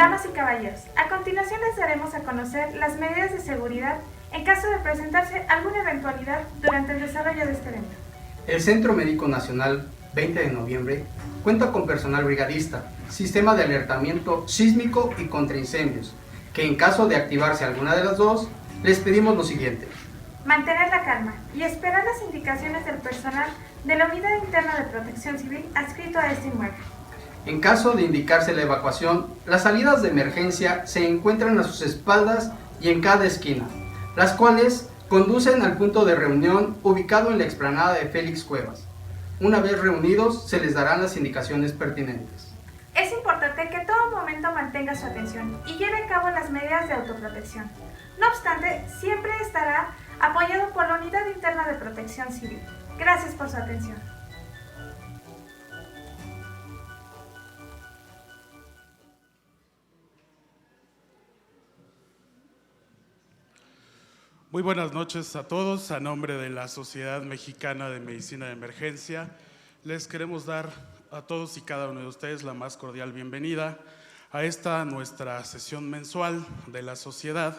Damas y caballeros, a continuación les daremos a conocer las medidas de seguridad en caso de presentarse alguna eventualidad durante el desarrollo de este evento. El Centro Médico Nacional 20 de noviembre cuenta con personal brigadista, sistema de alertamiento sísmico y contra incendios, que en caso de activarse alguna de las dos, les pedimos lo siguiente. Mantener la calma y esperar las indicaciones del personal de la Unidad Interna de Protección Civil adscrito a este inmueble. En caso de indicarse la evacuación, las salidas de emergencia se encuentran a sus espaldas y en cada esquina, las cuales conducen al punto de reunión ubicado en la explanada de Félix Cuevas. Una vez reunidos, se les darán las indicaciones pertinentes. Es importante que todo momento mantenga su atención y lleve a cabo las medidas de autoprotección. No obstante, siempre estará apoyado por la Unidad Interna de Protección Civil. Gracias por su atención. Muy buenas noches a todos. A nombre de la Sociedad Mexicana de Medicina de Emergencia, les queremos dar a todos y cada uno de ustedes la más cordial bienvenida a esta nuestra sesión mensual de la sociedad.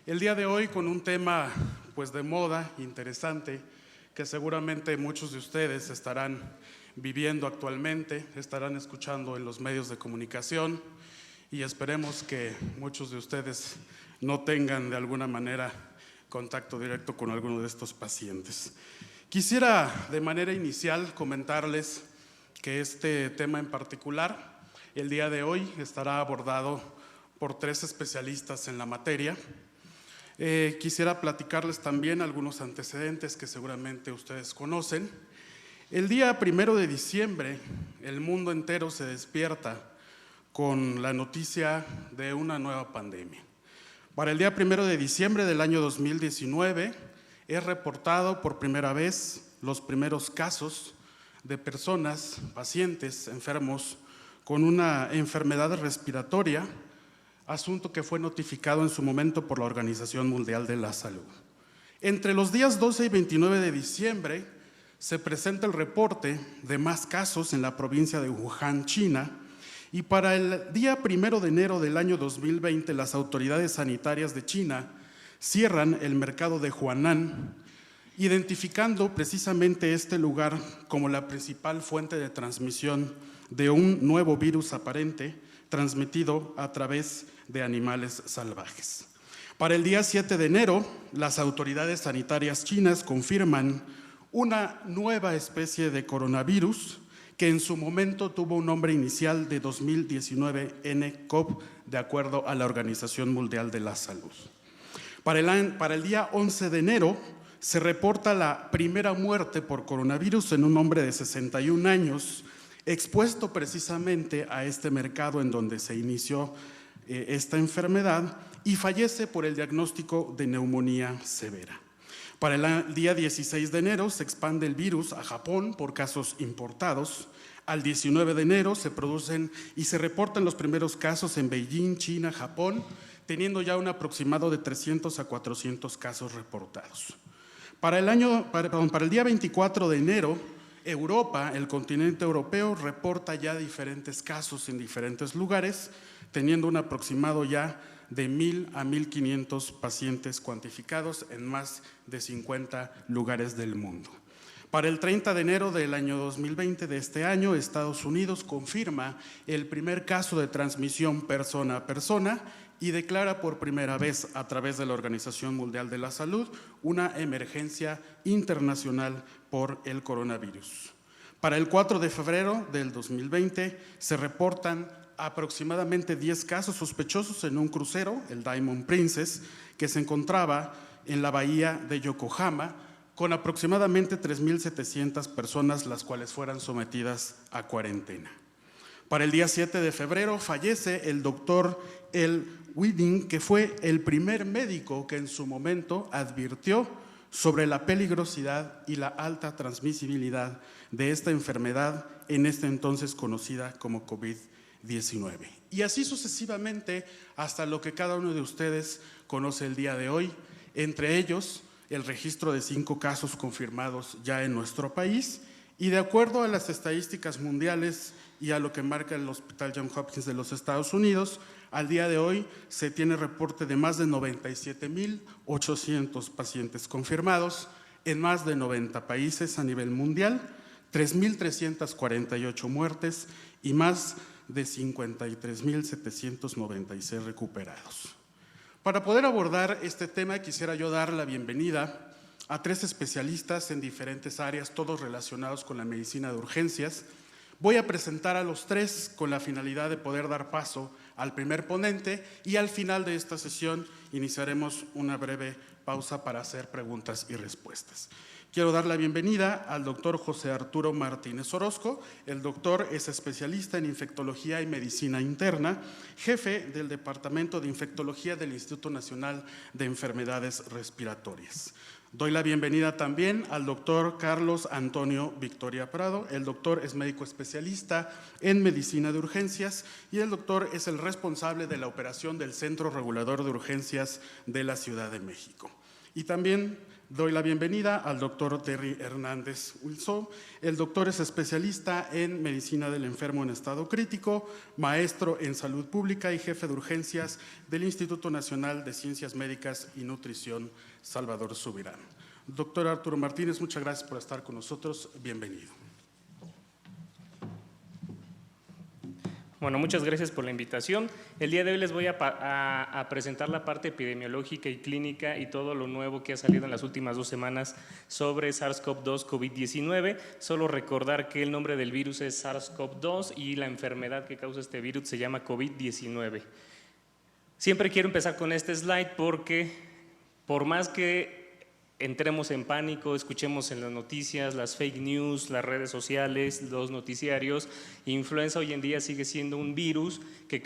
El día de hoy con un tema pues de moda, interesante, que seguramente muchos de ustedes estarán viviendo actualmente, estarán escuchando en los medios de comunicación y esperemos que muchos de ustedes no tengan de alguna manera contacto directo con alguno de estos pacientes. Quisiera de manera inicial comentarles que este tema en particular, el día de hoy estará abordado por 3 especialistas en la materia. Quisiera platicarles también algunos antecedentes que seguramente ustedes conocen. El día 1 de diciembre, el mundo entero se despierta con la noticia de una nueva pandemia. Para el día 1 de diciembre del año 2019, es reportado por primera vez los primeros casos de personas, pacientes enfermos con una enfermedad respiratoria, asunto que fue notificado en su momento por la Organización Mundial de la Salud. Entre los días 12 y 29 de diciembre se presenta el reporte de más casos en la provincia de Wuhan, China, y para el día 1 de enero del año 2020 las autoridades sanitarias de China cierran el mercado de Huanan, identificando precisamente este lugar como la principal fuente de transmisión de un nuevo virus aparente transmitido a través de animales salvajes. Para el día 7 de enero, las autoridades sanitarias chinas confirman una nueva especie de coronavirus que en su momento tuvo un nombre inicial de 2019 nCoV, de acuerdo a la Organización Mundial de la Salud. Para el día 11 de enero se reporta la primera muerte por coronavirus en un hombre de 61 años, expuesto precisamente a este mercado en donde se inició esta enfermedad y fallece por el diagnóstico de neumonía severa. Para el día 16 de enero se expande el virus a Japón por casos importados. Al 19 de enero se producen y se reportan los primeros casos en Beijing, China, Japón, teniendo ya un aproximado de 300 a 400 casos reportados. Para el día 24 de enero, Europa, el continente europeo, reporta ya diferentes casos en diferentes lugares, teniendo un aproximado ya de 1,000 a 1,500 pacientes cuantificados en más de 50 lugares del mundo. Para el 30 de enero del año 2020 de este año, Estados Unidos confirma el primer caso de transmisión persona a persona y declara por primera vez a través de la Organización Mundial de la Salud una emergencia internacional por el coronavirus. Para el 4 de febrero del 2020 se reportan aproximadamente 10 casos sospechosos en un crucero, el Diamond Princess, que se encontraba en la bahía de Yokohama, con aproximadamente 3,700 personas, las cuales fueran sometidas a cuarentena. Para el día 7 de febrero fallece el doctor El Weiding, que fue el primer médico que en su momento advirtió sobre la peligrosidad y la alta transmisibilidad de esta enfermedad, en este entonces conocida como COVID-19. Y así sucesivamente hasta lo que cada uno de ustedes conoce el día de hoy, entre ellos el registro de 5 casos confirmados ya en nuestro país Y de acuerdo a las estadísticas mundiales y a lo que marca el Hospital Johns Hopkins de los Estados Unidos, al día de hoy se tiene reporte de más de 97.800 pacientes confirmados en más de 90 países a nivel mundial, 3.348 muertes y más de 53.796 recuperados. Para poder abordar este tema, quisiera yo dar la bienvenida a 3 especialistas en diferentes áreas, todos relacionados con la medicina de urgencias. Voy a presentar a los 3 con la finalidad de poder dar paso al primer ponente y al final de esta sesión iniciaremos una breve pausa para hacer preguntas y respuestas. Quiero dar la bienvenida al doctor José Arturo Martínez Orozco. El doctor es especialista en infectología y medicina interna, jefe del Departamento de Infectología del Instituto Nacional de Enfermedades Respiratorias. Doy la bienvenida también al doctor Carlos Antonio Victoria Prado. El doctor es médico especialista en medicina de urgencias y el doctor es el responsable de la operación del Centro Regulador de Urgencias de la Ciudad de México. Y también doy la bienvenida al doctor Terry Hernández Wilson. El doctor es especialista en medicina del enfermo en estado crítico, maestro en salud pública y jefe de urgencias del Instituto Nacional de Ciencias Médicas y Nutrición Salvador Subirán. Doctor Arturo Martínez, muchas gracias por estar con nosotros. Bienvenido. Bueno, muchas gracias por la invitación. El día de hoy les voy a presentar la parte epidemiológica y clínica y todo lo nuevo que ha salido en las últimas 2 semanas sobre SARS-CoV-2 COVID-19. Solo recordar que el nombre del virus es SARS-CoV-2 y la enfermedad que causa este virus se llama COVID-19. Siempre quiero empezar con este slide porque por más que entremos en pánico, escuchemos en las noticias, las fake news, las redes sociales, los noticiarios, influenza hoy en día sigue siendo un virus que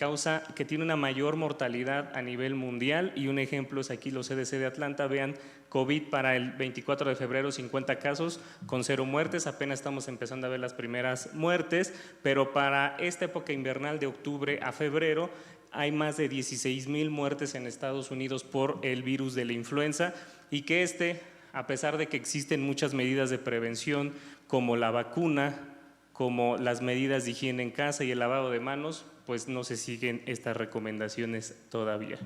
tiene una mayor mortalidad a nivel mundial y un ejemplo es aquí los CDC de Atlanta. Vean, COVID para el 24 de febrero 50 casos con 0 muertes, apenas estamos empezando a ver las primeras muertes, pero para esta época invernal de octubre a febrero hay más de 16,000 muertes en Estados Unidos por el virus de la influenza y que a pesar de que existen muchas medidas de prevención como la vacuna, como las medidas de higiene en casa y el lavado de manos, pues no se siguen estas recomendaciones todavía.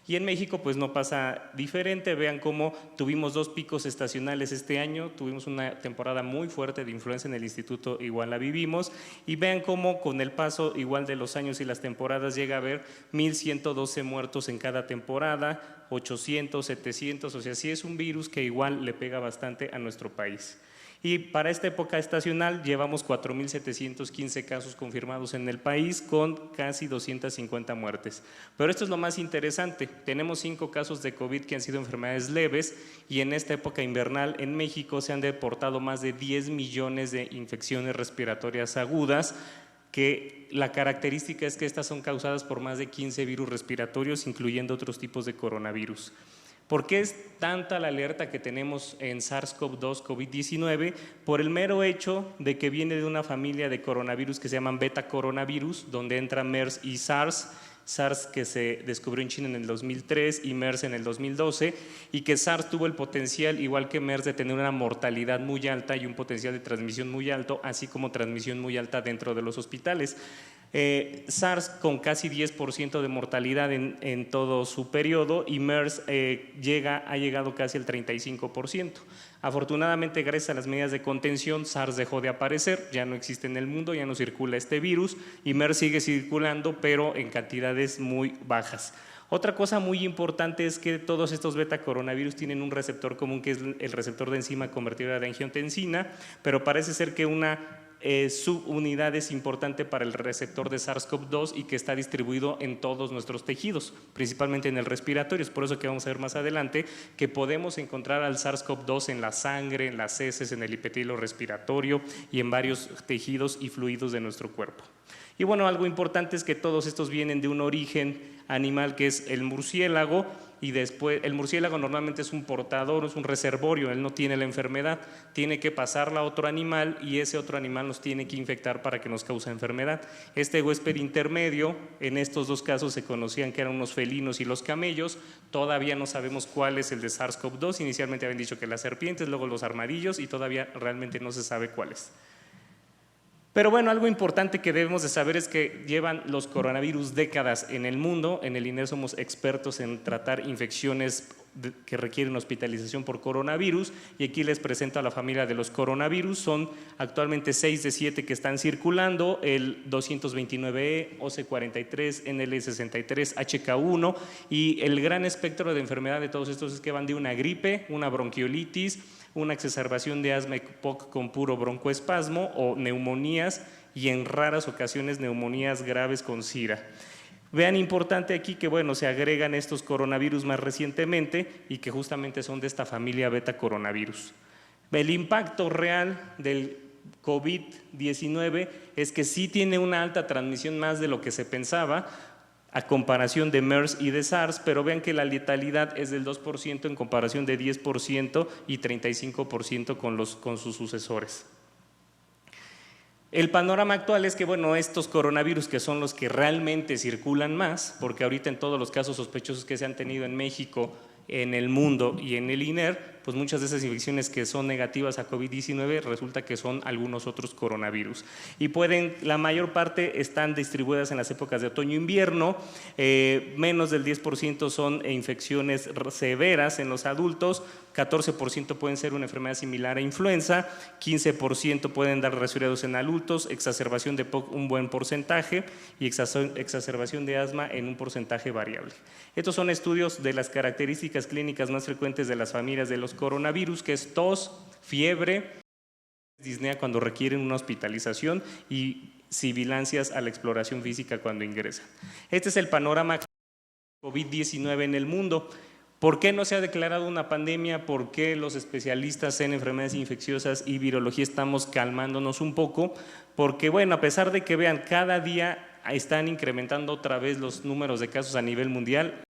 Y en México pues no pasa diferente. Vean cómo tuvimos 2 picos estacionales este año, tuvimos una temporada muy fuerte de influenza en el instituto, igual la vivimos, y vean cómo con el paso igual de los años y las temporadas llega a haber 1,112 muertos en cada temporada, 800, 700, o sea, sí es un virus que igual le pega bastante a nuestro país. Y para esta época estacional llevamos 4,715 casos confirmados en el país con casi 250 muertes. Pero esto es lo más interesante, tenemos 5 casos de COVID que han sido enfermedades leves y en esta época invernal en México se han deportado más de 10 millones de infecciones respiratorias agudas, que la característica es que estas son causadas por más de 15 virus respiratorios, incluyendo otros tipos de coronavirus. ¿Por qué es tanta la alerta que tenemos en SARS-CoV-2 COVID-19? Por el mero hecho de que viene de una familia de coronavirus que se llaman beta coronavirus, donde entran MERS y SARS. SARS que se descubrió en China en el 2003 y MERS en el 2012, y que SARS tuvo el potencial, igual que MERS, de tener una mortalidad muy alta y un potencial de transmisión muy alto, así como transmisión muy alta dentro de los hospitales. SARS con casi 10% de mortalidad en todo su periodo y MERS ha llegado casi al 35%. Afortunadamente, gracias a las medidas de contención, SARS dejó de aparecer, ya no existe en el mundo, ya no circula este virus y MERS sigue circulando, pero en cantidades muy bajas. Otra cosa muy importante es que todos estos beta coronavirus tienen un receptor común, que es el receptor de enzima convertidora de angiotensina, pero parece ser que una subunidad es importante para el receptor de SARS-CoV-2 y que está distribuido en todos nuestros tejidos, principalmente en el respiratorio. Es por eso que vamos a ver más adelante que podemos encontrar al SARS-CoV-2 en la sangre, en las heces, en el epitelio respiratorio y en varios tejidos y fluidos de nuestro cuerpo. Y bueno, algo importante es que todos estos vienen de un origen animal que es el murciélago, y después el murciélago normalmente es un portador, es un reservorio, él no tiene la enfermedad, tiene que pasarla a otro animal y ese otro animal nos tiene que infectar para que nos cause enfermedad. Este huésped intermedio, en estos 2 casos se conocían que eran los felinos y los camellos, todavía no sabemos cuál es el de SARS-CoV-2, inicialmente habían dicho que las serpientes, luego los armadillos y todavía realmente no se sabe cuál es. Pero bueno, algo importante que debemos de saber es que llevan los coronavirus décadas en el mundo. En el INER somos expertos en tratar infecciones que requieren hospitalización por coronavirus, y aquí les presento a la familia de los coronavirus. Son actualmente 6 de 7 que están circulando: el 229E, OC43, NL63, HK1, y el gran espectro de enfermedad de todos estos es que van de una gripe, una bronquiolitis, una exacerbación de asma EPOC con puro broncoespasmo o neumonías, y en raras ocasiones neumonías graves con SIRA. Vean, importante aquí que bueno, se agregan estos coronavirus más recientemente y que justamente son de esta familia beta coronavirus. El impacto real del COVID-19 es que sí tiene una alta transmisión, más de lo que se pensaba, a comparación de MERS y de SARS, pero vean que la letalidad es del 2% en comparación de 10% y 35% con sus sucesores. El panorama actual es que bueno, estos coronavirus, que son los que realmente circulan más, porque ahorita en todos los casos sospechosos que se han tenido en México, en el mundo y en el INER, pues muchas de esas infecciones que son negativas a COVID-19 resulta que son algunos otros coronavirus. Y la mayor parte están distribuidas en las épocas de otoño-invierno, menos del 10% son infecciones severas en los adultos, 14% pueden ser una enfermedad similar a influenza, 15% pueden dar resfriados en adultos, exacerbación de POC un buen porcentaje y exacerbación de asma en un porcentaje variable. Estos son estudios de las características clínicas más frecuentes de las familias de los coronavirus, que es tos, fiebre, disnea cuando requieren una hospitalización y sibilancias a la exploración física cuando ingresan. Este es el panorama COVID-19 en el mundo. ¿Por qué no se ha declarado una pandemia? ¿Por qué los especialistas en enfermedades infecciosas y virología estamos calmándonos un poco? Porque bueno, a pesar de que vean, cada día están incrementando otra vez los números de casos a nivel mundial.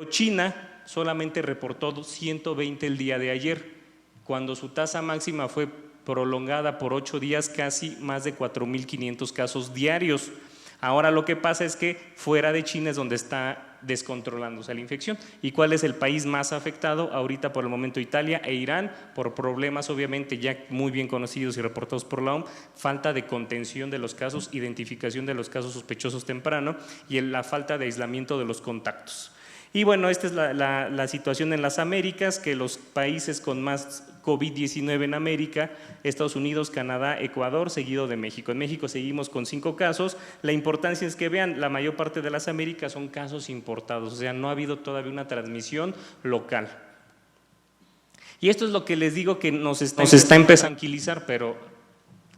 China solamente reportó 120 el día de ayer, cuando su tasa máxima fue prolongada por 8 días, casi más de 4.500 casos diarios. Ahora lo que pasa es que fuera de China es donde está descontrolándose la infección. ¿Y cuál es el país más afectado? Ahorita por el momento Italia e Irán, por problemas obviamente ya muy bien conocidos y reportados por la OMS, falta de contención de los casos, identificación de los casos sospechosos temprano y la falta de aislamiento de los contactos. Y bueno, esta es la situación en las Américas, que los países con más COVID-19 en América: Estados Unidos, Canadá, Ecuador, seguido de México. En México seguimos con 5 casos. La importancia es que vean, la mayor parte de las Américas son casos importados, o sea, no ha habido todavía una transmisión local. Y esto es lo que les digo que nos está empezando a tranquilizar, pero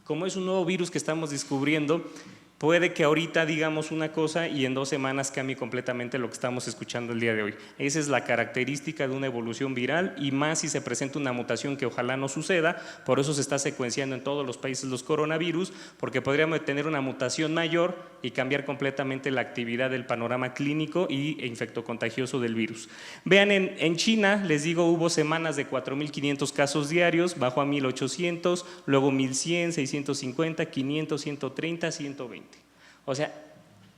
como es un nuevo virus que estamos descubriendo, puede que ahorita digamos una cosa y en 2 semanas cambie completamente lo que estamos escuchando el día de hoy. Esa es la característica de una evolución viral, y más si se presenta una mutación, que ojalá no suceda. Por eso se está secuenciando en todos los países los coronavirus, porque podríamos tener una mutación mayor y cambiar completamente la actividad del panorama clínico e infectocontagioso del virus. Vean, en China, les digo, hubo semanas de 4.500 casos diarios, bajó a 1.800, luego 1.100, 650, 500, 130, 120. O sea,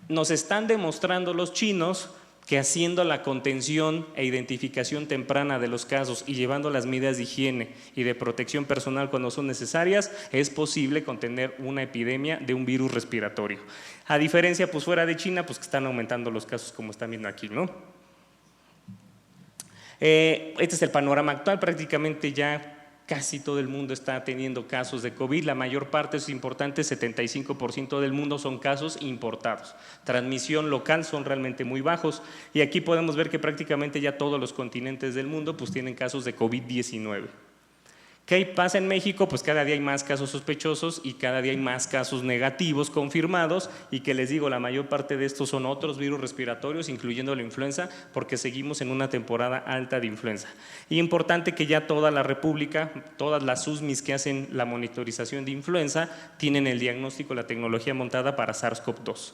nos están demostrando los chinos que haciendo la contención e identificación temprana de los casos y llevando las medidas de higiene y de protección personal cuando son necesarias, es posible contener una epidemia de un virus respiratorio. A diferencia, pues fuera de China, pues que están aumentando los casos, como están viendo aquí, ¿no? Este es el panorama actual. Prácticamente ya casi todo el mundo está teniendo casos de COVID. La mayor parte, es importante, 75% del mundo son casos importados. Transmisión local son realmente muy bajos, y aquí podemos ver que prácticamente ya todos los continentes del mundo pues tienen casos de COVID-19. ¿Qué pasa en México? Pues cada día hay más casos sospechosos y cada día hay más casos negativos confirmados, y que les digo, la mayor parte de estos son otros virus respiratorios, incluyendo la influenza, porque seguimos en una temporada alta de influenza. Y importante que ya toda la República, todas las USMIs que hacen la monitorización de influenza, tienen el diagnóstico, la tecnología montada para SARS-CoV-2.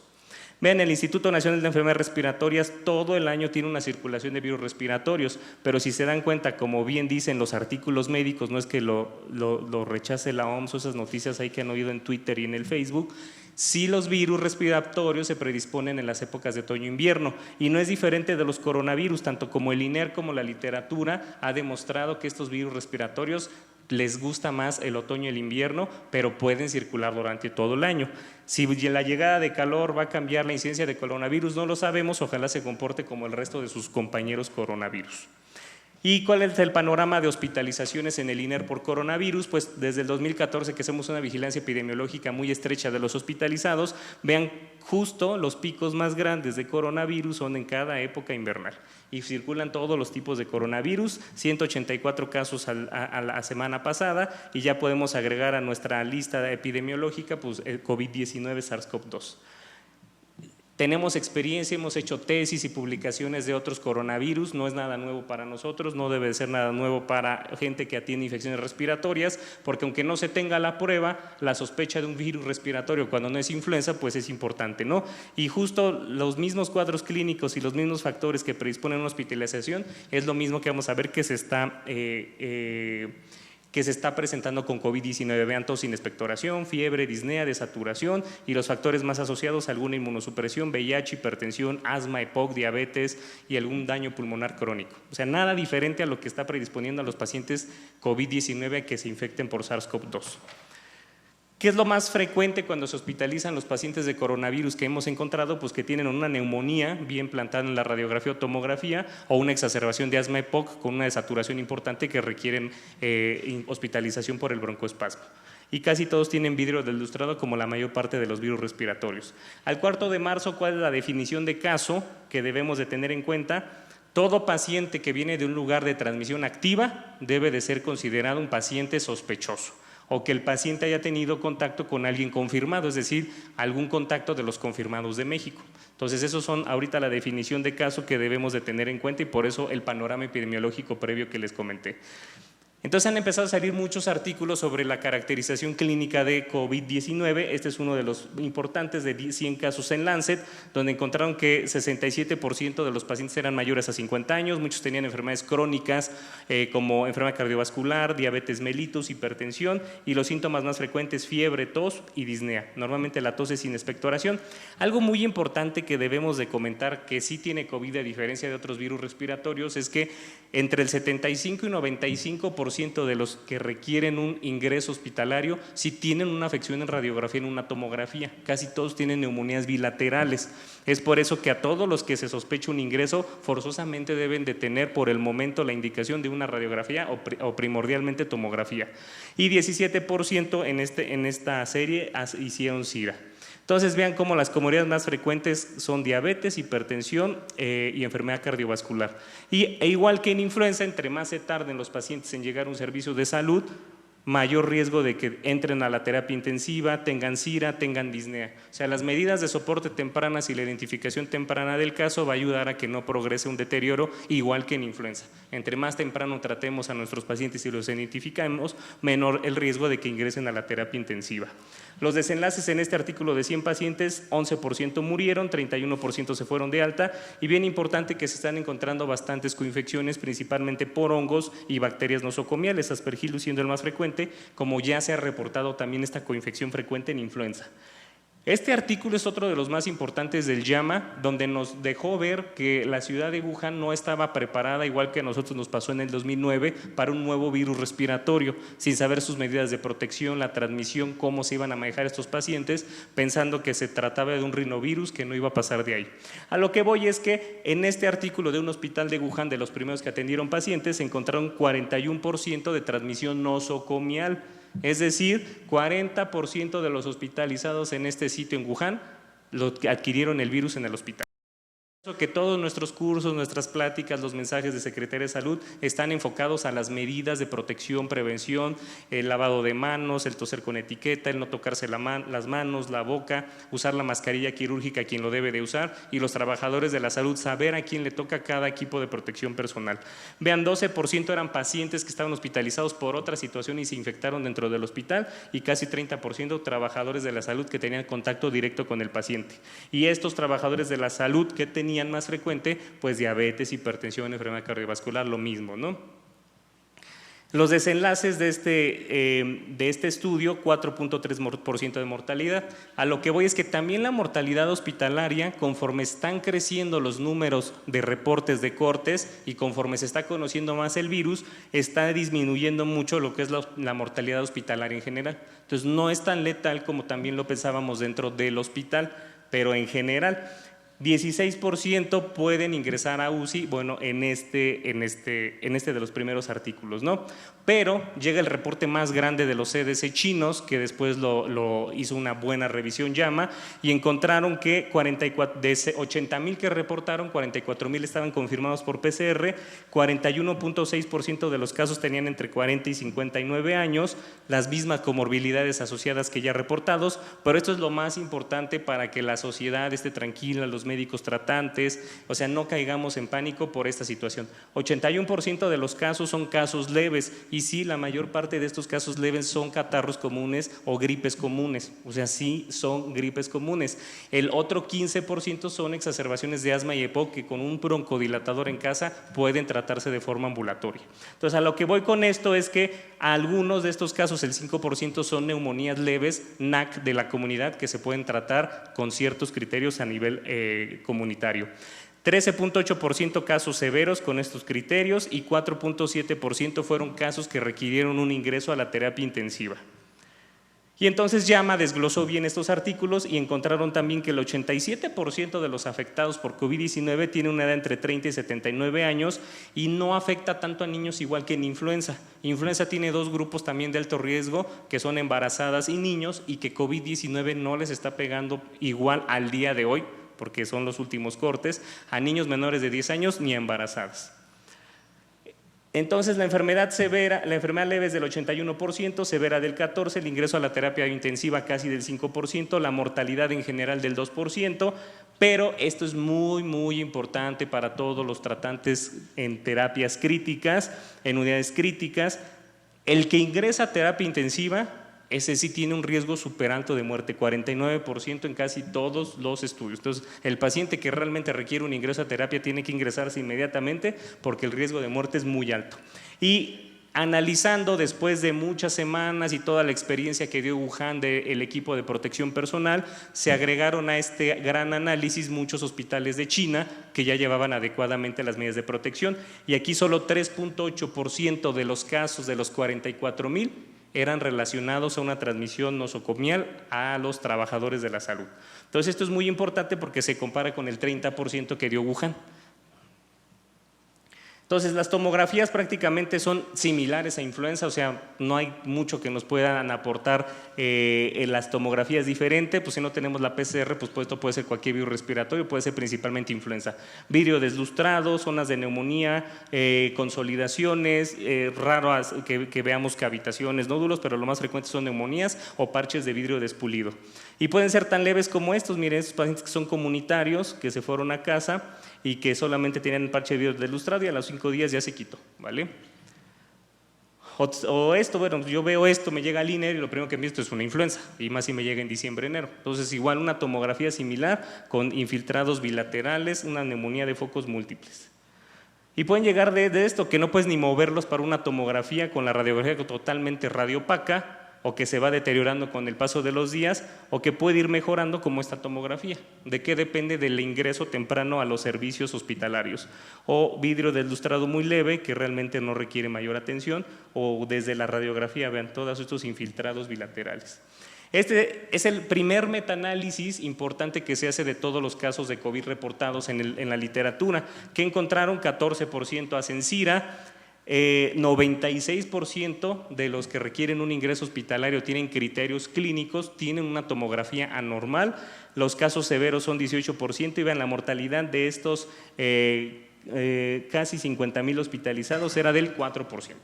Vean, el Instituto Nacional de Enfermedades Respiratorias todo el año tiene una circulación de virus respiratorios, pero si se dan cuenta, como bien dicen los artículos médicos, no es que lo rechace la OMS o esas noticias ahí que han oído en Twitter y en el Facebook, sí los virus respiratorios se predisponen en las épocas de otoño-invierno, y no es diferente de los coronavirus. Tanto como el INER como la literatura ha demostrado que estos virus respiratorios les gusta más el otoño y el invierno, pero pueden circular durante todo el año. Si la llegada de calor va a cambiar la incidencia de coronavirus, no lo sabemos, ojalá se comporte como el resto de sus compañeros coronavirus. ¿Y cuál es el panorama de hospitalizaciones en el INER por coronavirus? Pues desde el 2014 que hacemos una vigilancia epidemiológica muy estrecha de los hospitalizados, vean justo los picos más grandes de coronavirus son en cada época invernal y circulan todos los tipos de coronavirus, 184 casos a la semana pasada y ya podemos agregar a nuestra lista epidemiológica pues, el COVID-19 SARS-CoV-2. Tenemos experiencia, hemos hecho tesis y publicaciones de otros coronavirus, no es nada nuevo para nosotros, no debe ser nada nuevo para gente que atiende infecciones respiratorias, porque aunque no se tenga la prueba, la sospecha de un virus respiratorio cuando no es influenza, pues es importante, ¿no? Y justo los mismos cuadros clínicos y los mismos factores que predisponen a una hospitalización es lo mismo que vamos a ver que se está presentando con COVID-19. Vean tos sin expectoración, fiebre, disnea, desaturación y los factores más asociados a alguna inmunosupresión, VIH, hipertensión, asma, EPOC, diabetes y algún daño pulmonar crónico. O sea, nada diferente a lo que está predisponiendo a los pacientes COVID-19 a que se infecten por SARS-CoV-2. ¿Qué es lo más frecuente cuando se hospitalizan los pacientes de coronavirus que hemos encontrado? Pues que tienen una neumonía bien plantada en la radiografía o tomografía o una exacerbación de asma EPOC con una desaturación importante que requieren hospitalización por el broncoespasmo. Y casi todos tienen vidrio del lustrado como la mayor parte de los virus respiratorios. Al 4 de marzo, ¿cuál es la definición de caso que debemos de tener en cuenta? Todo paciente que viene de un lugar de transmisión activa debe de ser considerado un paciente sospechoso o que el paciente haya tenido contacto con alguien confirmado, es decir, algún contacto de los confirmados de México. Entonces, esos son ahorita la definición de caso que debemos de tener en cuenta y por eso el panorama epidemiológico previo que les comenté. Entonces han empezado a salir muchos artículos sobre la caracterización clínica de COVID-19. Este es uno de los importantes de 100 casos en Lancet, donde encontraron que 67% de los pacientes eran mayores a 50 años, muchos tenían enfermedades crónicas como enfermedad cardiovascular, diabetes mellitus, hipertensión y los síntomas más frecuentes, fiebre, tos y disnea. Normalmente la tos es sin expectoración. Algo muy importante que debemos de comentar que sí tiene COVID a diferencia de otros virus respiratorios es que entre el 75 y 95% de los que requieren un ingreso hospitalario sí tienen una afección en radiografía, en una tomografía. Casi todos tienen neumonías bilaterales. Es por eso que a todos los que se sospecha un ingreso forzosamente deben de tener por el momento la indicación de una radiografía o primordialmente tomografía. Y 17% en esta serie hicieron SIRA. Entonces vean cómo las comorbilidades más frecuentes son diabetes, hipertensión y enfermedad cardiovascular. E igual que en influenza, entre más se tarden los pacientes en llegar a un servicio de salud, mayor riesgo de que entren a la terapia intensiva, tengan SIRA, tengan disnea. O sea, las medidas de soporte tempranas y la identificación temprana del caso va a ayudar a que no progrese un deterioro igual que en influenza. Entre más temprano tratemos a nuestros pacientes y los identificamos, menor el riesgo de que ingresen a la terapia intensiva. Los desenlaces en este artículo de 100 pacientes, 11% murieron, 31% se fueron de alta y bien importante que se están encontrando bastantes coinfecciones, principalmente por hongos y bacterias nosocomiales, Aspergillus siendo el más frecuente, como ya se ha reportado también esta coinfección frecuente en influenza. Este artículo es otro de los más importantes del JAMA, donde nos dejó ver que la ciudad de Wuhan no estaba preparada, igual que a nosotros nos pasó en el 2009, para un nuevo virus respiratorio, sin saber sus medidas de protección, la transmisión, cómo se iban a manejar estos pacientes, pensando que se trataba de un rinovirus que no iba a pasar de ahí. A lo que voy es que en este artículo de un hospital de Wuhan, de los primeros que atendieron pacientes, se encontraron 41% de transmisión nosocomial. Es decir, 40% de los hospitalizados en este sitio en Wuhan adquirieron el virus en el hospital. Que todos nuestros cursos, nuestras pláticas, los mensajes de Secretaría de Salud están enfocados a las medidas de protección, prevención, el lavado de manos, el toser con etiqueta, el no tocarse las manos, la boca, usar la mascarilla quirúrgica a quien lo debe de usar y los trabajadores de la salud saber a quién le toca cada equipo de protección personal. Vean, 12% eran pacientes que estaban hospitalizados por otra situación y se infectaron dentro del hospital y casi 30% trabajadores de la salud que tenían contacto directo con el paciente. Y estos trabajadores de la salud que tenían más frecuente, pues diabetes, hipertensión, enfermedad cardiovascular, lo mismo, ¿no? Los desenlaces de este estudio, 4.3% de mortalidad. A lo que voy es que también la mortalidad hospitalaria, conforme están creciendo los números de reportes de cortes y conforme se está conociendo más el virus, está disminuyendo mucho lo que es la mortalidad hospitalaria en general. Entonces no es tan letal como también lo pensábamos dentro del hospital, pero en general 16% pueden ingresar a UCI, bueno, en este de los primeros artículos, ¿no? Pero llega el reporte más grande de los CDC chinos, que después lo hizo una buena revisión JAMA, y encontraron que 80,000 que reportaron, 44,000 estaban confirmados por PCR, 41.6% de los casos tenían entre 40 y 59 años, las mismas comorbilidades asociadas que ya reportados, pero esto es lo más importante para que la sociedad esté tranquila, los médicos tratantes, o sea, no caigamos en pánico por esta situación. 81% de los casos son casos leves, y sí, la mayor parte de estos casos leves son catarros comunes o gripes comunes, o sea, sí son gripes comunes. El otro 15% son exacerbaciones de asma y EPOC que con un broncodilatador en casa pueden tratarse de forma ambulatoria. Entonces, a lo que voy con esto es que algunos de estos casos, el 5%, son neumonías leves, NAC de la comunidad, que se pueden tratar con ciertos criterios a nivel comunitario. 13.8% casos severos con estos criterios y 4.7% fueron casos que requirieron un ingreso a la terapia intensiva. Y entonces JAMA desglosó bien estos artículos y encontraron también que el 87% de los afectados por COVID-19 tiene una edad entre 30 y 79 años y no afecta tanto a niños igual que en influenza. Influenza tiene dos grupos también de alto riesgo, que son embarazadas y niños, y que COVID-19 no les está pegando igual al día de hoy, porque son los últimos cortes, a niños menores de 10 años ni a embarazadas. Entonces la enfermedad leve es del 81%, severa del 14%, el ingreso a la terapia intensiva casi del 5%, la mortalidad en general del 2%, pero esto es muy, muy importante para todos los tratantes en terapias críticas, en unidades críticas. El que ingresa a terapia intensiva, ese sí tiene un riesgo súper alto de muerte, 49% en casi todos los estudios. Entonces, el paciente que realmente requiere un ingreso a terapia tiene que ingresarse inmediatamente porque el riesgo de muerte es muy alto. Y analizando después de muchas semanas y toda la experiencia que dio Wuhan del equipo de protección personal, se agregaron a este gran análisis muchos hospitales de China que ya llevaban adecuadamente las medidas de protección, y aquí solo 3.8% de los casos de los 44,000 eran relacionados a una transmisión nosocomial a los trabajadores de la salud. Entonces esto es muy importante porque se compara con el 30% que dio Wuhan. Entonces las tomografías prácticamente son similares a influenza, o sea, no hay mucho que nos puedan aportar en las tomografías diferentes, pues si no tenemos la PCR, pues esto puede ser cualquier virus respiratorio, puede ser principalmente influenza. Vidrio deslustrado, zonas de neumonía, consolidaciones, raro que veamos cavitaciones, nódulos, pero lo más frecuente son neumonías o parches de vidrio despulido. Y pueden ser tan leves como estos, miren, estos pacientes que son comunitarios, que se fueron a casa y que solamente tienen parche de vidrio deslustrado y a los 5 días ya se quitó, ¿vale? O esto, bueno, yo veo esto, me llega al INER y lo primero que me esto es una influenza, y más si me llega en diciembre, enero. Entonces igual una tomografía similar con infiltrados bilaterales, una neumonía de focos múltiples. Y pueden llegar de esto, que no puedes ni moverlos para una tomografía con la radiografía totalmente radiopaca, o que se va deteriorando con el paso de los días, o que puede ir mejorando como esta tomografía. ¿De qué depende? Del ingreso temprano a los servicios hospitalarios. O vidrio deslustrado muy leve, que realmente no requiere mayor atención, o desde la radiografía, vean, todos estos infiltrados bilaterales. Este es el primer metaanálisis importante que se hace de todos los casos de COVID reportados en la literatura, que encontraron 14% hacen SIRA, 96% de los que requieren un ingreso hospitalario tienen criterios clínicos, tienen una tomografía anormal, los casos severos son 18% y vean la mortalidad de estos casi 50,000 hospitalizados era del 4%.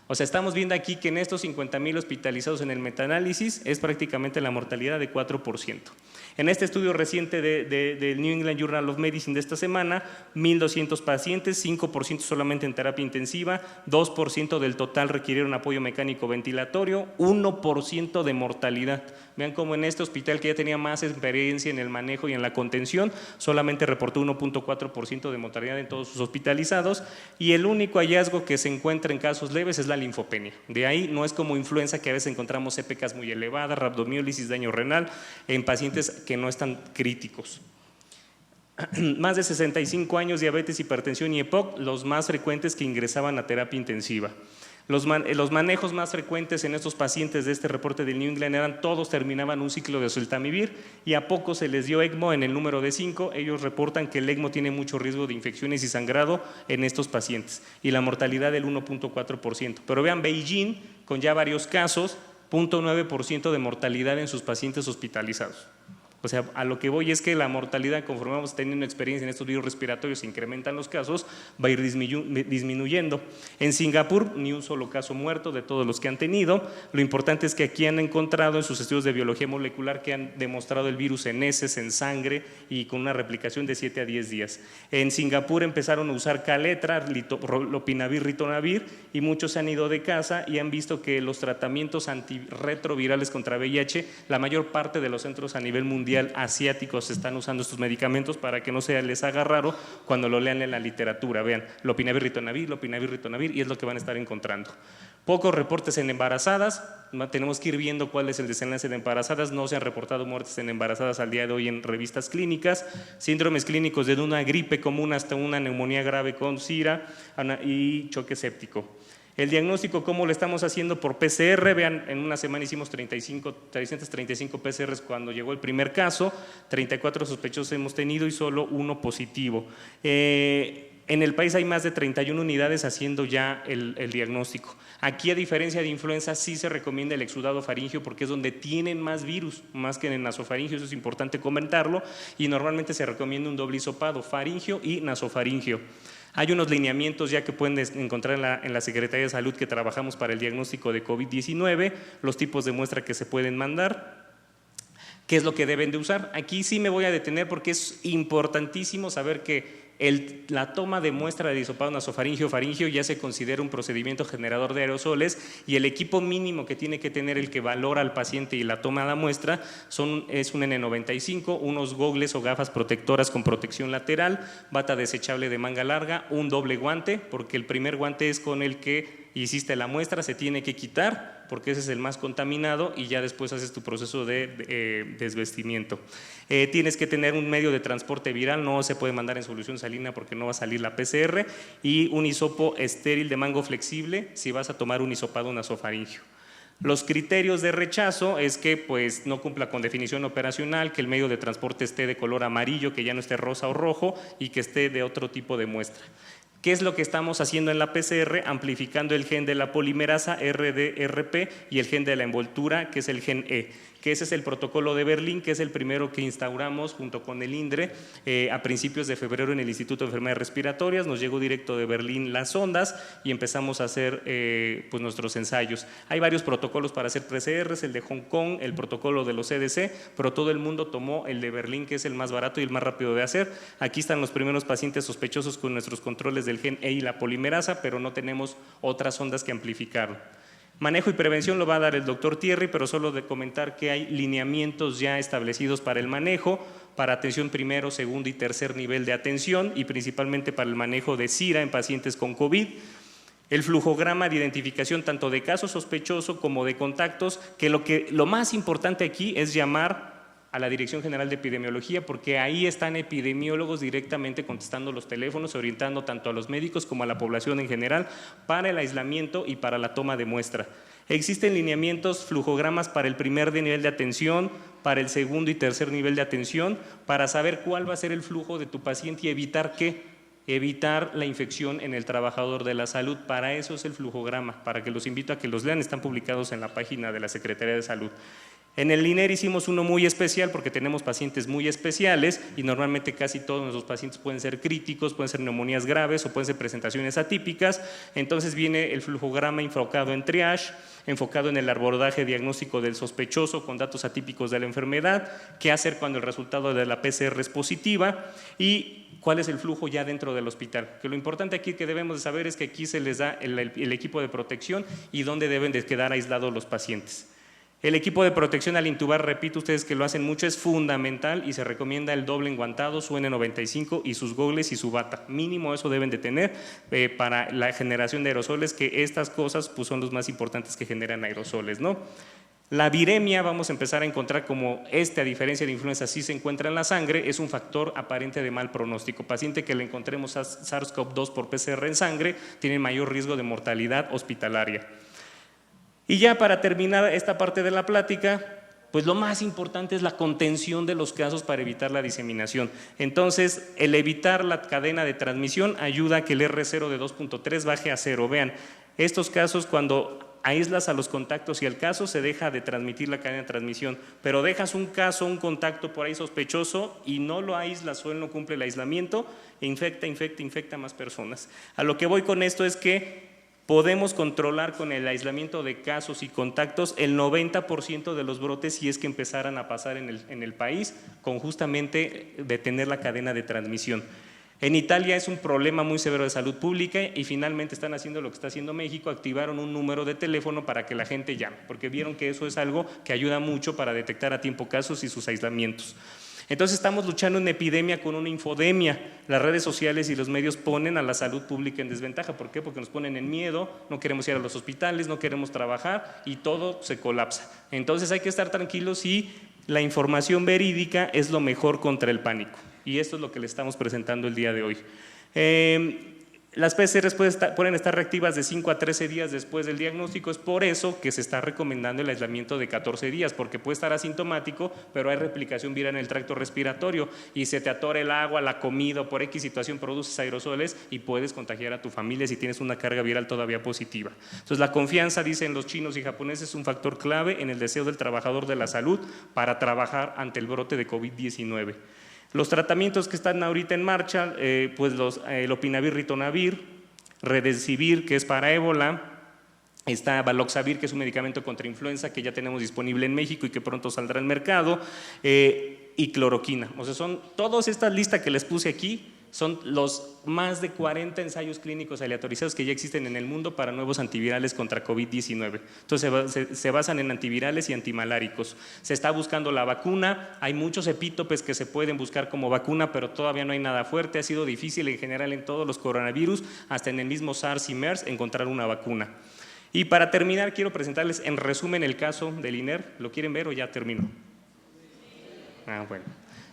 O sea, estamos viendo aquí que en estos 50,000 hospitalizados en el metaanálisis es prácticamente la mortalidad de 4%. En este estudio reciente del New England Journal of Medicine de esta semana, 1,200 pacientes, 5% solamente en terapia intensiva, 2% del total requirieron apoyo mecánico ventilatorio, 1% de mortalidad. Vean cómo en este hospital, que ya tenía más experiencia en el manejo y en la contención, solamente reportó 1,4% de mortalidad en todos sus hospitalizados, y el único hallazgo que se encuentra en casos leves es la linfopenia. De ahí no es como influenza, que a veces encontramos EPKs muy elevadas, rhabdomiólisis, daño renal en pacientes que no están críticos. Más de 65 años, diabetes, hipertensión y EPOC, los más frecuentes que ingresaban a terapia intensiva. Los manejos más frecuentes en estos pacientes de este reporte del New England todos terminaban un ciclo de oseltamivir, y a pocos se les dio ECMO en el número de 5. Ellos reportan que el ECMO tiene mucho riesgo de infecciones y sangrado en estos pacientes, y la mortalidad del 1,4%. Pero vean Beijing, con ya varios casos, 0,9% de mortalidad en sus pacientes hospitalizados. O sea, a lo que voy es que la mortalidad, conforme vamos teniendo experiencia en estos virus respiratorios, se incrementan los casos, va a ir disminuyendo. En Singapur, ni un solo caso muerto de todos los que han tenido. Lo importante es que aquí han encontrado en sus estudios de biología molecular que han demostrado el virus en heces, en sangre, y con una replicación de 7 a 10 días. En Singapur empezaron a usar Kaletra, lopinavir, ritonavir, y muchos se han ido de casa y han visto que los tratamientos antirretrovirales contra VIH, la mayor parte de los centros a nivel mundial asiáticos están usando estos medicamentos, para que no se les haga raro cuando lo lean en la literatura. Vean, lopinavir, ritonavir, y es lo que van a estar encontrando. Pocos reportes en embarazadas, tenemos que ir viendo cuál es el desenlace de embarazadas. No se han reportado muertes en embarazadas al día de hoy en revistas clínicas. Síndromes clínicos desde una gripe común hasta una neumonía grave con SIRA y choque séptico. El diagnóstico, ¿cómo lo estamos haciendo? Por PCR. Vean, en una semana hicimos 335 PCRs cuando llegó el primer caso, 34 sospechosos hemos tenido y solo 1 positivo. En el país hay más de 31 unidades haciendo ya el diagnóstico. Aquí, a diferencia de influenza, sí se recomienda el exudado faríngeo, porque es donde tienen más virus, más que en el nasofaringio. Eso es importante comentarlo, y normalmente se recomienda un doble hisopado, faríngeo y nasofaríngeo. Hay unos lineamientos ya que pueden encontrar en la Secretaría de Salud, que trabajamos para el diagnóstico de COVID-19, los tipos de muestra que se pueden mandar, qué es lo que deben de usar. Aquí sí me voy a detener porque es importantísimo saber que la toma de muestra de hisopado nasofaringio o faringio ya se considera un procedimiento generador de aerosoles, y el equipo mínimo que tiene que tener el que valora al paciente y la toma de la muestra es un N95, unos gogles o gafas protectoras con protección lateral, bata desechable de manga larga, un doble guante, porque el primer guante es con el que hiciste la muestra, se tiene que quitar porque ese es el más contaminado, y ya después haces tu proceso de desvestimiento. Tienes que tener un medio de transporte viral, no se puede mandar en solución salina porque no va a salir la PCR, y un hisopo estéril de mango flexible si vas a tomar un hisopado nasofaringio. Los criterios de rechazo es que pues no cumpla con definición operacional, que el medio de transporte esté de color amarillo, que ya no esté rosa o rojo, y que esté de otro tipo de muestra. ¿Qué es lo que estamos haciendo en la PCR? Amplificando el gen de la polimerasa RDRP y el gen de la envoltura, que es el gen E, que ese es el protocolo de Berlín, que es el primero que instauramos junto con el INDRE a principios de febrero en el Instituto de Enfermedades Respiratorias. Nos llegó directo de Berlín las ondas y empezamos a hacer pues nuestros ensayos. Hay varios protocolos para hacer PCRs, el de Hong Kong, el protocolo de los CDC, pero todo el mundo tomó el de Berlín, que es el más barato y el más rápido de hacer. Aquí están los primeros pacientes sospechosos con nuestros controles del gen E y la polimerasa, pero no tenemos otras ondas que amplificar. Manejo y prevención lo va a dar el doctor Thierry, pero solo de comentar que hay lineamientos ya establecidos para el manejo, para atención primero, segundo y tercer nivel de atención, y principalmente para el manejo de SIRA en pacientes con COVID. El flujograma de identificación tanto de caso sospechoso como de contactos, que lo más importante aquí es llamar a la Dirección General de Epidemiología, porque ahí están epidemiólogos directamente contestando los teléfonos, orientando tanto a los médicos como a la población en general para el aislamiento y para la toma de muestra. Existen lineamientos, flujogramas para el primer nivel de atención, para el segundo y tercer nivel de atención, para saber cuál va a ser el flujo de tu paciente y evitar la infección en el trabajador de la salud. Para eso es el flujograma, para que los invito a que los lean, están publicados en la página de la Secretaría de Salud. En el INER hicimos uno muy especial porque tenemos pacientes muy especiales y normalmente casi todos nuestros pacientes pueden ser críticos, pueden ser neumonías graves o pueden ser presentaciones atípicas. Entonces viene el flujograma enfocado en triage, enfocado en el abordaje diagnóstico del sospechoso con datos atípicos de la enfermedad, qué hacer cuando el resultado de la PCR es positiva y cuál es el flujo ya dentro del hospital. Que lo importante aquí que debemos de saber es que aquí se les da el equipo de protección y dónde deben de quedar aislados los pacientes. El equipo de protección al intubar, repito, ustedes que lo hacen mucho, es fundamental y se recomienda el doble enguantado, su N95 y sus gogles y su bata. Mínimo eso deben de tener para la generación de aerosoles, que estas cosas pues, son los más importantes que generan aerosoles, ¿no? La viremia vamos a empezar a encontrar como a diferencia de influenza, sí se encuentra en la sangre, es un factor aparente de mal pronóstico. Paciente que le encontremos SARS-CoV-2 por PCR en sangre tiene mayor riesgo de mortalidad hospitalaria. Y ya para terminar esta parte de la plática, pues lo más importante es la contención de los casos para evitar la diseminación. Entonces, el evitar la cadena de transmisión ayuda a que el R0 de 2.3 baje a 0. Vean, estos casos cuando aíslas a los contactos y al caso se deja de transmitir la cadena de transmisión, pero dejas un caso, un contacto por ahí sospechoso y no lo aíslas o él no cumple el aislamiento, infecta a más personas. A lo que voy con esto es que podemos controlar con el aislamiento de casos y contactos el 90% de los brotes si es que empezaran a pasar en el país con justamente detener la cadena de transmisión. En Italia es un problema muy severo de salud pública y finalmente están haciendo lo que está haciendo México, activaron un número de teléfono para que la gente llame, porque vieron que eso es algo que ayuda mucho para detectar a tiempo casos y sus aislamientos. Entonces estamos luchando en epidemia con una infodemia. Las redes sociales y los medios ponen a la salud pública en desventaja. ¿Por qué? Porque nos ponen en miedo, no queremos ir a los hospitales, no queremos trabajar y todo se colapsa. Entonces hay que estar tranquilos y la información verídica es lo mejor contra el pánico. Y esto es lo que le estamos presentando el día de hoy. Las PCRs pueden estar reactivas de 5 a 13 días después del diagnóstico, es por eso que se está recomendando el aislamiento de 14 días, porque puede estar asintomático, pero hay replicación viral en el tracto respiratorio y se te atora el agua, la comida o por X situación produces aerosoles y puedes contagiar a tu familia si tienes una carga viral todavía positiva. Entonces la confianza, dicen los chinos y japoneses, es un factor clave en el deseo del trabajador de la salud para trabajar ante el brote de COVID-19. Los tratamientos que están ahorita en marcha, pues el opinavir, ritonavir, redesivir, que es para ébola, está Baloxavir, que es un medicamento contra influenza que ya tenemos disponible en México y que pronto saldrá al mercado, y cloroquina. O sea, son todas estas listas que les puse aquí, son los más de 40 ensayos clínicos aleatorizados que ya existen en el mundo para nuevos antivirales contra COVID-19. Entonces se basan en antivirales y antimaláricos. Se está buscando la vacuna, hay muchos epítopes que se pueden buscar como vacuna, pero todavía no hay nada fuerte. Ha sido difícil en general en todos los coronavirus, hasta en el mismo SARS y MERS, encontrar una vacuna. Y para terminar, quiero presentarles en resumen el caso del INER. ¿Lo quieren ver o ya termino? Bueno.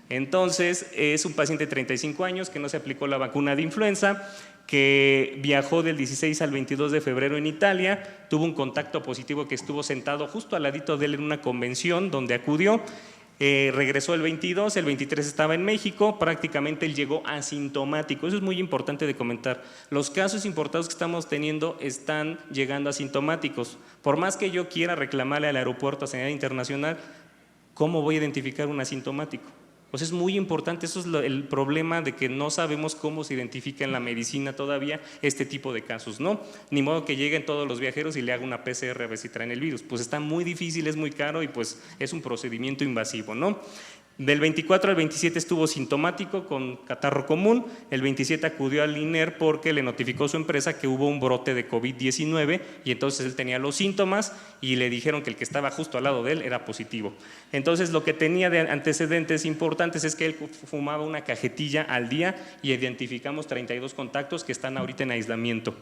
Entonces, es un paciente de 35 años que no se aplicó la vacuna de influenza, que viajó del 16 al 22 de febrero en Italia, tuvo un contacto positivo que estuvo sentado justo al ladito de él en una convención donde acudió, regresó el 22, el 23 estaba en México, prácticamente él llegó asintomático. Eso es muy importante de comentar. Los casos importados que estamos teniendo están llegando asintomáticos. Por más que yo quiera reclamarle al aeropuerto a Sanidad Internacional, ¿cómo voy a identificar un asintomático? Pues es muy importante, eso es el problema de que no sabemos cómo se identifica en la medicina todavía este tipo de casos, ¿no? Ni modo que lleguen todos los viajeros y le hagan una PCR a ver si traen el virus, pues está muy difícil, es muy caro y pues es un procedimiento invasivo, ¿no? Del 24 al 27 estuvo sintomático con catarro común, el 27 acudió al INER porque le notificó su empresa que hubo un brote de COVID-19 y entonces él tenía los síntomas y le dijeron que el que estaba justo al lado de él era positivo. Entonces lo que tenía de antecedentes importantes es que él fumaba una cajetilla al día y identificamos 32 contactos que están ahorita en aislamiento.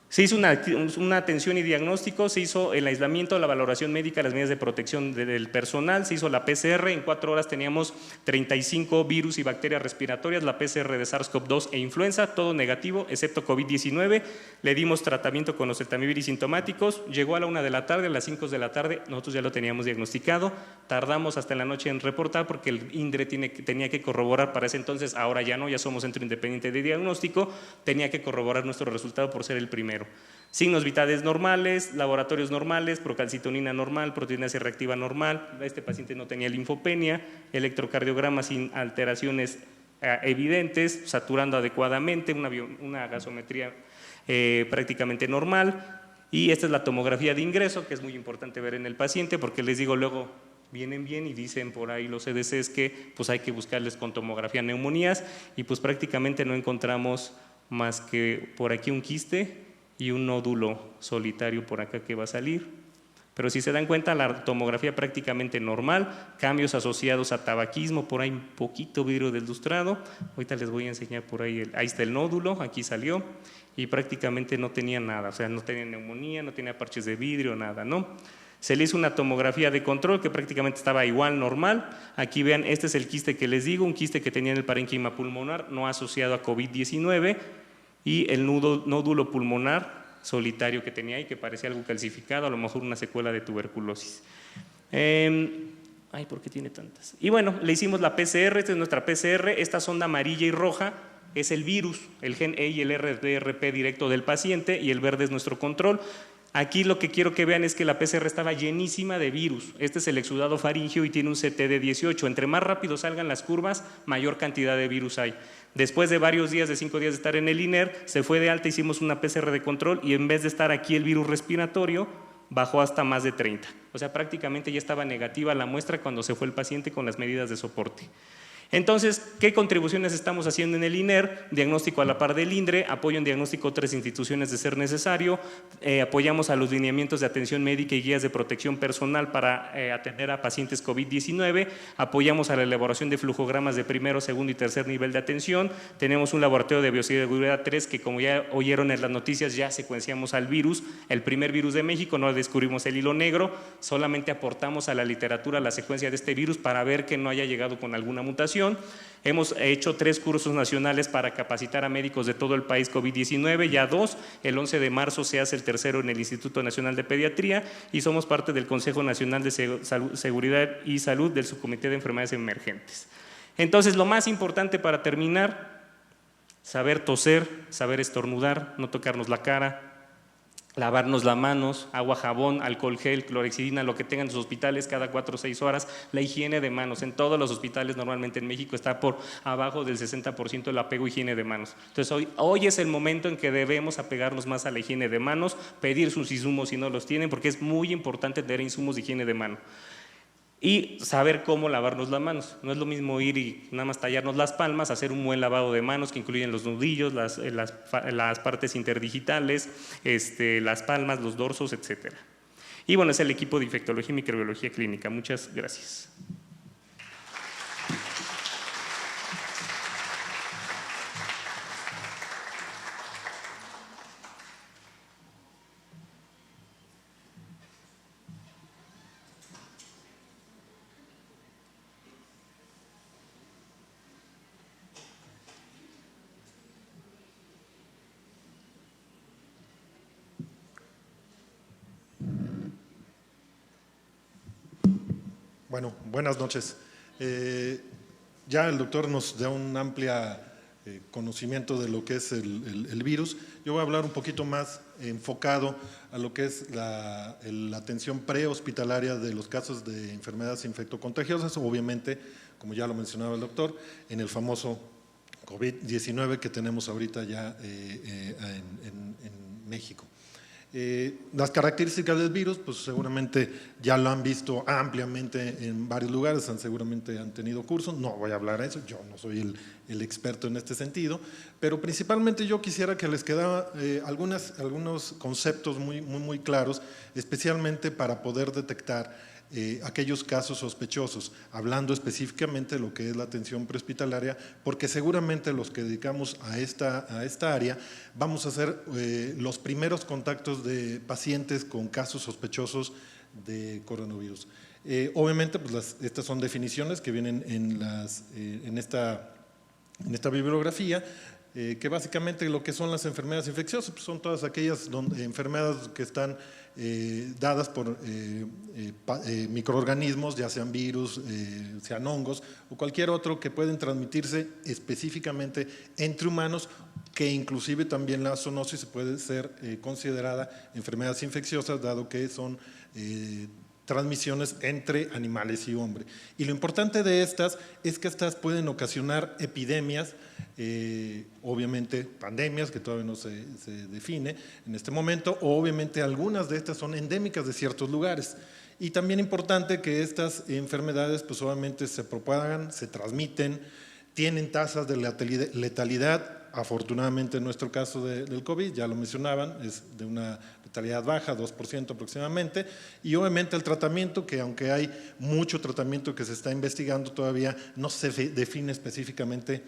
Se hizo una atención y diagnóstico, se hizo el aislamiento, la valoración médica, las medidas de protección del personal, se hizo la PCR, en 4 horas teníamos 35 virus y bacterias respiratorias, la PCR de SARS-CoV-2 e influenza, todo negativo, excepto COVID-19, le dimos tratamiento con oseltamivir y sintomáticos, llegó a la 1 de la tarde, a las 5 de la tarde, nosotros ya lo teníamos diagnosticado, tardamos hasta en la noche en reportar porque el INDRE tenía que corroborar para ese entonces, ahora ya no, ya somos centro independiente de diagnóstico, tenía que corroborar nuestro resultado por ser el primero. Signos vitales normales, laboratorios normales, procalcitonina normal, proteína C reactiva normal, este paciente no tenía linfopenia, electrocardiograma sin alteraciones evidentes, saturando adecuadamente, una gasometría prácticamente normal, y esta es la tomografía de ingreso, que es muy importante ver en el paciente, porque les digo luego, vienen bien y dicen por ahí los CDCs que pues hay que buscarles con tomografía neumonías, y pues prácticamente no encontramos más que por aquí un quiste y un nódulo solitario por acá que va a salir. Pero si se dan cuenta, la tomografía prácticamente normal, cambios asociados a tabaquismo, por ahí un poquito vidrio del lustrado, ahorita les voy a enseñar por ahí, ahí está el nódulo, aquí salió, y prácticamente no tenía nada, o sea, no tenía neumonía, no tenía parches de vidrio, nada, ¿no? Se le hizo una tomografía de control que prácticamente estaba igual, normal. Aquí vean, este es el quiste que les digo, un quiste que tenía en el parénquima pulmonar, no asociado a COVID-19, y el nódulo pulmonar solitario que tenía ahí, que parecía algo calcificado, a lo mejor una secuela de tuberculosis. Ay, ¿por qué tiene tantas? Y bueno, le hicimos la PCR, esta es nuestra PCR, esta sonda amarilla y roja es el virus, el gen E y el RDRP directo del paciente, y el verde es nuestro control. Aquí lo que quiero que vean es que la PCR estaba llenísima de virus. Este es el exudado faríngeo y tiene un CT de 18. Entre más rápido salgan las curvas, mayor cantidad de virus hay. Después de varios días, de 5 días de estar en el INER, se fue de alta, hicimos una PCR de control y en vez de estar aquí el virus respiratorio, bajó hasta más de 30. O sea, prácticamente ya estaba negativa la muestra cuando se fue el paciente con las medidas de soporte. Entonces, ¿qué contribuciones estamos haciendo en el INER? Diagnóstico a la par del INDRE, apoyo en diagnóstico a otras instituciones de ser necesario, apoyamos a los lineamientos de atención médica y guías de protección personal para atender a pacientes COVID-19, apoyamos a la elaboración de flujogramas de primero, segundo y tercer nivel de atención, tenemos un laboratorio de bioseguridad 3 que, como ya oyeron en las noticias, ya secuenciamos al virus, el primer virus de México, no descubrimos el hilo negro, solamente aportamos a la literatura la secuencia de este virus para ver que no haya llegado con alguna mutación. Hemos hecho 3 cursos nacionales para capacitar a médicos de todo el país COVID-19, ya 2, el 11 de marzo se hace el tercero en el Instituto Nacional de Pediatría y somos parte del Consejo Nacional de Seguridad y Salud del Subcomité de Enfermedades Emergentes. Entonces, lo más importante para terminar, saber toser, saber estornudar, no tocarnos la cara, lavarnos las manos, agua, jabón, alcohol gel, clorexidina, lo que tengan en sus hospitales cada 4 o 6 horas, la higiene de manos. En todos los hospitales normalmente en México está por abajo del 60% el apego a higiene de manos. Entonces hoy es el momento en que debemos apegarnos más a la higiene de manos, pedir sus insumos si no los tienen, porque es muy importante tener insumos de higiene de mano. Y saber cómo lavarnos las manos. No es lo mismo ir y nada más tallarnos las palmas, hacer un buen lavado de manos que incluyen los nudillos, las partes interdigitales, las palmas, los dorsos, etc. Y bueno, es el equipo de infectología y microbiología clínica. Muchas gracias. Bueno, buenas noches. Ya el doctor nos da un amplio conocimiento de lo que es el virus. Yo voy a hablar un poquito más enfocado a lo que es la atención prehospitalaria de los casos de enfermedades infectocontagiosas, obviamente, como ya lo mencionaba el doctor, en el famoso COVID-19 que tenemos ahorita ya en México. Las características del virus, pues seguramente ya lo han visto ampliamente en varios lugares, seguramente han tenido cursos, no voy a hablar de eso, yo no soy el experto en este sentido, pero principalmente yo quisiera que les quedara algunos conceptos muy claros, especialmente para poder detectar aquellos casos sospechosos, hablando específicamente de lo que es la atención prehospitalaria, porque seguramente los que dedicamos a esta área vamos a hacer los primeros contactos de pacientes con casos sospechosos de coronavirus. Obviamente, pues estas son definiciones que vienen en esta bibliografía, que básicamente lo que son las enfermedades infecciosas pues son todas aquellas enfermedades que están dadas por microorganismos, ya sean virus, sean hongos o cualquier otro que pueden transmitirse específicamente entre humanos que inclusive también la zoonosis puede ser considerada enfermedades infecciosas, dado que son transmisiones entre animales y hombre. Y lo importante de estas es que estas pueden ocasionar epidemias, obviamente pandemias, que todavía no se define en este momento, o obviamente algunas de estas son endémicas de ciertos lugares. Y también importante que estas enfermedades pues obviamente se propagan, se transmiten, tienen tasas de letalidad. Afortunadamente en nuestro caso del COVID, ya lo mencionaban, es de una letalidad baja, 2% aproximadamente, y obviamente el tratamiento, que aunque hay mucho tratamiento que se está investigando, todavía no se define específicamente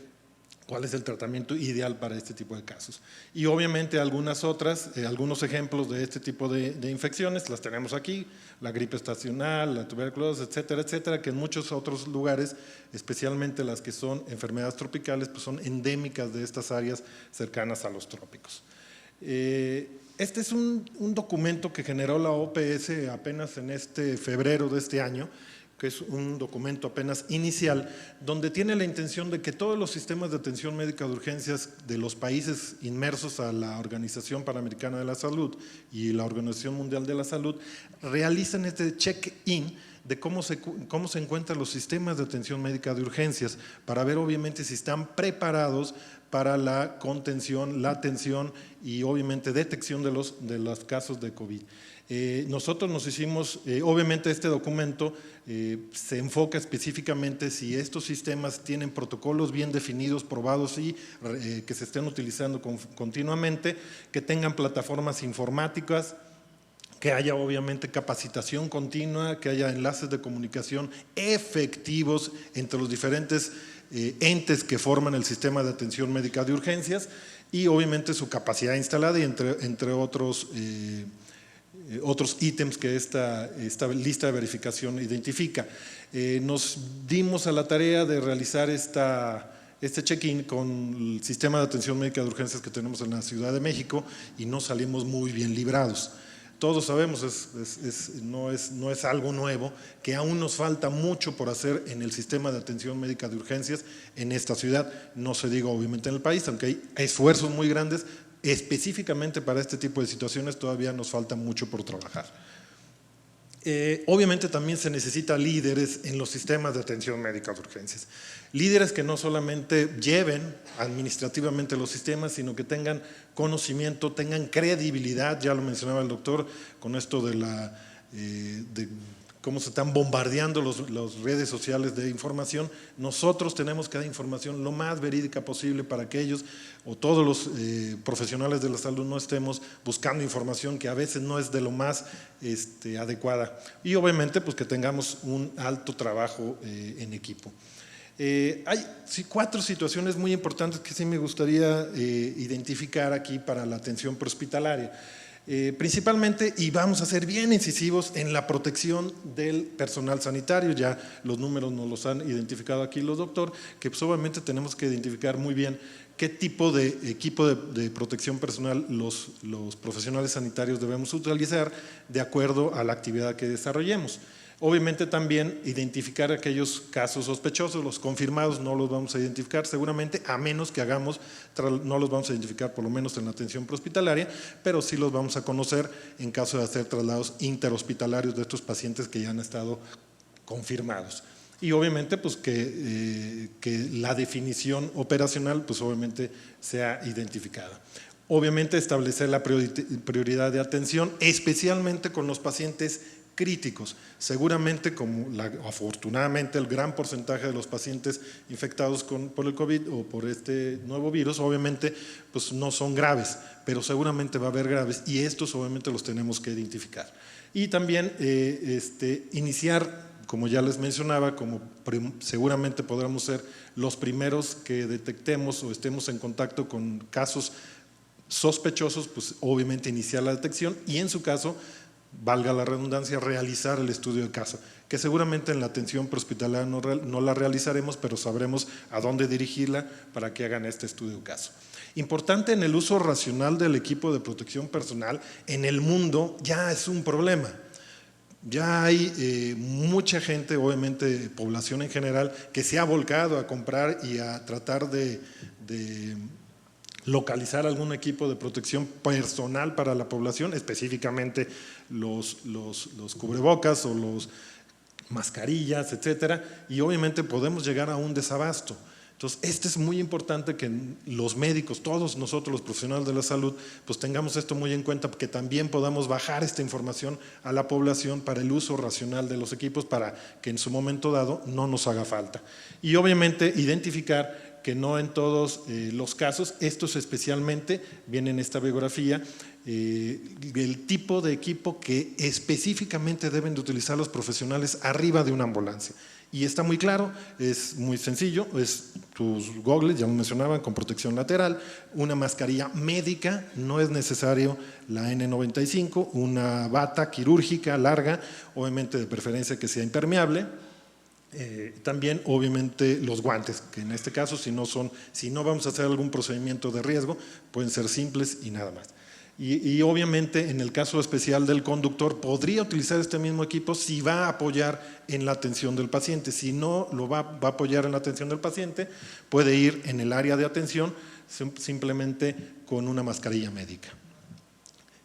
cuál es el tratamiento ideal para este tipo de casos. Y obviamente algunas otras, algunos ejemplos de este tipo de infecciones, las tenemos aquí, la gripe estacional, la tuberculosis, etcétera, etcétera, que en muchos otros lugares, especialmente las que son enfermedades tropicales, pues son endémicas de estas áreas cercanas a los trópicos. Este es un documento que generó la OPS apenas en febrero de este año, que es un documento apenas inicial, donde tiene la intención de que todos los sistemas de atención médica de urgencias de los países inmersos a la Organización Panamericana de la Salud y la Organización Mundial de la Salud realicen este check-in de cómo se encuentran los sistemas de atención médica de urgencias, para ver obviamente si están preparados para la contención, la atención y obviamente detección de los casos de COVID. Nosotros nos hicimos, obviamente este documento se enfoca específicamente si estos sistemas tienen protocolos bien definidos, probados y que se estén utilizando continuamente, que tengan plataformas informáticas, que haya obviamente capacitación continua, que haya enlaces de comunicación efectivos entre los diferentes entes que forman el sistema de atención médica de urgencias y obviamente su capacidad instalada y entre otros ítems que esta lista de verificación identifica. Nos dimos a la tarea de realizar este check-in con el sistema de atención médica de urgencias que tenemos en la Ciudad de México y nos salimos muy bien librados. Todos sabemos, no es algo nuevo, que aún nos falta mucho por hacer en el sistema de atención médica de urgencias en esta ciudad, no se diga obviamente en el país, aunque hay esfuerzos muy grandes, específicamente para este tipo de situaciones todavía nos falta mucho por trabajar. Obviamente también se necesita líderes en los sistemas de atención médica de urgencias. Líderes que no solamente lleven administrativamente los sistemas, sino que tengan conocimiento, tengan credibilidad, ya lo mencionaba el doctor, con esto de cómo se están bombardeando las redes sociales de información. Nosotros tenemos que dar información lo más verídica posible para que ellos o todos los profesionales de la salud no estemos buscando información que a veces no es de lo más adecuada. Y obviamente pues que tengamos un alto trabajo en equipo. Hay 4 situaciones muy importantes que sí me gustaría identificar aquí para la atención prehospitalaria. Principalmente, y vamos a ser bien incisivos en la protección del personal sanitario, ya los números nos los han identificado aquí los doctores, que pues obviamente tenemos que identificar muy bien qué tipo de equipo de protección personal los profesionales sanitarios debemos utilizar de acuerdo a la actividad que desarrollemos. Obviamente también identificar aquellos casos sospechosos, los confirmados no los vamos a identificar seguramente, a menos que no los vamos a identificar por lo menos en la atención prehospitalaria, pero sí los vamos a conocer en caso de hacer traslados interhospitalarios de estos pacientes que ya han estado confirmados. Y obviamente pues que la definición operacional pues obviamente sea identificada. Obviamente establecer la prioridad de atención, especialmente con los pacientes críticos. Seguramente, afortunadamente, el gran porcentaje de los pacientes infectados por el COVID o por este nuevo virus, obviamente, pues no son graves, pero seguramente va a haber graves y estos obviamente los tenemos que identificar. Y también iniciar, como ya les mencionaba, seguramente podremos ser los primeros que detectemos o estemos en contacto con casos sospechosos, pues obviamente iniciar la detección y en su caso, valga la redundancia, realizar el estudio de caso, que seguramente en la atención prehospitalaria no la realizaremos, pero sabremos a dónde dirigirla para que hagan este estudio de caso. Importante en el uso racional del equipo de protección personal, en el mundo ya es un problema. Ya hay mucha gente, obviamente población en general, que se ha volcado a comprar y a tratar de localizar algún equipo de protección personal para la población, específicamente los cubrebocas o los mascarillas, etcétera, y obviamente podemos llegar a un desabasto. Entonces, es muy importante que los médicos, todos nosotros los profesionales de la salud, pues tengamos esto muy en cuenta, porque también podamos bajar esta información a la población para el uso racional de los equipos, para que en su momento dado no nos haga falta. Y obviamente identificar que no en todos los casos, estos especialmente, viene en esta biografía, el tipo de equipo que específicamente deben de utilizar los profesionales arriba de una ambulancia. Y está muy claro, es muy sencillo, es tus gogles, ya lo mencionaban, con protección lateral, una mascarilla médica, no es necesario la N95, una bata quirúrgica larga, obviamente de preferencia que sea impermeable. También obviamente los guantes, que en este caso si no vamos a hacer algún procedimiento de riesgo, pueden ser simples y nada más. Y obviamente en el caso especial del conductor podría utilizar este mismo equipo si va a apoyar en la atención del paciente. Si no lo va a apoyar en la atención del paciente, puede ir en el área de atención simplemente con una mascarilla médica.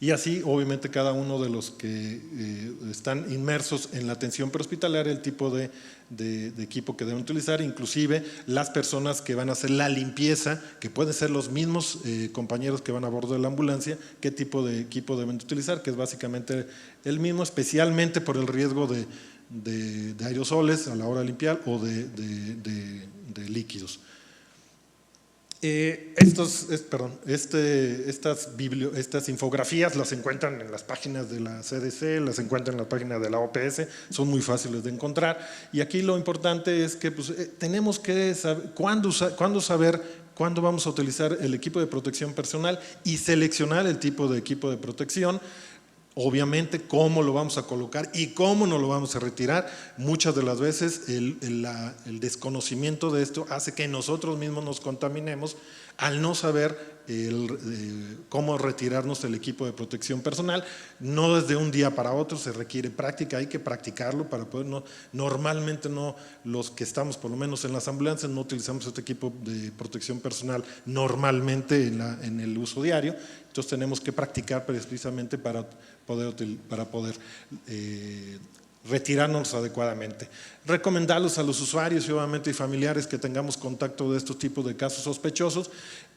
Y así, obviamente, cada uno de los que están inmersos en la atención prehospitalaria, el tipo de equipo que deben utilizar, inclusive las personas que van a hacer la limpieza, que pueden ser los mismos compañeros que van a bordo de la ambulancia, qué tipo de equipo deben utilizar, que es básicamente el mismo, especialmente por el riesgo de aerosoles a la hora de limpiar o de líquidos. Estas infografías las encuentran en las páginas de la CDC, las encuentran en la página de la OPS, son muy fáciles de encontrar. Y aquí lo importante es que tenemos que saber cuándo vamos a utilizar el equipo de protección personal y seleccionar el tipo de equipo de protección. Obviamente, cómo lo vamos a colocar y cómo no lo vamos a retirar. Muchas de las veces el desconocimiento de esto hace que nosotros mismos nos contaminemos al no saber cómo retirarnos el equipo de protección personal. No desde un día para otro, se requiere práctica, hay que practicarlo para poder. Normalmente los que estamos por lo menos en las ambulancias no utilizamos este equipo de protección personal normalmente en el uso diario. Entonces tenemos que practicar precisamente para poder retirarnos adecuadamente. Recomendarlos a los usuarios y obviamente familiares que tengamos contacto de estos tipos de casos sospechosos,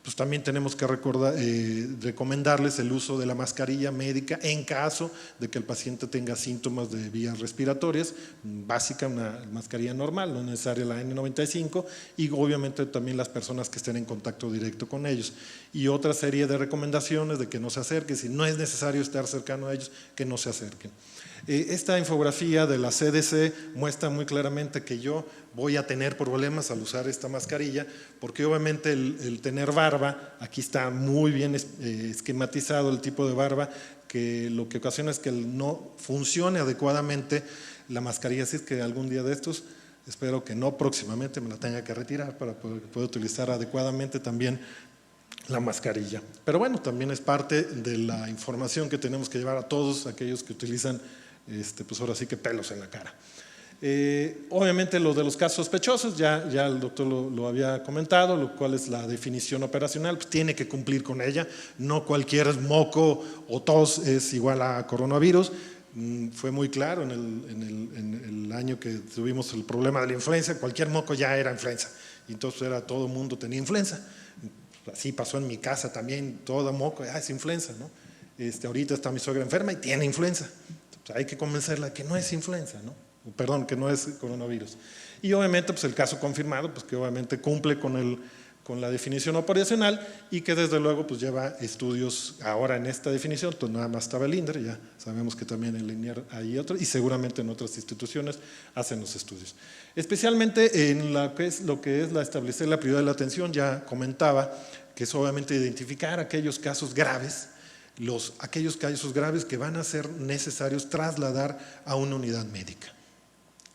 pues también tenemos que recomendarles el uso de la mascarilla médica en caso de que el paciente tenga síntomas de vías respiratorias, básica, una mascarilla normal, no es necesaria la N95, y obviamente también las personas que estén en contacto directo con ellos. Y otra serie de recomendaciones de que no se acerquen, si no es necesario estar cercano a ellos, que no se acerquen. Esta infografía de la CDC muestra muy claramente que yo voy a tener problemas al usar esta mascarilla, porque obviamente el tener barba, aquí está muy bien esquematizado el tipo de barba, que lo que ocasiona es que no funcione adecuadamente la mascarilla. Así es que algún día de estos, espero que no próximamente, me la tenga que retirar para poder utilizar adecuadamente también la mascarilla. Pero bueno, también es parte de la información que tenemos que llevar a todos aquellos que utilizan pues ahora sí que pelos en la cara. Obviamente lo de los casos sospechosos, ya el doctor lo había comentado, lo cual es la definición operacional, pues tiene que cumplir con ella. No cualquier moco o tos es igual a coronavirus. Fue muy claro en el año que tuvimos el problema de la influenza, cualquier moco ya era influenza, y entonces todo el mundo tenía influenza. Así pasó en mi casa también, todo moco, es influenza, ¿no? Ahorita está mi suegra enferma y tiene influenza. Entonces, hay que convencerla que no es influenza, ¿no? Perdón, que no es coronavirus. Y obviamente pues el caso confirmado, pues que obviamente cumple con la definición operacional y que desde luego pues lleva estudios ahora en esta definición. Pues nada más estaba el INDRE, ya sabemos que también en el INER hay otros, y seguramente en otras instituciones hacen los estudios. Especialmente en lo que es la establecer la prioridad de la atención, ya comentaba que es obviamente identificar aquellos casos graves, aquellos casos graves que van a ser necesarios trasladar a una unidad médica.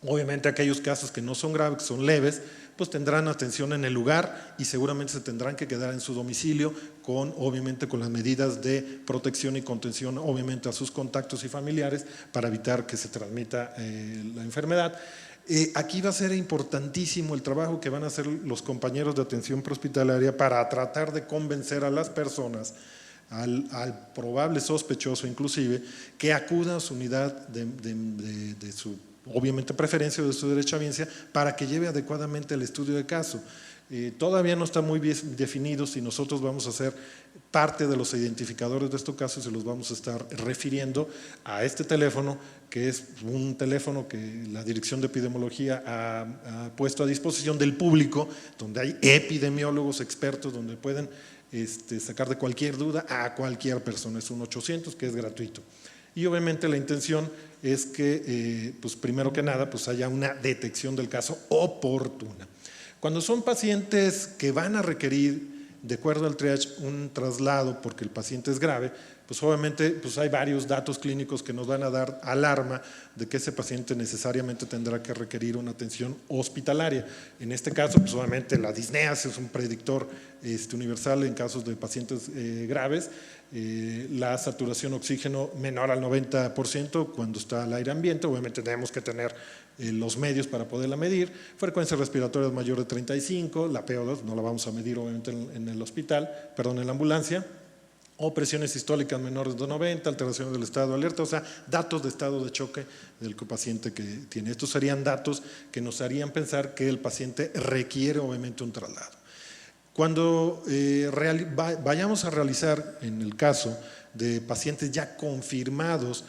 Obviamente aquellos casos que no son graves, que son leves, pues tendrán atención en el lugar y seguramente se tendrán que quedar en su domicilio obviamente con las medidas de protección y contención obviamente a sus contactos y familiares para evitar que se transmita la enfermedad. Aquí va a ser importantísimo el trabajo que van a hacer los compañeros de atención prehospitalaria para tratar de convencer a las personas, al probable sospechoso inclusive, que acuda a su unidad de su, obviamente, preferencia o de su derechohabiencia para que lleve adecuadamente el estudio de caso. Todavía no está muy bien definido si nosotros vamos a ser parte de los identificadores de estos casos, se los vamos a estar refiriendo a este teléfono, que es un teléfono que la Dirección de Epidemiología ha puesto a disposición del público, donde hay epidemiólogos expertos, donde pueden sacar de cualquier duda a cualquier persona. Es un 800 que es gratuito. Y obviamente la intención es que, pues primero que nada, pues haya una detección del caso oportuna. Cuando son pacientes que van a requerir, de acuerdo al triage, un traslado porque el paciente es grave, pues obviamente pues hay varios datos clínicos que nos van a dar alarma de que ese paciente necesariamente tendrá que requerir una atención hospitalaria. En este caso, pues obviamente la disnea es un predictor universal en casos de pacientes graves. La saturación de oxígeno menor al 90% cuando está al aire ambiente, obviamente tenemos que tener los medios para poderla medir. Frecuencia respiratoria mayor de 35, la PO2 no la vamos a medir obviamente en el hospital, perdón, en la ambulancia, o presiones sistólicas menores de 90, alteraciones del estado de alerta, o sea, datos de estado de choque del paciente que tiene. Estos serían datos que nos harían pensar que el paciente requiere obviamente un traslado. Cuando vayamos a realizar, en el caso de pacientes ya confirmados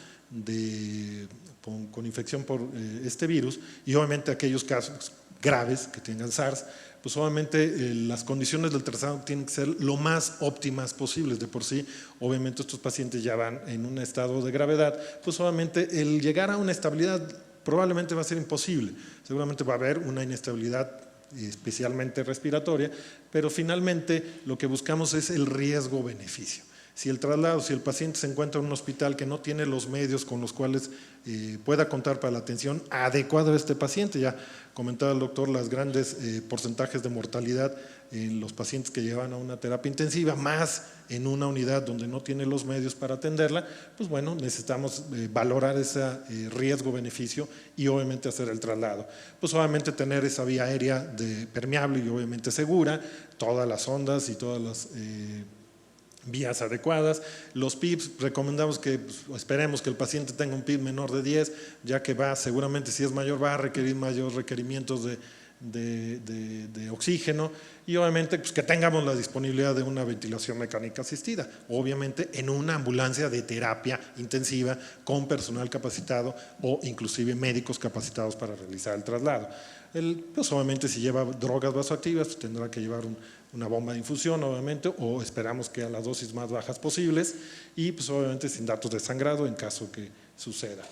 con infección por este virus, y obviamente aquellos casos graves que tengan SARS, pues obviamente las condiciones del traslado tienen que ser lo más óptimas posibles. De por sí, obviamente estos pacientes ya van en un estado de gravedad, pues obviamente el llegar a una estabilidad probablemente va a ser imposible. Seguramente va a haber una inestabilidad especialmente respiratoria, pero finalmente lo que buscamos es el riesgo-beneficio. Si el traslado, si el paciente se encuentra en un hospital que no tiene los medios con los cuales pueda contar para la atención adecuada a este paciente, ya comentaba el doctor los grandes porcentajes de mortalidad en los pacientes que llevan a una terapia intensiva, más en una unidad donde no tiene los medios para atenderla, pues bueno, necesitamos valorar ese riesgo-beneficio y obviamente hacer el traslado. Pues obviamente tener esa vía aérea permeable y obviamente segura, todas las ondas y todas las vías adecuadas. Los PIBs, recomendamos que esperemos que el paciente tenga un PIB menor de 10, ya que seguramente si es mayor va a requerir mayores requerimientos de oxígeno, y obviamente pues, que tengamos la disponibilidad de una ventilación mecánica asistida, obviamente en una ambulancia de terapia intensiva con personal capacitado o inclusive médicos capacitados para realizar el traslado. Pues obviamente si lleva drogas vasoactivas pues, tendrá que llevar una bomba de infusión obviamente, o esperamos que a las dosis más bajas posibles, y pues obviamente sin datos de sangrado en caso que suceda.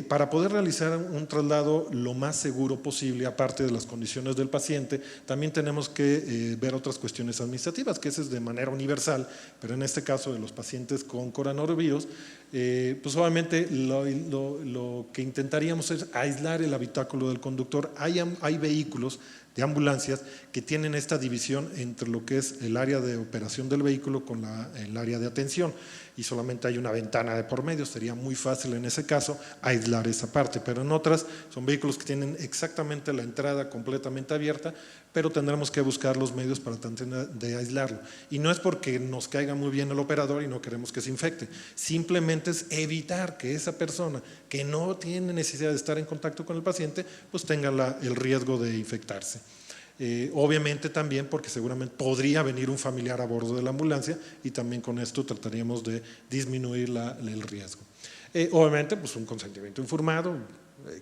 Para poder realizar un traslado lo más seguro posible, aparte de las condiciones del paciente, también tenemos que ver otras cuestiones administrativas, que eso es de manera universal, pero en este caso de los pacientes con coronavirus, pues obviamente lo que intentaríamos es aislar el habitáculo del conductor. Hay vehículos de ambulancias que tienen esta división entre lo que es el área de operación del vehículo con el área de atención, y solamente hay una ventana de por medio. Sería muy fácil en ese caso aislar esa parte, pero en otras son vehículos que tienen exactamente la entrada completamente abierta, pero tendremos que buscar los medios para tratar de aislarlo. Y no es porque nos caiga muy bien el operador y no queremos que se infecte, simplemente es evitar que esa persona que no tiene necesidad de estar en contacto con el paciente pues tenga el riesgo de infectarse. Obviamente también porque seguramente podría venir un familiar a bordo de la ambulancia, y también con esto trataríamos de disminuir el riesgo. Obviamente pues un consentimiento informado,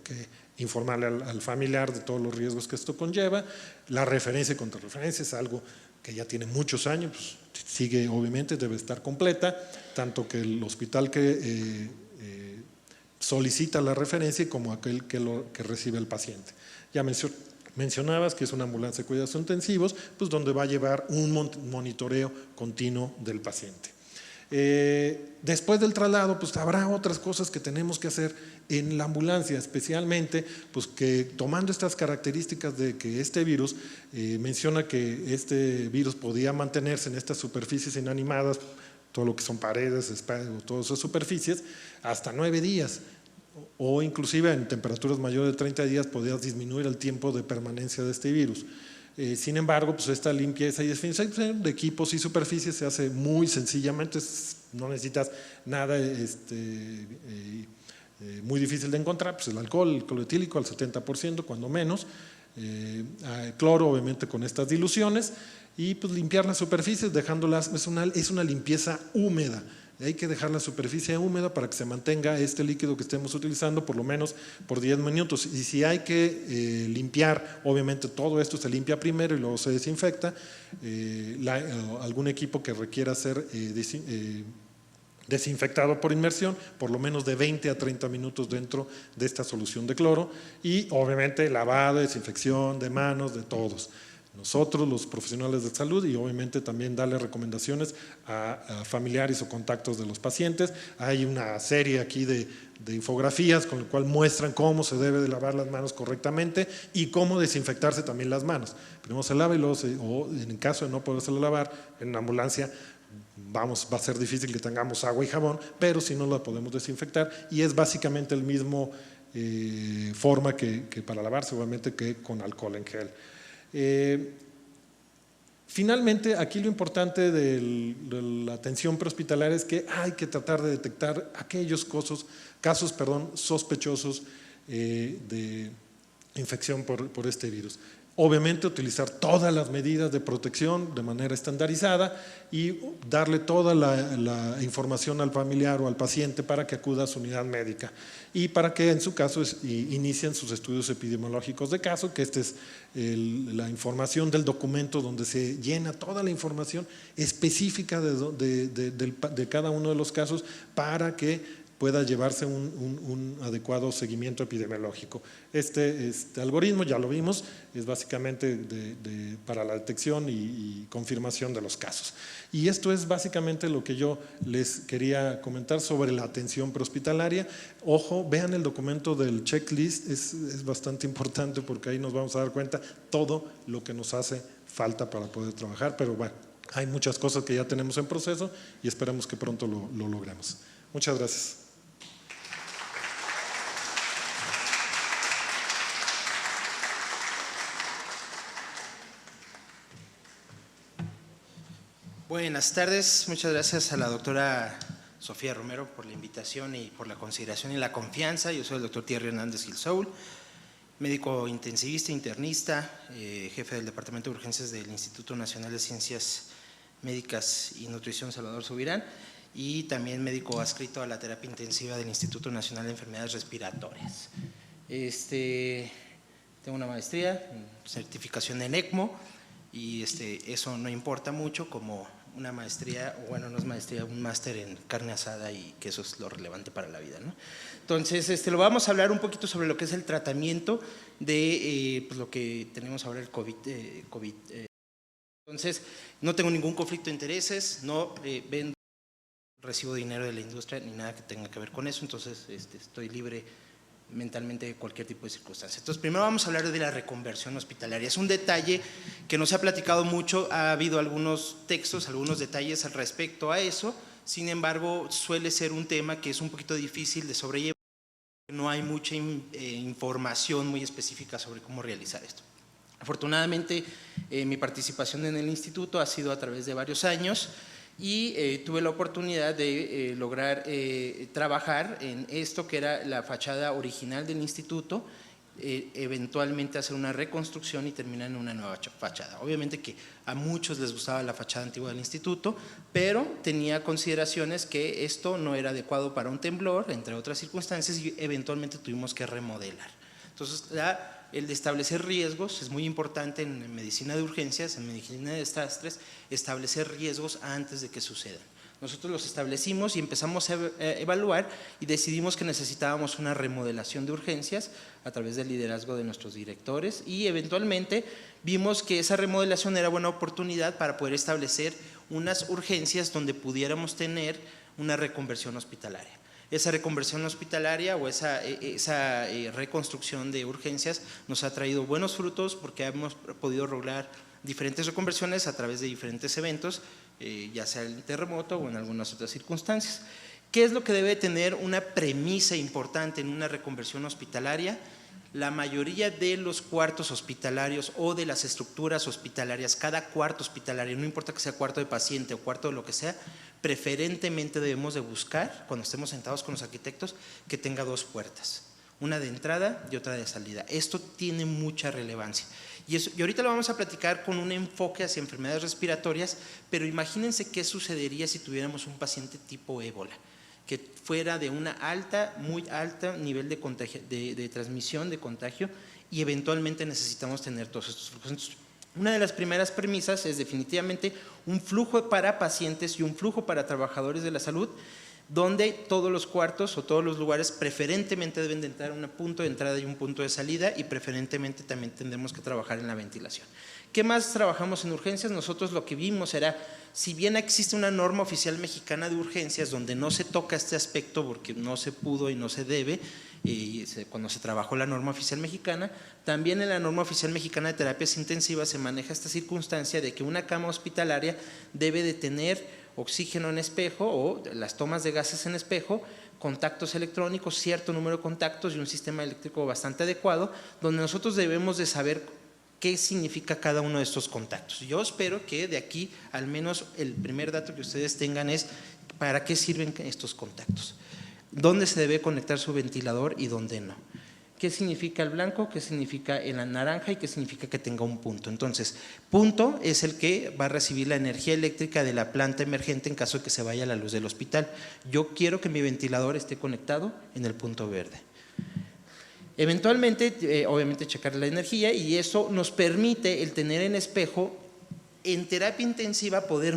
que informarle al familiar de todos los riesgos que esto conlleva. La referencia y contrarreferencia es algo que ya tiene muchos años, pues sigue obviamente, debe estar completa, tanto que el hospital que solicita la referencia como aquel que recibe el paciente. Ya mencionabas que es una ambulancia de cuidados intensivos, pues donde va a llevar un monitoreo continuo del paciente. Después del traslado, pues habrá otras cosas que tenemos que hacer en la ambulancia, especialmente pues que tomando estas características de que este virus menciona que este virus podía mantenerse en estas superficies inanimadas, todo lo que son paredes, espaldas, todas esas superficies, hasta 9 días. o inclusive en temperaturas mayores de 30 días podrías disminuir el tiempo de permanencia de este virus. Sin embargo, pues esta limpieza y desinfección de equipos y superficies se hace muy sencillamente, no necesitas nada muy difícil de encontrar, pues el alcohol etílico al 70%, cuando menos, cloro obviamente con estas diluciones, y pues limpiar las superficies dejándolas, es una limpieza húmeda. Hay que dejar la superficie húmeda para que se mantenga este líquido que estemos utilizando por lo menos por 10 minutos. Y si hay que limpiar, obviamente todo esto se limpia primero y luego se desinfecta. Algún equipo que requiera ser desinfectado por inmersión, por lo menos de 20 a 30 minutos dentro de esta solución de cloro, y obviamente lavado, desinfección de manos, de todos. Nosotros, los profesionales de salud, y obviamente también darle recomendaciones a familiares o contactos de los pacientes. Hay una serie aquí de infografías con lo cual muestran cómo se debe de lavar las manos correctamente y cómo desinfectarse también las manos. Primero se lava y luego, o en el caso de no poderse lavar, en una ambulancia va a ser difícil que tengamos agua y jabón, pero si no la podemos desinfectar, y es básicamente el mismo forma que para lavarse, obviamente, que con alcohol en gel. Finalmente, aquí lo importante de la atención prehospitalaria es que hay que tratar de detectar aquellos casos sospechosos de infección por este virus. Obviamente utilizar todas las medidas de protección de manera estandarizada y darle toda la información al familiar o al paciente para que acuda a su unidad médica y para que en su caso inicien sus estudios epidemiológicos de caso, que esta es la información del documento donde se llena toda la información específica de cada uno de los casos para que pueda llevarse un adecuado seguimiento epidemiológico. Este algoritmo, ya lo vimos, es básicamente para la detección y confirmación de los casos. Y esto es básicamente lo que yo les quería comentar sobre la atención prehospitalaria. Ojo, vean el documento del checklist, es bastante importante porque ahí nos vamos a dar cuenta todo lo que nos hace falta para poder trabajar, pero bueno, hay muchas cosas que ya tenemos en proceso y esperamos que pronto lo logremos. Muchas gracias. Buenas tardes, muchas gracias a la doctora Sofía Romero por la invitación y por la consideración y la confianza. Yo soy el doctor Thierry Hernández Gilsoul, médico intensivista, internista, jefe del Departamento de Urgencias del Instituto Nacional de Ciencias Médicas y Nutrición Salvador Subirán, y también médico adscrito a la terapia intensiva del Instituto Nacional de Enfermedades Respiratorias. Tengo una maestría, certificación en ECMO, y eso no importa mucho como una maestría, o bueno, no es maestría, un máster en carne asada, y que eso es lo relevante para la vida, ¿no? Entonces, lo vamos a hablar un poquito sobre lo que es el tratamiento de pues lo que tenemos ahora, el COVID. Entonces, no tengo ningún conflicto de intereses, no vendo, recibo dinero de la industria ni nada que tenga que ver con eso, entonces estoy libre mentalmente de cualquier tipo de circunstancia. Entonces, primero vamos a hablar de la reconversión hospitalaria. Es un detalle que no se ha platicado mucho, ha habido algunos textos, algunos detalles al respecto a eso, sin embargo, suele ser un tema que es un poquito difícil de sobrellevar, no hay mucha información muy específica sobre cómo realizar esto. Afortunadamente, mi participación en el instituto ha sido a través de varios años, y tuve la oportunidad de lograr trabajar en esto que era la fachada original del instituto, eventualmente hacer una reconstrucción y terminar en una nueva fachada. Obviamente que a muchos les gustaba la fachada antigua del instituto, pero tenía consideraciones que esto no era adecuado para un temblor, entre otras circunstancias, y eventualmente tuvimos que remodelar. Entonces, el de establecer riesgos es muy importante en medicina de urgencias, en medicina de desastres, establecer riesgos antes de que sucedan. Nosotros los establecimos y empezamos a evaluar y decidimos que necesitábamos una remodelación de urgencias a través del liderazgo de nuestros directores, y eventualmente vimos que esa remodelación era buena oportunidad para poder establecer unas urgencias donde pudiéramos tener una reconversión hospitalaria. Esa reconversión hospitalaria o esa reconstrucción de urgencias nos ha traído buenos frutos porque hemos podido lograr diferentes reconversiones a través de diferentes eventos, ya sea el terremoto o en algunas otras circunstancias. ¿Qué es lo que debe tener una premisa importante en una reconversión hospitalaria? La mayoría de los cuartos hospitalarios o de las estructuras hospitalarias, cada cuarto hospitalario, no importa que sea cuarto de paciente o cuarto de lo que sea, preferentemente debemos de buscar, cuando estemos sentados con los arquitectos, que tenga 2 puertas, una de entrada y otra de salida. Esto tiene mucha relevancia. Y ahorita lo vamos a platicar con un enfoque hacia enfermedades respiratorias, pero imagínense qué sucedería si tuviéramos un paciente tipo ébola, que fuera de una muy alta nivel de contagio, de transmisión, de contagio, y eventualmente necesitamos tener todos estos flujos. Entonces, una de las primeras premisas es definitivamente un flujo para pacientes y un flujo para trabajadores de la salud, donde todos los cuartos o todos los lugares preferentemente deben de entrar un punto de entrada y un punto de salida, y preferentemente también tendremos que trabajar en la ventilación. ¿Qué más trabajamos en urgencias? Nosotros lo que vimos era, si bien existe una norma oficial mexicana de urgencias donde no se toca este aspecto porque no se pudo y no se debe, cuando se trabajó la norma oficial mexicana, también en la norma oficial mexicana de terapias intensivas se maneja esta circunstancia de que una cama hospitalaria debe de tener oxígeno en espejo o las tomas de gases en espejo, contactos electrónicos, cierto número de contactos y un sistema eléctrico bastante adecuado, donde nosotros debemos de saber qué significa cada uno de estos contactos. Yo espero que de aquí, al menos el primer dato que ustedes tengan es para qué sirven estos contactos, dónde se debe conectar su ventilador y dónde no. ¿Qué significa el blanco? ¿Qué significa el naranja? ¿Y qué significa que tenga un punto? Entonces, punto es el que va a recibir la energía eléctrica de la planta emergente en caso de que se vaya la luz del hospital. Yo quiero que mi ventilador esté conectado en el punto verde. Eventualmente, obviamente, checar la energía, y eso nos permite el tener en espejo, en terapia intensiva, poder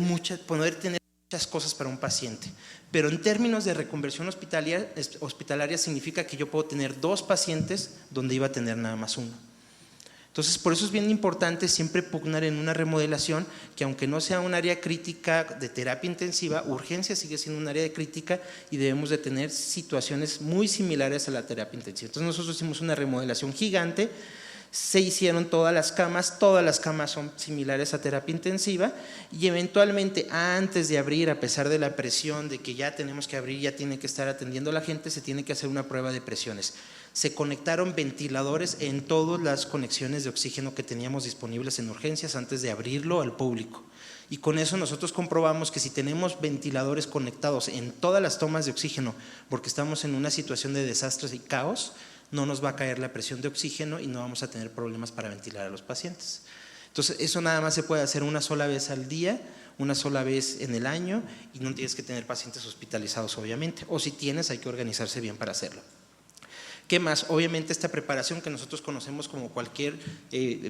tener muchas cosas para un paciente. Pero en términos de reconversión hospitalaria significa que yo puedo tener 2 pacientes donde iba a tener nada más 1. Entonces, por eso es bien importante siempre pugnar en una remodelación que, aunque no sea un área crítica de terapia intensiva, urgencia sigue siendo un área de crítica y debemos de tener situaciones muy similares a la terapia intensiva. Entonces, nosotros hicimos una remodelación gigante, se hicieron todas las camas son similares a terapia intensiva, y eventualmente antes de abrir, a pesar de la presión de que ya tenemos que abrir, ya tiene que estar atendiendo a la gente, se tiene que hacer una prueba de presiones. Se conectaron ventiladores en todas las conexiones de oxígeno que teníamos disponibles en urgencias antes de abrirlo al público. Y con eso nosotros comprobamos que si tenemos ventiladores conectados en todas las tomas de oxígeno, porque estamos en una situación de desastres y caos, no nos va a caer la presión de oxígeno y no vamos a tener problemas para ventilar a los pacientes. Entonces, eso nada más se puede hacer una sola vez al día, una sola vez en el año, y no tienes que tener pacientes hospitalizados, obviamente. O si tienes, hay que organizarse bien para hacerlo. ¿Qué más? Obviamente esta preparación que nosotros conocemos como cualquier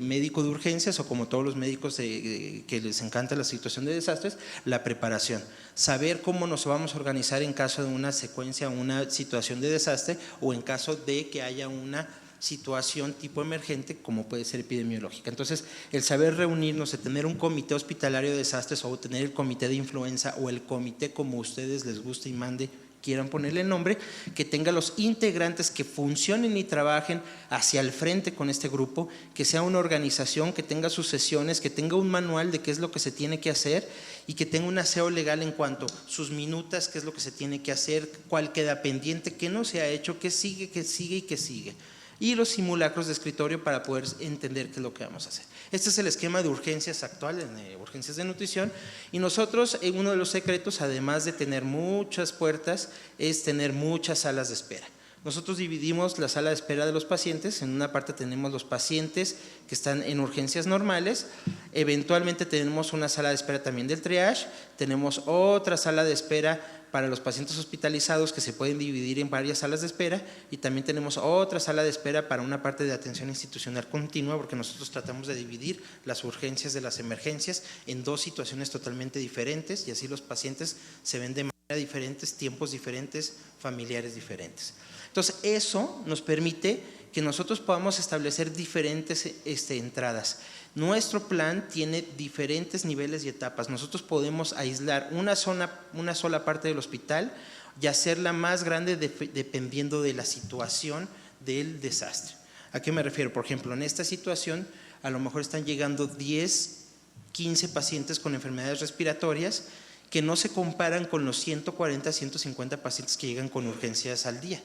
médico de urgencias o como todos los médicos que les encanta la situación de desastres, la preparación. Saber cómo nos vamos a organizar en caso de una secuencia, una situación de desastre, o en caso de que haya una situación tipo emergente como puede ser epidemiológica. Entonces, el saber reunirnos, el tener un comité hospitalario de desastres o tener el comité de influenza o el comité como ustedes les guste y mande, quieran ponerle el nombre, que tenga los integrantes que funcionen y trabajen hacia el frente con este grupo, que sea una organización que tenga sus sesiones, que tenga un manual de qué es lo que se tiene que hacer y que tenga un aseo legal en cuanto a sus minutas, qué es lo que se tiene que hacer, cuál queda pendiente, qué no se ha hecho, qué sigue y qué sigue. Y los simulacros de escritorio para poder entender qué es lo que vamos a hacer. Este es el esquema de urgencias actual, urgencias de nutrición, y nosotros, uno de los secretos, además de tener muchas puertas, es tener muchas salas de espera. Nosotros dividimos la sala de espera de los pacientes. En una parte tenemos los pacientes que están en urgencias normales, eventualmente tenemos una sala de espera también del triage, tenemos otra sala de espera para los pacientes hospitalizados que se pueden dividir en varias salas de espera, y también tenemos otra sala de espera para una parte de atención institucional continua, porque nosotros tratamos de dividir las urgencias de las emergencias en 2 situaciones totalmente diferentes, y así los pacientes se ven de manera diferentes, tiempos diferentes, familiares diferentes. Entonces, eso nos permite que nosotros podamos establecer diferentes entradas. Nuestro plan tiene diferentes niveles y etapas. Nosotros podemos aislar una sola parte del hospital y hacerla más grande dependiendo de la situación del desastre. ¿A qué me refiero? Por ejemplo, en esta situación a lo mejor están llegando 10, 15 pacientes con enfermedades respiratorias que no se comparan con los 140, 150 pacientes que llegan con urgencias al día.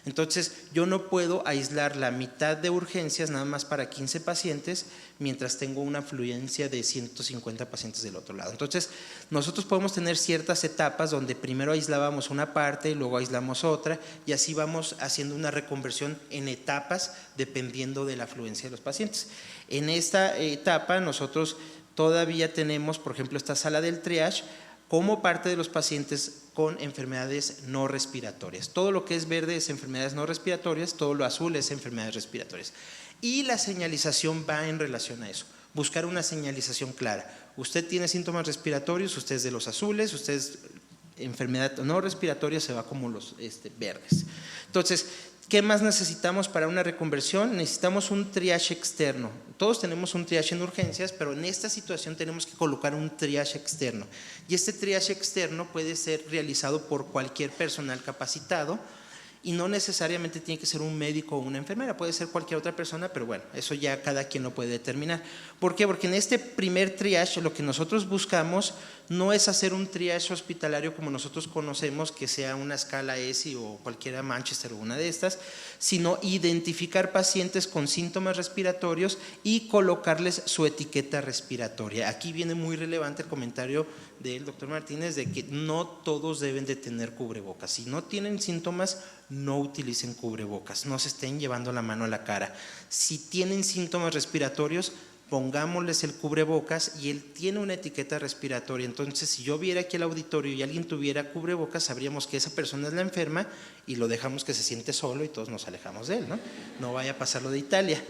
Entonces, yo no puedo aislar la mitad de urgencias nada más para 15 pacientes, mientras tengo una afluencia de 150 pacientes del otro lado. Entonces, nosotros podemos tener ciertas etapas donde primero aislábamos una parte y luego aislamos otra, y así vamos haciendo una reconversión en etapas dependiendo de la afluencia de los pacientes. En esta etapa nosotros todavía tenemos, por ejemplo, esta sala del triage como parte de los pacientes con enfermedades no respiratorias. Todo lo que es verde es enfermedades no respiratorias, todo lo azul es enfermedades respiratorias. Y la señalización va en relación a eso, buscar una señalización clara. Usted tiene síntomas respiratorios, usted es de los azules, usted es enfermedad no respiratoria, se va como los verdes. Entonces, ¿qué más necesitamos para una reconversión? Necesitamos un triage externo. Todos tenemos un triage en urgencias, pero en esta situación tenemos que colocar un triage externo. Y este triage externo puede ser realizado por cualquier personal capacitado y no necesariamente tiene que ser un médico o una enfermera, puede ser cualquier otra persona, pero bueno, eso ya cada quien lo puede determinar. ¿Por qué? Porque en este primer triage lo que nosotros buscamos no es hacer un triage hospitalario como nosotros conocemos, que sea una escala ESI o cualquiera Manchester o una de estas, sino identificar pacientes con síntomas respiratorios y colocarles su etiqueta respiratoria. Aquí viene muy relevante el comentario del doctor Martínez de que no todos deben de tener cubrebocas. Si no tienen síntomas, no utilicen cubrebocas, no se estén llevando la mano a la cara. Si tienen síntomas respiratorios, pongámosles el cubrebocas y él tiene una etiqueta respiratoria. Entonces, si yo viera aquí el auditorio y alguien tuviera cubrebocas, sabríamos que esa persona es la enferma y lo dejamos que se siente solo y todos nos alejamos de él, ¿no? No vaya a pasar lo de Italia.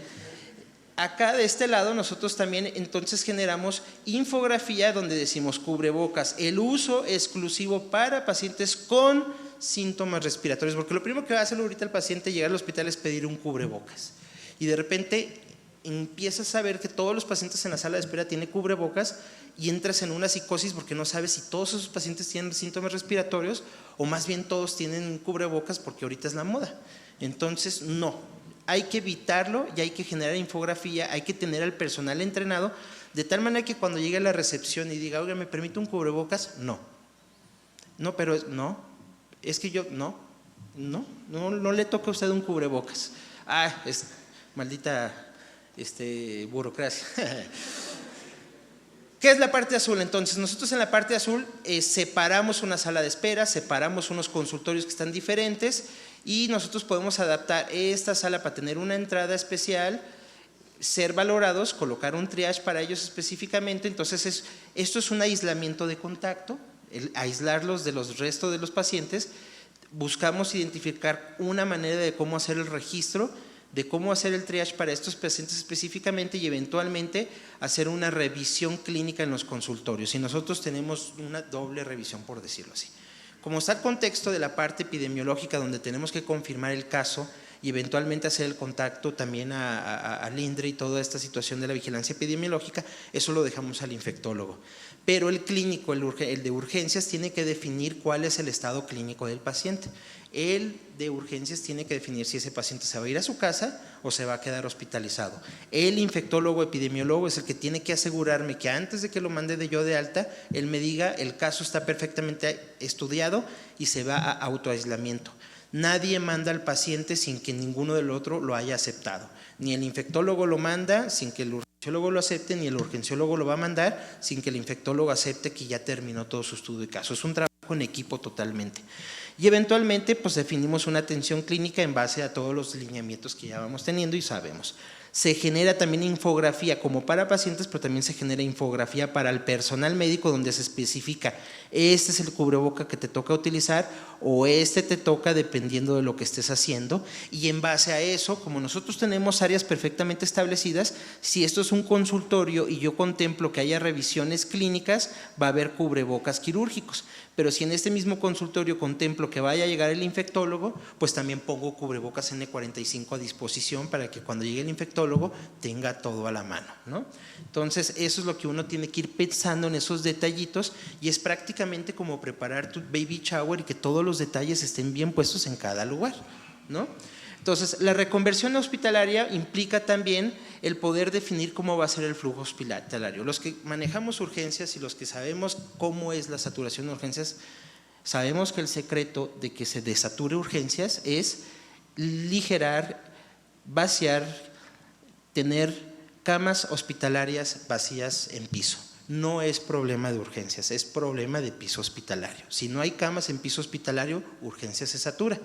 Acá de este lado nosotros también entonces generamos infografía donde decimos cubrebocas, el uso exclusivo para pacientes con síntomas respiratorios, porque lo primero que va a hacer ahorita el paciente llegar al hospital es pedir un cubrebocas y de repente empiezas a ver que todos los pacientes en la sala de espera tienen cubrebocas y entras en una psicosis porque no sabes si todos esos pacientes tienen síntomas respiratorios o más bien todos tienen cubrebocas porque ahorita es la moda. Entonces no, hay que evitarlo y hay que generar infografía, hay que tener al personal entrenado de tal manera que cuando llegue a la recepción y diga, oiga, ¿me permite un cubrebocas? No, pero no, es que yo, no le toca a usted un cubrebocas. Es maldita burocracia. ¿Qué es la parte azul? Entonces, nosotros en la parte azul separamos una sala de espera, separamos unos consultorios que están diferentes y nosotros podemos adaptar esta sala para tener una entrada especial, ser valorados, colocar un triage para ellos específicamente. Entonces, esto es un aislamiento de contacto, el aislarlos de los restos de los pacientes. Buscamos identificar una manera de cómo hacer el registro, de cómo hacer el triage para estos pacientes específicamente y eventualmente hacer una revisión clínica en los consultorios. Y nosotros tenemos una doble revisión, por decirlo así. Como está el contexto de la parte epidemiológica donde tenemos que confirmar el caso y eventualmente hacer el contacto también al INDRE y toda esta situación de la vigilancia epidemiológica, eso lo dejamos al infectólogo. Pero el clínico, el de urgencias, tiene que definir cuál es el estado clínico del paciente. El de urgencias tiene que definir si ese paciente se va a ir a su casa o se va a quedar hospitalizado. El infectólogo epidemiólogo es el que tiene que asegurarme que antes de que lo mande yo de alta, él me diga el caso está perfectamente estudiado y se va a autoaislamiento. Nadie manda al paciente sin que ninguno del otro lo haya aceptado. Ni el infectólogo lo manda sin que el urgenciólogo lo acepte, ni el urgenciólogo lo va a mandar sin que el infectólogo acepte que ya terminó todo su estudio de caso. Es un trabajo en equipo totalmente. Y eventualmente pues definimos una atención clínica en base a todos los lineamientos que ya vamos teniendo y sabemos. Se genera también infografía como para pacientes, pero también se genera infografía para el personal médico donde se especifica, este es el cubreboca que te toca utilizar o este te toca dependiendo de lo que estés haciendo, y en base a eso, como nosotros tenemos áreas perfectamente establecidas, si esto es un consultorio y yo contemplo que haya revisiones clínicas, va a haber cubrebocas quirúrgicos, pero si en este mismo consultorio contemplo que vaya a llegar el infectólogo, pues también pongo cubrebocas N95 a disposición para que cuando llegue el infectólogo tenga todo a la mano, ¿no? Entonces eso es lo que uno tiene que ir pensando en esos detallitos y es prácticamente como preparar tu baby shower y que todos los detalles estén bien puestos en cada lugar, ¿no? Entonces, la reconversión hospitalaria implica también el poder definir cómo va a ser el flujo hospitalario. Los que manejamos urgencias y los que sabemos cómo es la saturación de urgencias, sabemos que el secreto de que se desature urgencias es aligerar, vaciar, tener camas hospitalarias vacías en piso. No es problema de urgencias, es problema de piso hospitalario. Si no hay camas en piso hospitalario, urgencias se satura.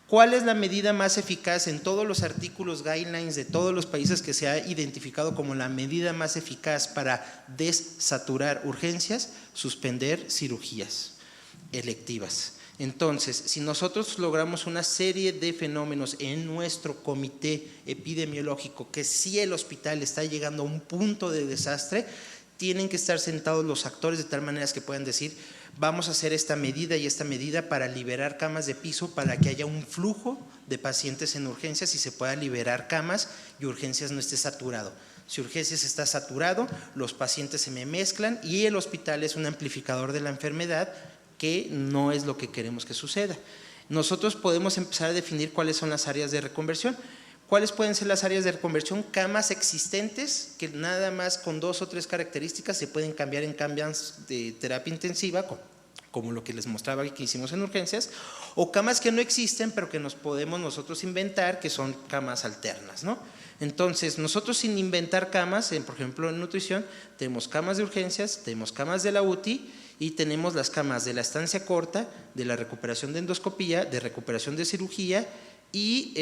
¿Cuál es la medida más eficaz en todos los artículos, guidelines de todos los países que se ha identificado como la medida más eficaz para desaturar urgencias? Suspender cirugías electivas. Entonces, si nosotros logramos una serie de fenómenos en nuestro comité epidemiológico, que si el hospital está llegando a un punto de desastre, tienen que estar sentados los actores de tal manera que puedan decir, vamos a hacer esta medida y esta medida para liberar camas de piso, para que haya un flujo de pacientes en urgencias y se pueda liberar camas y urgencias no esté saturado. Si urgencias está saturado, los pacientes se me mezclan y el hospital es un amplificador de la enfermedad, que no es lo que queremos que suceda. Nosotros podemos empezar a definir cuáles son las áreas de reconversión. ¿Cuáles pueden ser las áreas de reconversión? Camas existentes que nada más con 2 o 3 características se pueden cambiar en camas de terapia intensiva, como lo que les mostraba que hicimos en urgencias, o camas que no existen pero que nos podemos nosotros inventar, que son camas alternas, ¿no? Entonces, nosotros sin inventar camas, por ejemplo en nutrición, tenemos camas de urgencias, tenemos camas de la UTI y tenemos las camas de la estancia corta, de la recuperación de endoscopía, de recuperación de cirugía y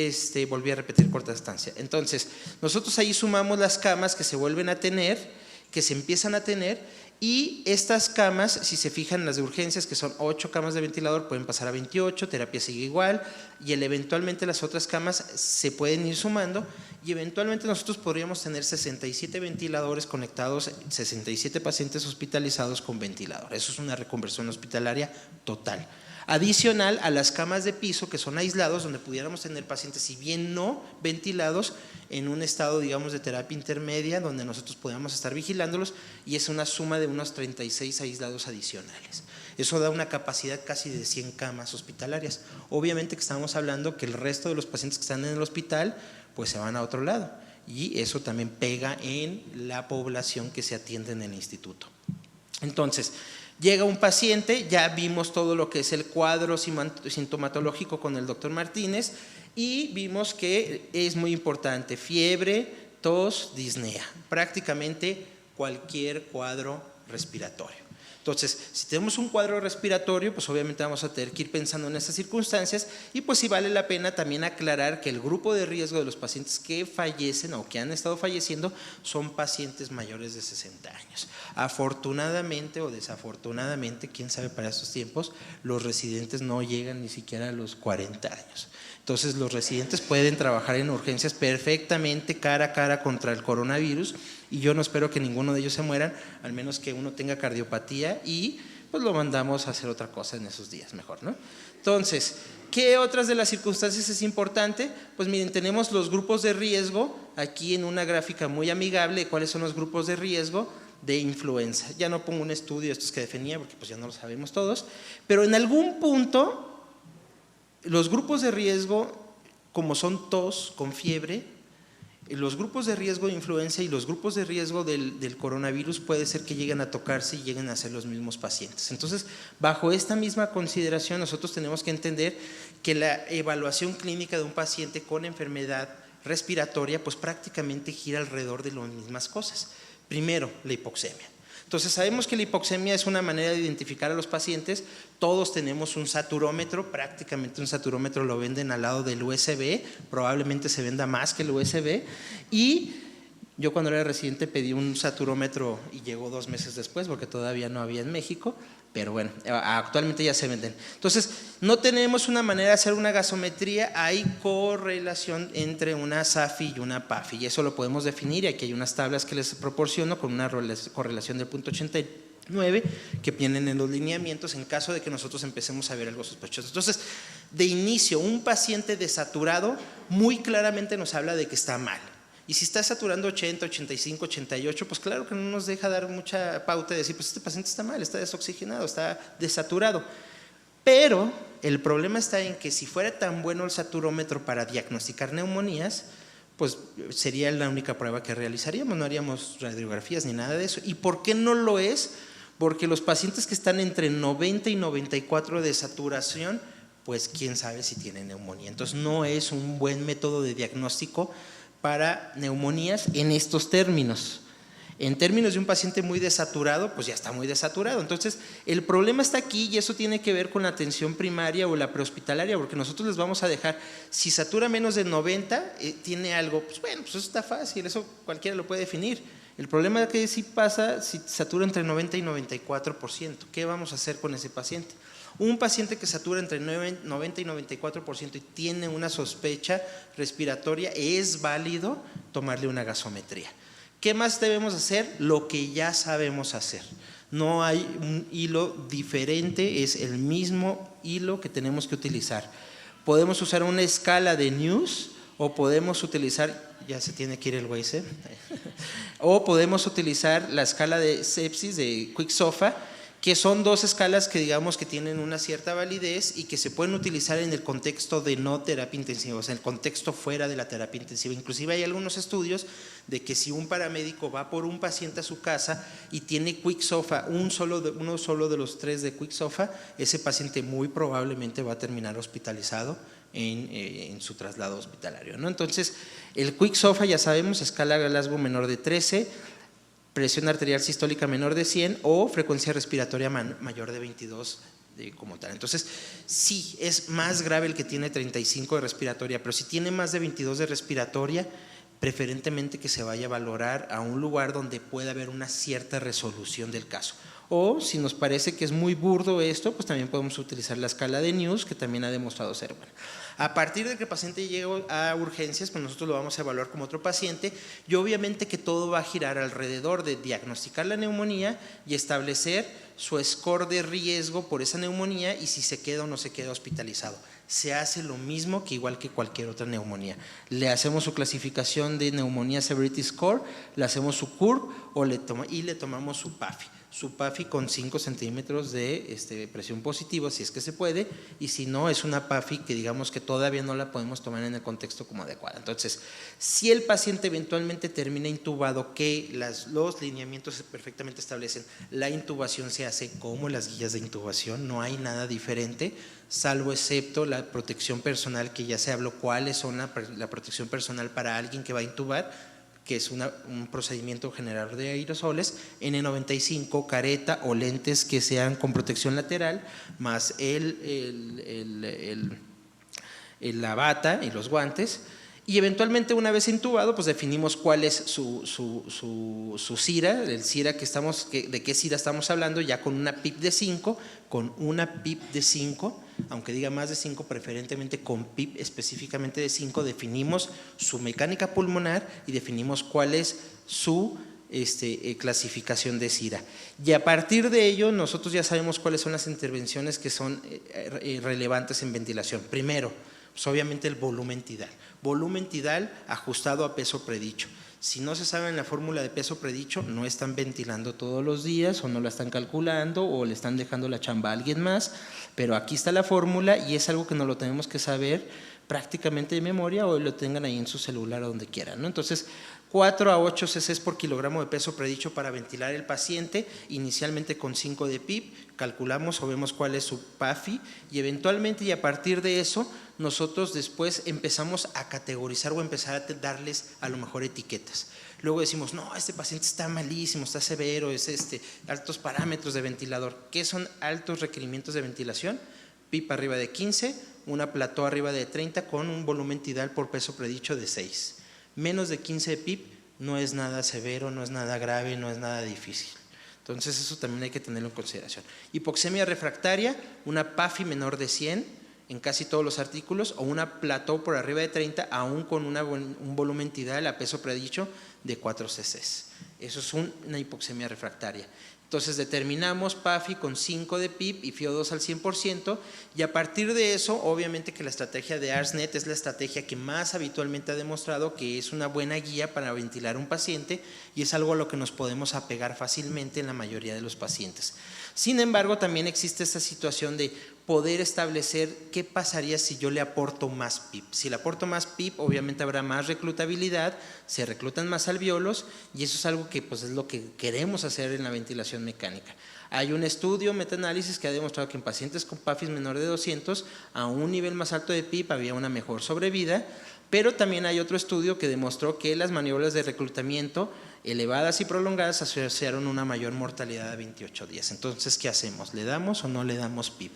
volví a repetir corta estancia. Entonces, nosotros ahí sumamos las camas que se vuelven a tener, que se empiezan a tener, y estas camas, si se fijan las de urgencias, que son 8 camas de ventilador, pueden pasar a 28, terapia sigue igual, y eventualmente las otras camas se pueden ir sumando, y eventualmente nosotros podríamos tener 67 ventiladores conectados, 67 pacientes hospitalizados con ventilador. Eso es una reconversión hospitalaria total. Adicional a las camas de piso, que son aislados, donde pudiéramos tener pacientes, si bien no ventilados, en un estado, digamos, de terapia intermedia, donde nosotros podamos estar vigilándolos, y es una suma de unos 36 aislados adicionales. Eso da una capacidad casi de 100 camas hospitalarias. Obviamente que estamos hablando que el resto de los pacientes que están en el hospital, pues se van a otro lado, y eso también pega en la población que se atiende en el instituto. Entonces, llega un paciente, ya vimos todo lo que es el cuadro sintomatológico con el doctor Martínez y vimos que es muy importante, fiebre, tos, disnea, prácticamente cualquier cuadro respiratorio. Entonces, si tenemos un cuadro respiratorio, pues obviamente vamos a tener que ir pensando en esas circunstancias y pues sí vale la pena también aclarar que el grupo de riesgo de los pacientes que fallecen o que han estado falleciendo son pacientes mayores de 60 años. Afortunadamente o desafortunadamente, quién sabe para estos tiempos, los residentes no llegan ni siquiera a los 40 años. Entonces los residentes pueden trabajar en urgencias perfectamente cara a cara contra el coronavirus y yo no espero que ninguno de ellos se mueran, al menos que uno tenga cardiopatía y pues lo mandamos a hacer otra cosa en esos días mejor, ¿no? Entonces, ¿qué otras de las circunstancias es importante? Pues miren, tenemos los grupos de riesgo aquí en una gráfica muy amigable. ¿Cuáles son los grupos de riesgo de influenza? Ya no pongo un estudio estos que definía porque pues ya no lo sabemos todos, pero en algún punto los grupos de riesgo, como son tos con fiebre, los grupos de riesgo de influenza y los grupos de riesgo del coronavirus puede ser que lleguen a tocarse y lleguen a ser los mismos pacientes. Entonces, bajo esta misma consideración, nosotros tenemos que entender que la evaluación clínica de un paciente con enfermedad respiratoria, pues prácticamente gira alrededor de las mismas cosas. Primero, la hipoxemia. Entonces sabemos que la hipoxemia es una manera de identificar a los pacientes. Todos tenemos un saturómetro, prácticamente un saturómetro lo venden al lado del USB, probablemente se venda más que el USB. Y yo cuando era residente pedí un saturómetro y llegó 2 meses después porque todavía no había en México, pero bueno, actualmente ya se venden. Entonces no tenemos una manera de hacer una gasometría, hay correlación entre una SAFI y una PAFI y eso lo podemos definir y aquí hay unas tablas que les proporciono con una correlación del 0.89 que vienen en los lineamientos en caso de que nosotros empecemos a ver algo sospechoso. Entonces, de inicio, un paciente desaturado muy claramente nos habla de que está mal. Y si está saturando 80, 85, 88, pues claro que no nos deja dar mucha pauta de decir, pues este paciente está mal, está desoxigenado, está desaturado. Pero el problema está en que si fuera tan bueno el saturómetro para diagnosticar neumonías, pues sería la única prueba que realizaríamos, no haríamos radiografías ni nada de eso. ¿Y por qué no lo es? Porque los pacientes que están entre 90 y 94 de saturación, pues quién sabe si tienen neumonía. Entonces no es un buen método de diagnóstico para neumonías en estos términos. En términos de un paciente muy desaturado, pues ya está muy desaturado. Entonces, el problema está aquí y eso tiene que ver con la atención primaria o la prehospitalaria, porque nosotros les vamos a dejar, si satura menos de 90, tiene algo, pues bueno, pues eso está fácil, eso cualquiera lo puede definir. El problema es que sí pasa si satura entre 90 y 94%. ¿Qué vamos a hacer con ese paciente? Un paciente que satura entre 90 y 94% y tiene una sospecha respiratoria, es válido tomarle una gasometría. ¿Qué más debemos hacer? Lo que ya sabemos hacer. No hay un hilo diferente, es el mismo hilo que tenemos que utilizar. Podemos usar una escala de News o podemos utilizar, ya se tiene que ir el Waze, o podemos utilizar la escala de sepsis de Quick-SOFA, que son dos escalas que digamos que tienen una cierta validez y que se pueden utilizar en el contexto de no terapia intensiva, o sea, en el contexto fuera de la terapia intensiva. Inclusive hay algunos estudios de que si un paramédico va por un paciente a su casa y tiene Quick-SOFA, uno solo de los 3 de Quick-SOFA, ese paciente muy probablemente va a terminar hospitalizado en su traslado hospitalario, ¿no? Entonces, el Quick-SOFA ya sabemos, escala Glasgow menor de 13, presión arterial sistólica menor de 100 o frecuencia respiratoria mayor de 22 como tal. Entonces, sí, es más grave el que tiene 35 de respiratoria, pero si tiene más de 22 de respiratoria, preferentemente que se vaya a valorar a un lugar donde pueda haber una cierta resolución del caso. O si nos parece que es muy burdo esto, pues también podemos utilizar la escala de News, que también ha demostrado ser buena. A partir de que el paciente llegue a urgencias, pues nosotros lo vamos a evaluar como otro paciente y obviamente que todo va a girar alrededor de diagnosticar la neumonía y establecer su score de riesgo por esa neumonía y si se queda o no se queda hospitalizado. Se hace lo mismo que igual que cualquier otra neumonía. Le hacemos su clasificación de neumonía severity score, le hacemos su CURB y le tomamos su PAFI. Su PAFI con 5 centímetros de presión positiva, si es que se puede, y si no, es una PAFI que digamos que todavía no la podemos tomar en el contexto como adecuada. Entonces, si el paciente eventualmente termina intubado, que los lineamientos perfectamente establecen, la intubación se hace como las guías de intubación, no hay nada diferente, salvo excepto la protección personal, que ya se habló cuáles son la protección personal para alguien que va a intubar, que es un procedimiento generador de aerosoles, N95, careta o lentes que sean con protección lateral, más la bata y los guantes. Y eventualmente una vez intubado, pues definimos cuál es su CIRA, el CIRA de qué CIRA estamos hablando, ya con una PIP de 5, aunque diga más de 5, preferentemente con PIP específicamente de 5, definimos su mecánica pulmonar y definimos cuál es su clasificación de CIRA. Y a partir de ello, nosotros ya sabemos cuáles son las intervenciones que son relevantes en ventilación. Primero, pues obviamente el volumen tidal ajustado a peso predicho. Si no se sabe en la fórmula de peso predicho, no están ventilando todos los días o no la están calculando o le están dejando la chamba a alguien más, pero aquí está la fórmula y es algo que no lo tenemos que saber prácticamente de memoria o lo tengan ahí en su celular o donde quieran, ¿no? Entonces, 4 a 8 cc por kilogramo de peso predicho para ventilar el paciente, inicialmente con 5 de PIP, calculamos o vemos cuál es su PAFI y eventualmente y a partir de eso nosotros después empezamos a categorizar o empezar a darles a lo mejor etiquetas. Luego decimos, no, este paciente está malísimo, está severo, es altos parámetros de ventilador. ¿Qué son altos requerimientos de ventilación? PIP arriba de 15, una plató arriba de 30 con un volumen tidal por peso predicho de 6. Menos de 15 de PIP no es nada severo, no es nada grave, no es nada difícil. Entonces eso también hay que tenerlo en consideración. Hipoxemia refractaria, una PAFI menor de 100 en casi todos los artículos o una plató por arriba de 30 aún con un volumen tidal a peso predicho de 4 cc. Eso es una hipoxemia refractaria. Entonces determinamos PAFI con 5 de PIP y FiO2 al 100% y a partir de eso, obviamente que la estrategia de ARSNet es la estrategia que más habitualmente ha demostrado que es una buena guía para ventilar un paciente y es algo a lo que nos podemos apegar fácilmente en la mayoría de los pacientes. Sin embargo, también existe esta situación de poder establecer qué pasaría si yo le aporto más PIP. Si le aporto más PIP, obviamente habrá más reclutabilidad, se reclutan más alvéolos y eso es algo que pues, es lo que queremos hacer en la ventilación mecánica. Hay un estudio, metaanálisis, que ha demostrado que en pacientes con PAFIs menor de 200, a un nivel más alto de PIP había una mejor sobrevida, pero también hay otro estudio que demostró que las maniobras de reclutamiento elevadas y prolongadas asociaron una mayor mortalidad a 28 días. Entonces, ¿qué hacemos? ¿Le damos o no le damos PIP?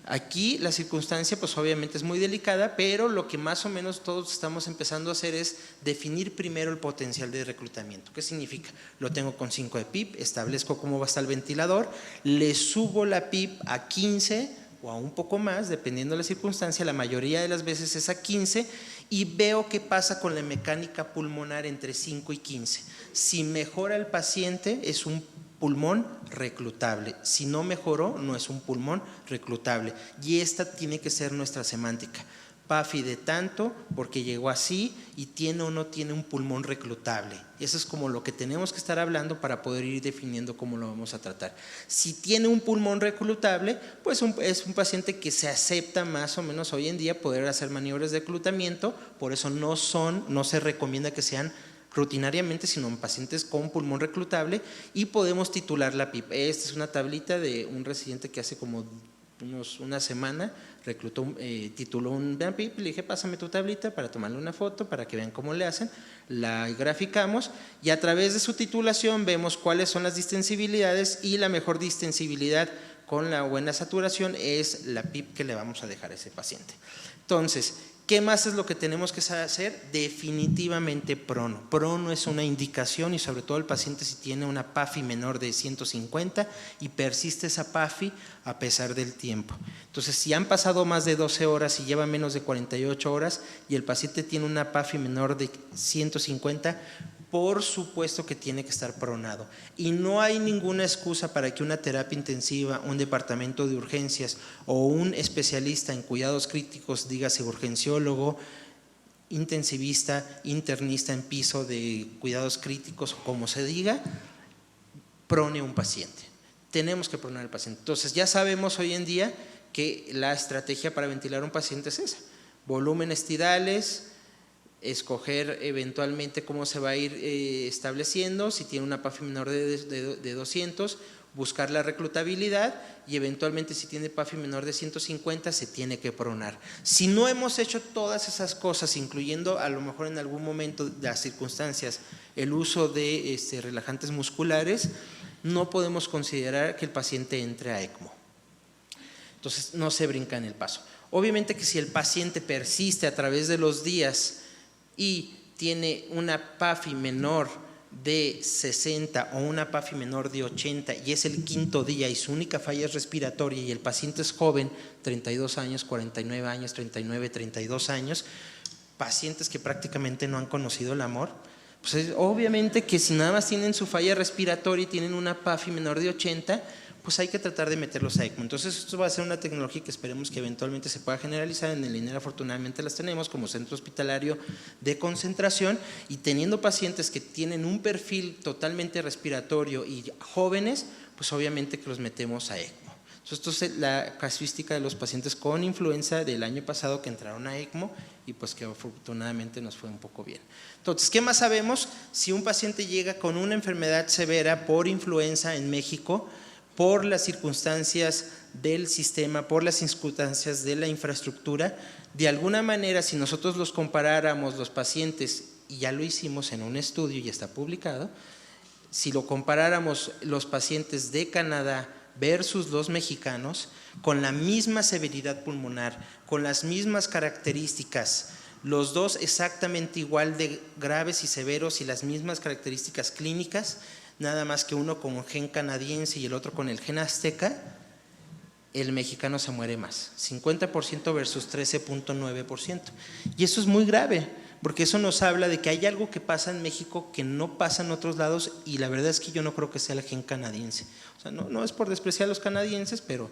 Aquí la circunstancia pues obviamente es muy delicada, pero lo que más o menos todos estamos empezando a hacer es definir primero el potencial de reclutamiento. ¿Qué significa? Lo tengo con 5 de PIP, establezco cómo va a estar el ventilador, le subo la PIP a 15 o a un poco más, dependiendo de la circunstancia, la mayoría de las veces es a 15 y veo qué pasa con la mecánica pulmonar entre 5 y 15. Si mejora el paciente es un pulmón reclutable, si no mejoró no es un pulmón reclutable y esta tiene que ser nuestra semántica. PAFI de tanto porque llegó así y tiene o no tiene un pulmón reclutable. Eso es como lo que tenemos que estar hablando para poder ir definiendo cómo lo vamos a tratar. Si tiene un pulmón reclutable, pues es un paciente que se acepta más o menos hoy en día poder hacer maniobras de reclutamiento, por eso no se recomienda que sean rutinariamente, sino en pacientes con pulmón reclutable y podemos titular la PIP. Esta es una tablita de un residente que hace como una semana tituló un PIP, le dije pásame tu tablita para tomarle una foto para que vean cómo le hacen, la graficamos y a través de su titulación vemos cuáles son las distensibilidades y la mejor distensibilidad con la buena saturación es la PIP que le vamos a dejar a ese paciente. Entonces, ¿qué más es lo que tenemos que hacer? Definitivamente prono. Prono es una indicación y sobre todo el paciente si tiene una PAFI menor de 150 y persiste esa PAFI a pesar del tiempo. Entonces, si han pasado más de 12 horas y lleva menos de 48 horas y el paciente tiene una PAFI menor de 150, por supuesto que tiene que estar pronado y no hay ninguna excusa para que una terapia intensiva, un departamento de urgencias o un especialista en cuidados críticos, dígase urgenciólogo, intensivista, internista en piso de cuidados críticos o como se diga, prone a un paciente. Tenemos que pronar al paciente. Entonces ya sabemos hoy en día que la estrategia para ventilar a un paciente es esa, volúmenes tidales, escoger eventualmente cómo se va a ir estableciendo, si tiene una PAFI menor de 200, buscar la reclutabilidad y eventualmente si tiene PAFI menor de 150 se tiene que pronar. Si no hemos hecho todas esas cosas, incluyendo a lo mejor en algún momento de las circunstancias el uso de relajantes musculares, no podemos considerar que el paciente entre a ECMO. Entonces no se brinca en el paso. Obviamente que si el paciente persiste a través de los días y tiene una PAFI menor de 60 o una PAFI menor de 80 y es el quinto día y su única falla es respiratoria y el paciente es joven, 32 años, 49 años, 39, 32 años, pacientes que prácticamente no han conocido el amor, pues obviamente que si nada más tienen su falla respiratoria y tienen una PAFI menor de 80, pues hay que tratar de meterlos a ECMO. Entonces esto va a ser una tecnología que esperemos que eventualmente se pueda generalizar. En el INER afortunadamente las tenemos como centro hospitalario de concentración y teniendo pacientes que tienen un perfil totalmente respiratorio y jóvenes, pues obviamente que los metemos a ECMO. Entonces esto es la casuística de los pacientes con influenza del año pasado que entraron a ECMO y pues que afortunadamente nos fue un poco bien. Entonces, ¿qué más sabemos? Si un paciente llega con una enfermedad severa por influenza en México, por las circunstancias del sistema, por las circunstancias de la infraestructura, de alguna manera si nosotros los comparáramos los pacientes, y ya lo hicimos en un estudio y está publicado, si lo comparáramos los pacientes de Canadá versus los mexicanos, con la misma severidad pulmonar, con las mismas características, los dos exactamente igual de graves y severos y las mismas características clínicas, nada más que uno con gen canadiense y el otro con el gen azteca, el mexicano se muere más, 50% versus 13.9%. Y eso es muy grave, porque eso nos habla de que hay algo que pasa en México que no pasa en otros lados y la verdad es que yo no creo que sea el gen canadiense. O sea, no es por despreciar a los canadienses, pero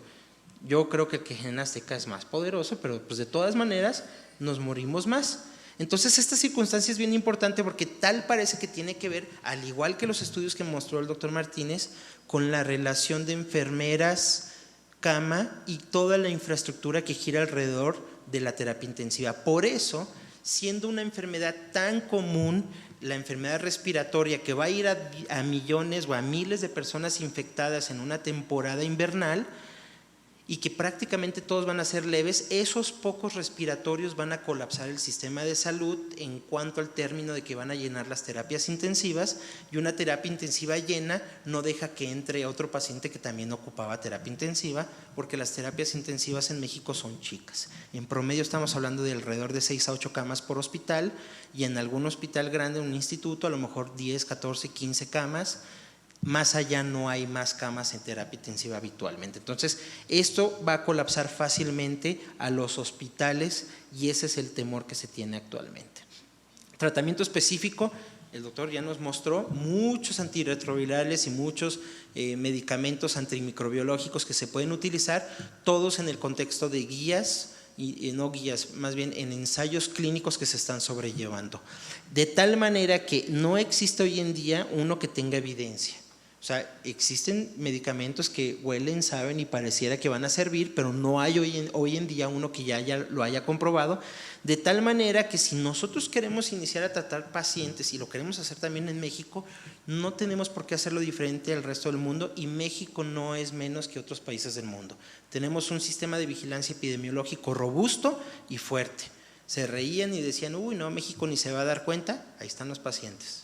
yo creo que el gen azteca es más poderoso, pero pues de todas maneras nos morimos más. Entonces esta circunstancia es bien importante porque tal parece que tiene que ver, al igual que los estudios que mostró el doctor Martínez, con la relación de enfermeras cama y toda la infraestructura que gira alrededor de la terapia intensiva. Por eso, siendo una enfermedad tan común, la enfermedad respiratoria que va a ir a millones o a miles de personas infectadas en una temporada invernal y que prácticamente todos van a ser leves, esos pocos respiratorios van a colapsar el sistema de salud en cuanto al término de que van a llenar las terapias intensivas, y una terapia intensiva llena no deja que entre otro paciente que también ocupaba terapia intensiva, porque las terapias intensivas en México son chicas. En promedio estamos hablando de alrededor de 6 a 8 camas por hospital, y en algún hospital grande, en un instituto, a lo mejor 10, 14, 15 camas. Más allá no hay más camas en terapia intensiva habitualmente. Entonces, esto va a colapsar fácilmente a los hospitales y ese es el temor que se tiene actualmente. Tratamiento específico, el doctor ya nos mostró muchos antirretrovirales y muchos medicamentos antimicrobiológicos que se pueden utilizar, todos en el contexto de guías, y no guías, más bien en ensayos clínicos que se están sobrellevando. De tal manera que no existe hoy en día uno que tenga evidencia. O sea, existen medicamentos que huelen, saben y pareciera que van a servir, pero no hay hoy en día uno que ya lo haya comprobado, de tal manera que si nosotros queremos iniciar a tratar pacientes y lo queremos hacer también en México, no tenemos por qué hacerlo diferente al resto del mundo, y México no es menos que otros países del mundo. Tenemos un sistema de vigilancia epidemiológico robusto y fuerte. Se reían y decían, uy, no, México ni se va a dar cuenta, ahí están los pacientes.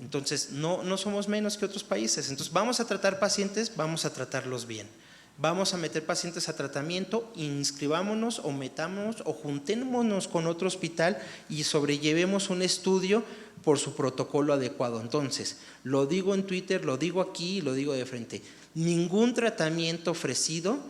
Entonces, no somos menos que otros países. Entonces, vamos a tratar pacientes, vamos a tratarlos bien. Vamos a meter pacientes a tratamiento, inscribámonos o metámonos o juntémonos con otro hospital y sobrellevemos un estudio por su protocolo adecuado. Entonces, lo digo en Twitter, lo digo aquí y lo digo de frente. Ningún tratamiento ofrecido,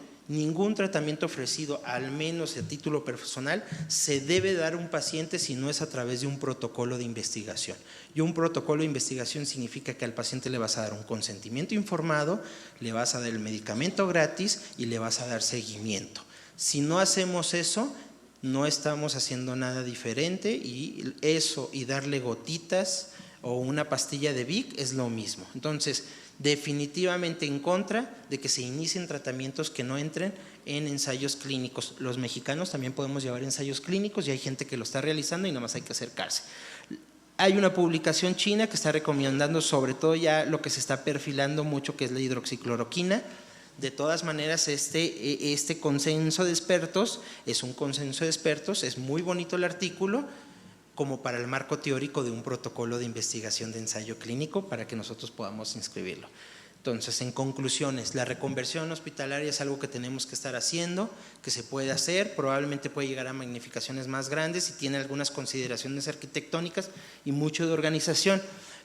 al menos a título personal, se debe dar a un paciente si no es a través de un protocolo de investigación. Y un protocolo de investigación significa que al paciente le vas a dar un consentimiento informado, le vas a dar el medicamento gratis y le vas a dar seguimiento. Si no hacemos eso, no estamos haciendo nada diferente, y eso y darle gotitas o una pastilla de Vic es lo mismo. Entonces, definitivamente en contra de que se inicien tratamientos que no entren en ensayos clínicos. Los mexicanos también podemos llevar ensayos clínicos y hay gente que lo está realizando y nada más hay que acercarse. Hay una publicación china que está recomendando sobre todo ya lo que se está perfilando mucho, que es la hidroxicloroquina. De todas maneras, este consenso de expertos es un consenso de expertos, es muy bonito el artículo, como para el marco teórico de un protocolo de investigación de ensayo clínico para que nosotros podamos inscribirlo. Entonces, en conclusiones, la reconversión hospitalaria es algo que tenemos que estar haciendo, que se puede hacer, probablemente puede llegar a magnificaciones más grandes y tiene algunas consideraciones arquitectónicas y mucho de organización,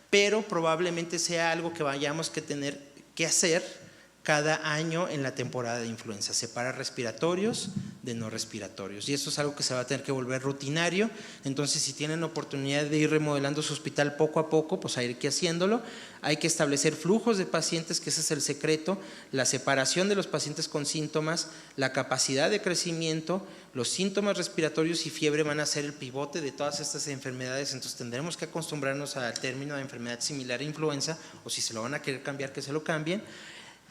pero probablemente sea algo que vayamos a tener que hacer cada año en la temporada de influenza, separar respiratorios de no respiratorios, y eso es algo que se va a tener que volver rutinario. Entonces, si tienen oportunidad de ir remodelando su hospital poco a poco, pues hay que ir haciéndolo. Hay que establecer flujos de pacientes, que ese es el secreto, la separación de los pacientes con síntomas, la capacidad de crecimiento. Los síntomas respiratorios y fiebre van a ser el pivote de todas estas enfermedades, entonces tendremos que acostumbrarnos al término de enfermedad similar a influenza, o si se lo van a querer cambiar, que se lo cambien.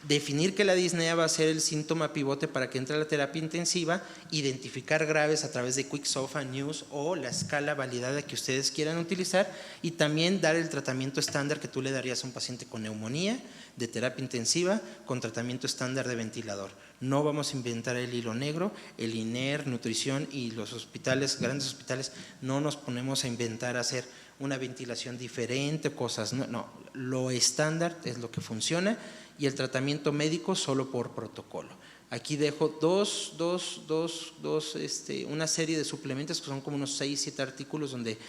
Definir que la disnea va a ser el síntoma pivote para que entre a la terapia intensiva, identificar graves a través de QuickSOFA, News o la escala validada que ustedes quieran utilizar, y también dar el tratamiento estándar que tú le darías a un paciente con neumonía de terapia intensiva con tratamiento estándar de ventilador. No vamos a inventar el hilo negro, el INER, nutrición y los hospitales, grandes hospitales, no nos ponemos a inventar hacer una ventilación diferente, cosas, no, lo estándar es lo que funciona, y el tratamiento médico solo por protocolo. Aquí dejo una serie de suplementos que son como unos 6, 7 artículos donde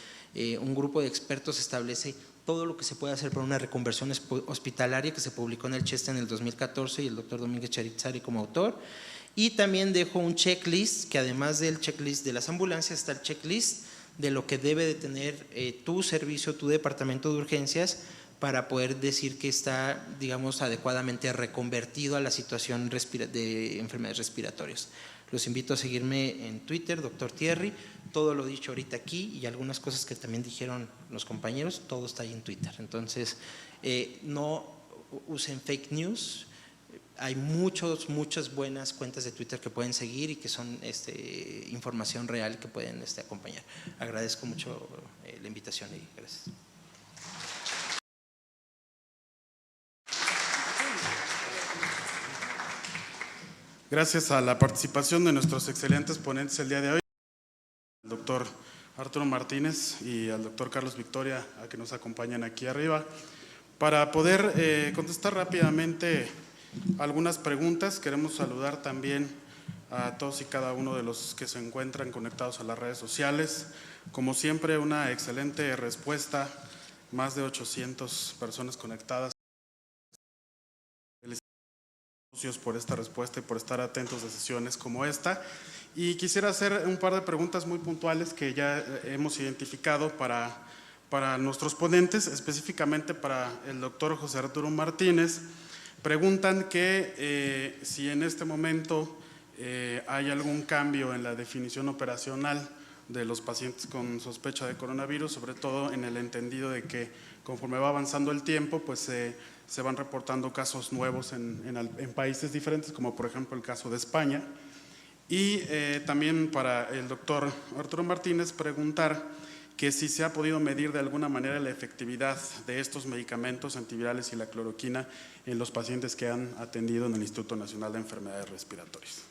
un grupo de expertos establece todo lo que se puede hacer para una reconversión hospitalaria, que se publicó en el CHEST en el 2014 y el doctor Domínguez Charitzari como autor. Y también dejo un checklist, que además del checklist de las ambulancias está el checklist de lo que debe de tener tu servicio, tu departamento de urgencias, para poder decir que está, digamos, adecuadamente reconvertido a la situación de enfermedades respiratorias. Los invito a seguirme en Twitter, Dr. Thierry, todo lo dicho ahorita aquí y algunas cosas que también dijeron los compañeros, todo está ahí en Twitter. Entonces, no usen fake news, Hay muchas buenas cuentas de Twitter que pueden seguir y que son información real que pueden acompañar. Agradezco mucho la invitación y gracias. Gracias a la participación de nuestros excelentes ponentes el día de hoy, el doctor Arturo Martínez y al doctor Carlos Victoria, a que nos acompañan aquí arriba. Para poder contestar rápidamente algunas preguntas, queremos saludar también a todos y cada uno de los que se encuentran conectados a las redes sociales. Como siempre, una excelente respuesta, más de 800 personas conectadas. Por esta respuesta y por estar atentos a sesiones como esta. Y quisiera hacer un par de preguntas muy puntuales que ya hemos identificado para nuestros ponentes, específicamente para el doctor José Arturo Martínez. Preguntan que si en este momento hay algún cambio en la definición operacional de los pacientes con sospecha de coronavirus, sobre todo en el entendido de que conforme va avanzando el tiempo, pues se van reportando casos nuevos en países diferentes, como por ejemplo el caso de España. Y también para el doctor Arturo Martínez preguntar que si se ha podido medir de alguna manera la efectividad de estos medicamentos antivirales y la cloroquina en los pacientes que han atendido en el Instituto Nacional de Enfermedades Respiratorias.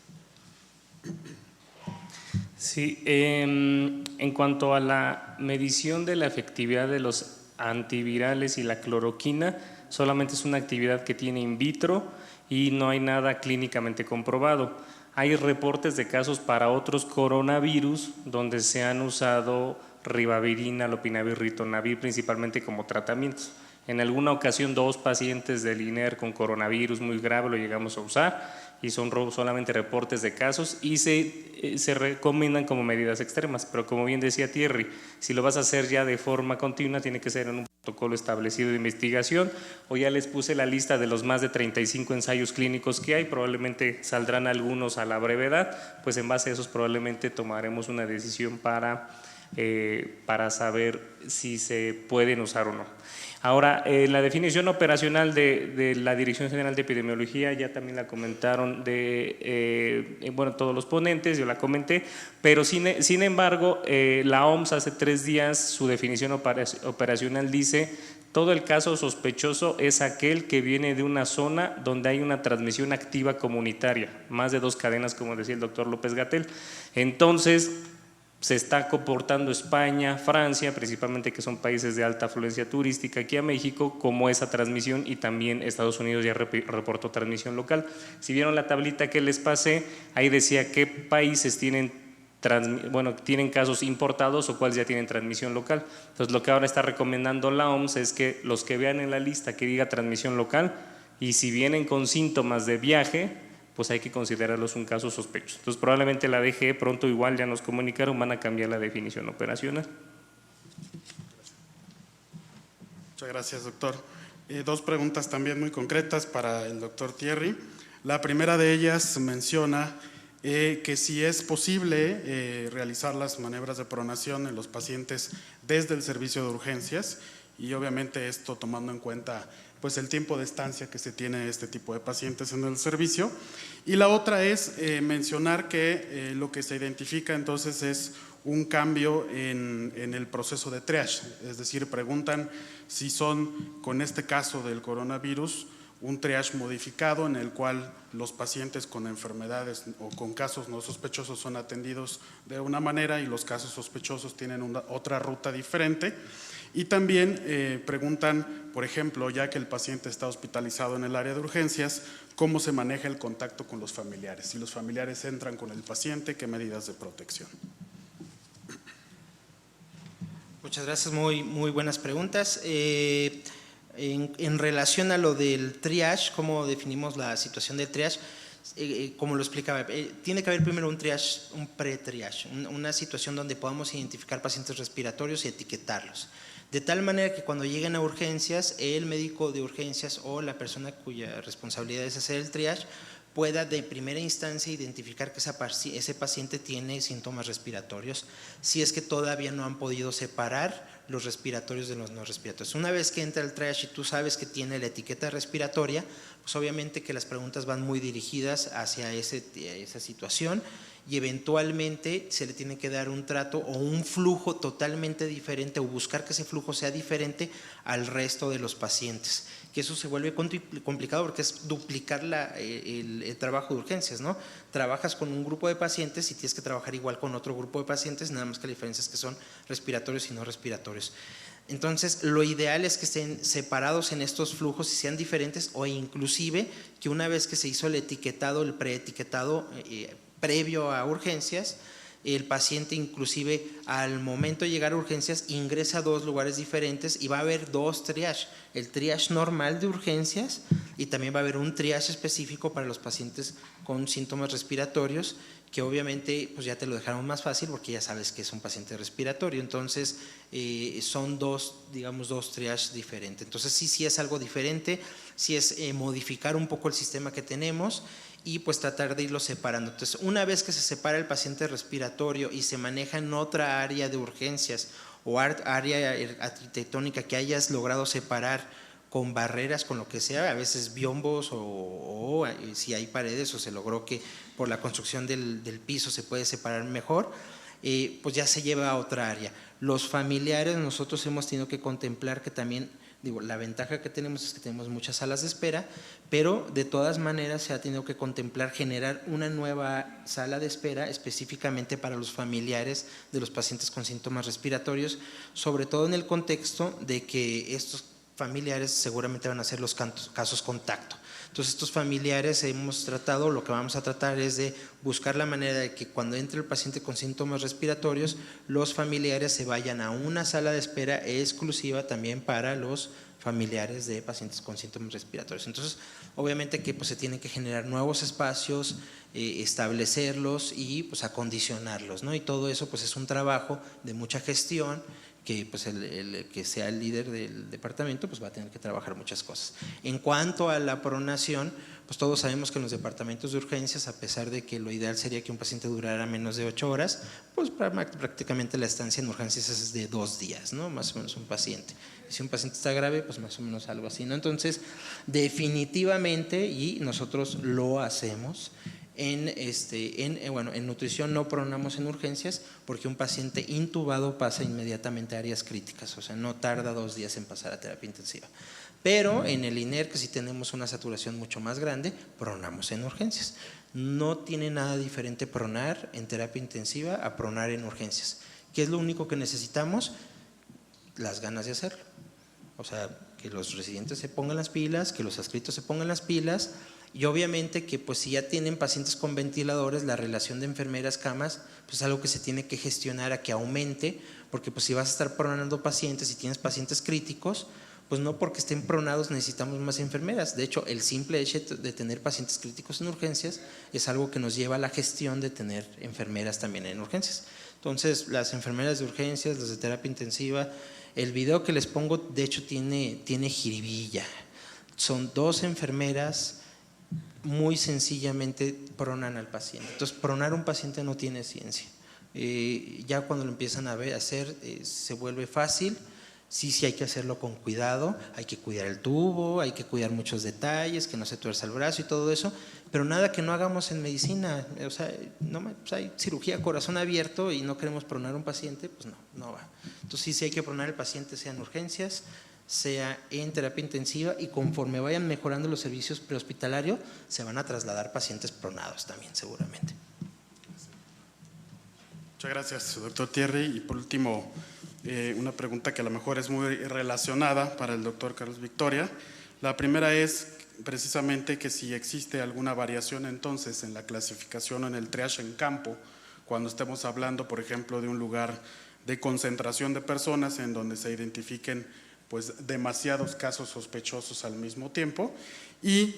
Sí, en cuanto a la medición de la efectividad de los antivirales y la cloroquina, solamente es una actividad que tiene in vitro y no hay nada clínicamente comprobado. Hay reportes de casos para otros coronavirus donde se han usado ribavirina, lopinavir, ritonavir principalmente como tratamientos. En alguna ocasión 2 pacientes del INER con coronavirus muy grave lo llegamos a usar y son solamente reportes de casos y se recomiendan como medidas extremas, pero como bien decía Thierry, si lo vas a hacer ya de forma continua tiene que ser en un protocolo establecido de investigación, o ya les puse la lista de los más de 35 ensayos clínicos que hay, probablemente saldrán algunos a la brevedad, pues en base a esos probablemente tomaremos una decisión para saber si se pueden usar o no. Ahora, la definición operacional de la Dirección General de Epidemiología ya también la comentaron bueno, todos los ponentes, yo la comenté, pero sin embargo, la OMS hace 3 días, su definición operacional dice: todo el caso sospechoso es aquel que viene de una zona donde hay una transmisión activa comunitaria, más de 2 cadenas, como decía el doctor López-Gatell. Entonces, se está comportando España, Francia, principalmente, que son países de alta afluencia turística aquí a México, como esa transmisión, y también Estados Unidos ya reportó transmisión local. Si vieron la tablita que les pasé, ahí decía qué países tienen casos importados o cuáles ya tienen transmisión local. Entonces, lo que ahora está recomendando la OMS es que los que vean en la lista que diga transmisión local, y si vienen con síntomas de viaje, pues hay que considerarlos un caso sospechoso. Entonces, probablemente la DGE pronto igual ya nos comunicaron, van a cambiar la definición operacional. Muchas gracias, doctor. 2 preguntas también muy concretas para el doctor Thierry. La primera de ellas menciona que si es posible realizar las maniobras de pronación en los pacientes desde el servicio de urgencias, y obviamente esto tomando en cuenta pues el tiempo de estancia que se tiene este tipo de pacientes en el servicio. Y la otra es mencionar que lo que se identifica entonces es un cambio en el proceso de triage, es decir, preguntan si son, con este caso del coronavirus, un triage modificado en el cual los pacientes con enfermedades o con casos no sospechosos son atendidos de una manera y los casos sospechosos tienen otra ruta diferente. Y también preguntan, por ejemplo, ya que el paciente está hospitalizado en el área de urgencias, ¿cómo se maneja el contacto con los familiares? Si los familiares entran con el paciente, ¿qué medidas de protección? Muchas gracias, muy buenas preguntas. En relación a lo del triage, ¿cómo definimos la situación del triage? Como lo explicaba, tiene que haber primero un triage, un pre-triage, una situación donde podamos identificar pacientes respiratorios y etiquetarlos. De tal manera que cuando lleguen a urgencias, el médico de urgencias o la persona cuya responsabilidad es hacer el triage pueda de primera instancia identificar que ese paciente tiene síntomas respiratorios. Si es que todavía no han podido separar los respiratorios de los no respiratorios. Una vez que entra el triage y tú sabes que tiene la etiqueta respiratoria, pues obviamente que las preguntas van muy dirigidas hacia esa situación y eventualmente se le tiene que dar un trato o un flujo totalmente diferente o buscar que ese flujo sea diferente al resto de los pacientes, que eso se vuelve complicado porque es duplicar el trabajo de urgencias, ¿no? Trabajas con un grupo de pacientes y tienes que trabajar igual con otro grupo de pacientes, nada más que la diferencia es que son respiratorios y no respiratorios. Entonces, lo ideal es que estén separados en estos flujos y sean diferentes, o inclusive que una vez que se hizo el etiquetado, el preetiquetado previo a urgencias, el paciente inclusive al momento de llegar a urgencias ingresa a 2 lugares diferentes y va a haber 2 triage, el triage normal de urgencias y también va a haber un triage específico para los pacientes con síntomas respiratorios, que obviamente pues ya te lo dejaron más fácil porque ya sabes que es un paciente respiratorio, entonces son 2 triages diferentes. Entonces sí es algo diferente, sí es modificar un poco el sistema que tenemos y pues tratar de irlo separando. Entonces, una vez que se separa el paciente respiratorio y se maneja en otra área de urgencias o área arquitectónica que hayas logrado separar con barreras, con lo que sea, a veces biombos o si hay paredes o se logró que por la construcción del piso se puede separar mejor, pues ya se lleva a otra área. Los familiares, nosotros hemos tenido que contemplar que también, la ventaja que tenemos es que tenemos muchas salas de espera, pero de todas maneras se ha tenido que contemplar generar una nueva sala de espera específicamente para los familiares de los pacientes con síntomas respiratorios, sobre todo en el contexto de que estos familiares seguramente van a ser los casos contacto. Entonces estos familiares lo que vamos a tratar es de buscar la manera de que cuando entre el paciente con síntomas respiratorios, los familiares se vayan a una sala de espera exclusiva también para los familiares de pacientes con síntomas respiratorios. Entonces obviamente que pues, se tienen que generar nuevos espacios, establecerlos y pues acondicionarlos, ¿no? Y todo eso pues es un trabajo de mucha gestión, que pues el que sea el líder del departamento pues va a tener que trabajar muchas cosas. En cuanto a la pronación, pues todos sabemos que en los departamentos de urgencias, a pesar de que lo ideal sería que un paciente durara menos de 8 horas, pues prácticamente la estancia en urgencias es de 2 días, ¿no? Más o menos un paciente. Y si un paciente está grave, pues más o menos algo así, ¿no? Entonces, definitivamente, y nosotros lo hacemos, en nutrición no pronamos en urgencias porque un paciente intubado pasa inmediatamente a áreas críticas, o sea, no tarda 2 días en pasar a terapia intensiva. Pero en el INER, que sí tenemos una saturación mucho más grande, pronamos en urgencias. No tiene nada diferente pronar en terapia intensiva a pronar en urgencias. ¿Qué es lo único que necesitamos? Las ganas de hacerlo. O sea, que los residentes se pongan las pilas, que los adscritos se pongan las pilas. Y obviamente que pues si ya tienen pacientes con ventiladores, la relación de enfermeras-camas pues es algo que se tiene que gestionar a que aumente, porque pues si vas a estar pronando pacientes y tienes pacientes críticos, pues no porque estén pronados necesitamos más enfermeras. De hecho, el simple hecho de tener pacientes críticos en urgencias es algo que nos lleva a la gestión de tener enfermeras también en urgencias. Entonces, las enfermeras de urgencias, las de terapia intensiva, el video que les pongo de hecho tiene jiribilla. Son 2 enfermeras muy sencillamente pronan al paciente. Entonces, pronar a un paciente no tiene ciencia. Ya cuando lo empiezan a hacer, se vuelve fácil. Sí hay que hacerlo con cuidado, hay que cuidar el tubo, hay que cuidar muchos detalles, que no se tuerza el brazo y todo eso, pero nada que no hagamos en medicina. O sea, hay cirugía corazón abierto y no queremos pronar a un paciente, pues no va. Entonces sí hay que pronar al paciente, sea en urgencias, sea en terapia intensiva, y conforme vayan mejorando los servicios prehospitalarios, se van a trasladar pacientes pronados también seguramente. Muchas gracias, doctor Thierry. Y por último, una pregunta que a lo mejor es muy relacionada para el doctor Carlos Victoria. La primera es precisamente que si existe alguna variación entonces en la clasificación o en el triage en campo, cuando estemos hablando, por ejemplo, de un lugar de concentración de personas en donde se identifiquen pues demasiados casos sospechosos al mismo tiempo, y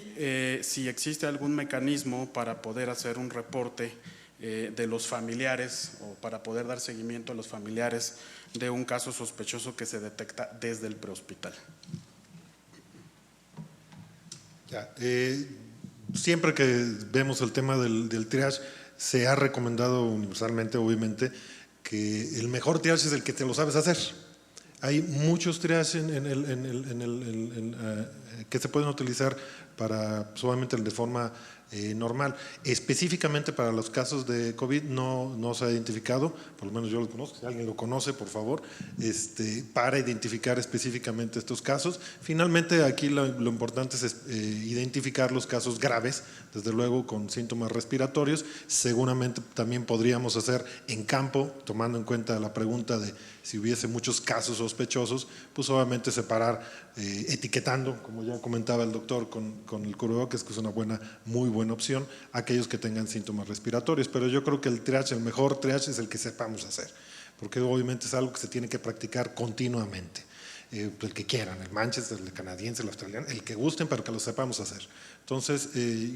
si existe algún mecanismo para poder hacer un reporte de los familiares o para poder dar seguimiento a los familiares de un caso sospechoso que se detecta desde el prehospital. Siempre que vemos el tema del triage, se ha recomendado universalmente, obviamente, que el mejor triage es el que te lo sabes hacer. Hay muchos triages que se pueden utilizar para solamente de forma normal. Específicamente para los casos de COVID no se ha identificado, por lo menos yo lo conozco, si alguien lo conoce, por favor, para identificar específicamente estos casos. Finalmente aquí lo importante es identificar los casos graves, desde luego con síntomas respiratorios. Seguramente también podríamos hacer en campo, tomando en cuenta la pregunta de si hubiese muchos casos sospechosos, pues obviamente separar, etiquetando, como ya comentaba el doctor, con el cubrebocas, que es una muy buena opción, aquellos que tengan síntomas respiratorios. Pero yo creo que el mejor triage es el que sepamos hacer, porque obviamente es algo que se tiene que practicar continuamente. El que quieran, el Manchester, el canadiense, el australiano, el que gusten, pero que lo sepamos hacer. Entonces,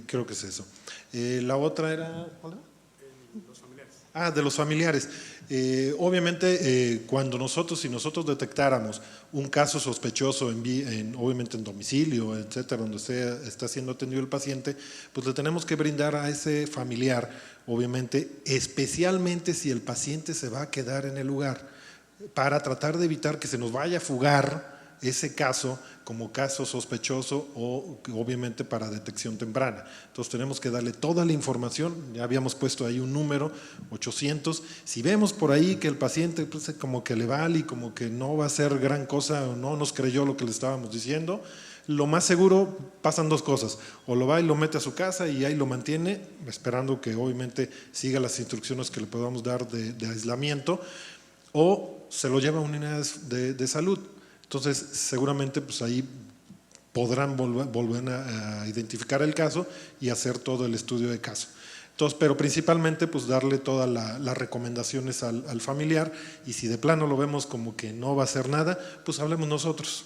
creo que es eso. La otra era, ¿cuál era? Los familiares. De los familiares. Obviamente, si nosotros detectáramos un caso sospechoso, obviamente en domicilio, etcétera, donde está siendo atendido el paciente, pues le tenemos que brindar a ese familiar, obviamente, especialmente si el paciente se va a quedar en el lugar, para tratar de evitar que se nos vaya a fugar ese caso como caso sospechoso o obviamente para detección temprana. Entonces tenemos que darle toda la información, ya habíamos puesto ahí un número, 800, si vemos por ahí que el paciente pues, como que le vale y como que no va a hacer gran cosa o no nos creyó lo que le estábamos diciendo, lo más seguro pasan dos cosas, o lo va y lo mete a su casa y ahí lo mantiene, esperando que obviamente siga las instrucciones que le podamos dar de aislamiento, o se lo lleva a unidades de salud. Entonces, seguramente pues ahí podrán volver a identificar el caso y hacer todo el estudio de caso. Entonces, pero principalmente pues darle todas las recomendaciones al familiar, y si de plano lo vemos como que no va a hacer nada, pues hablemos nosotros.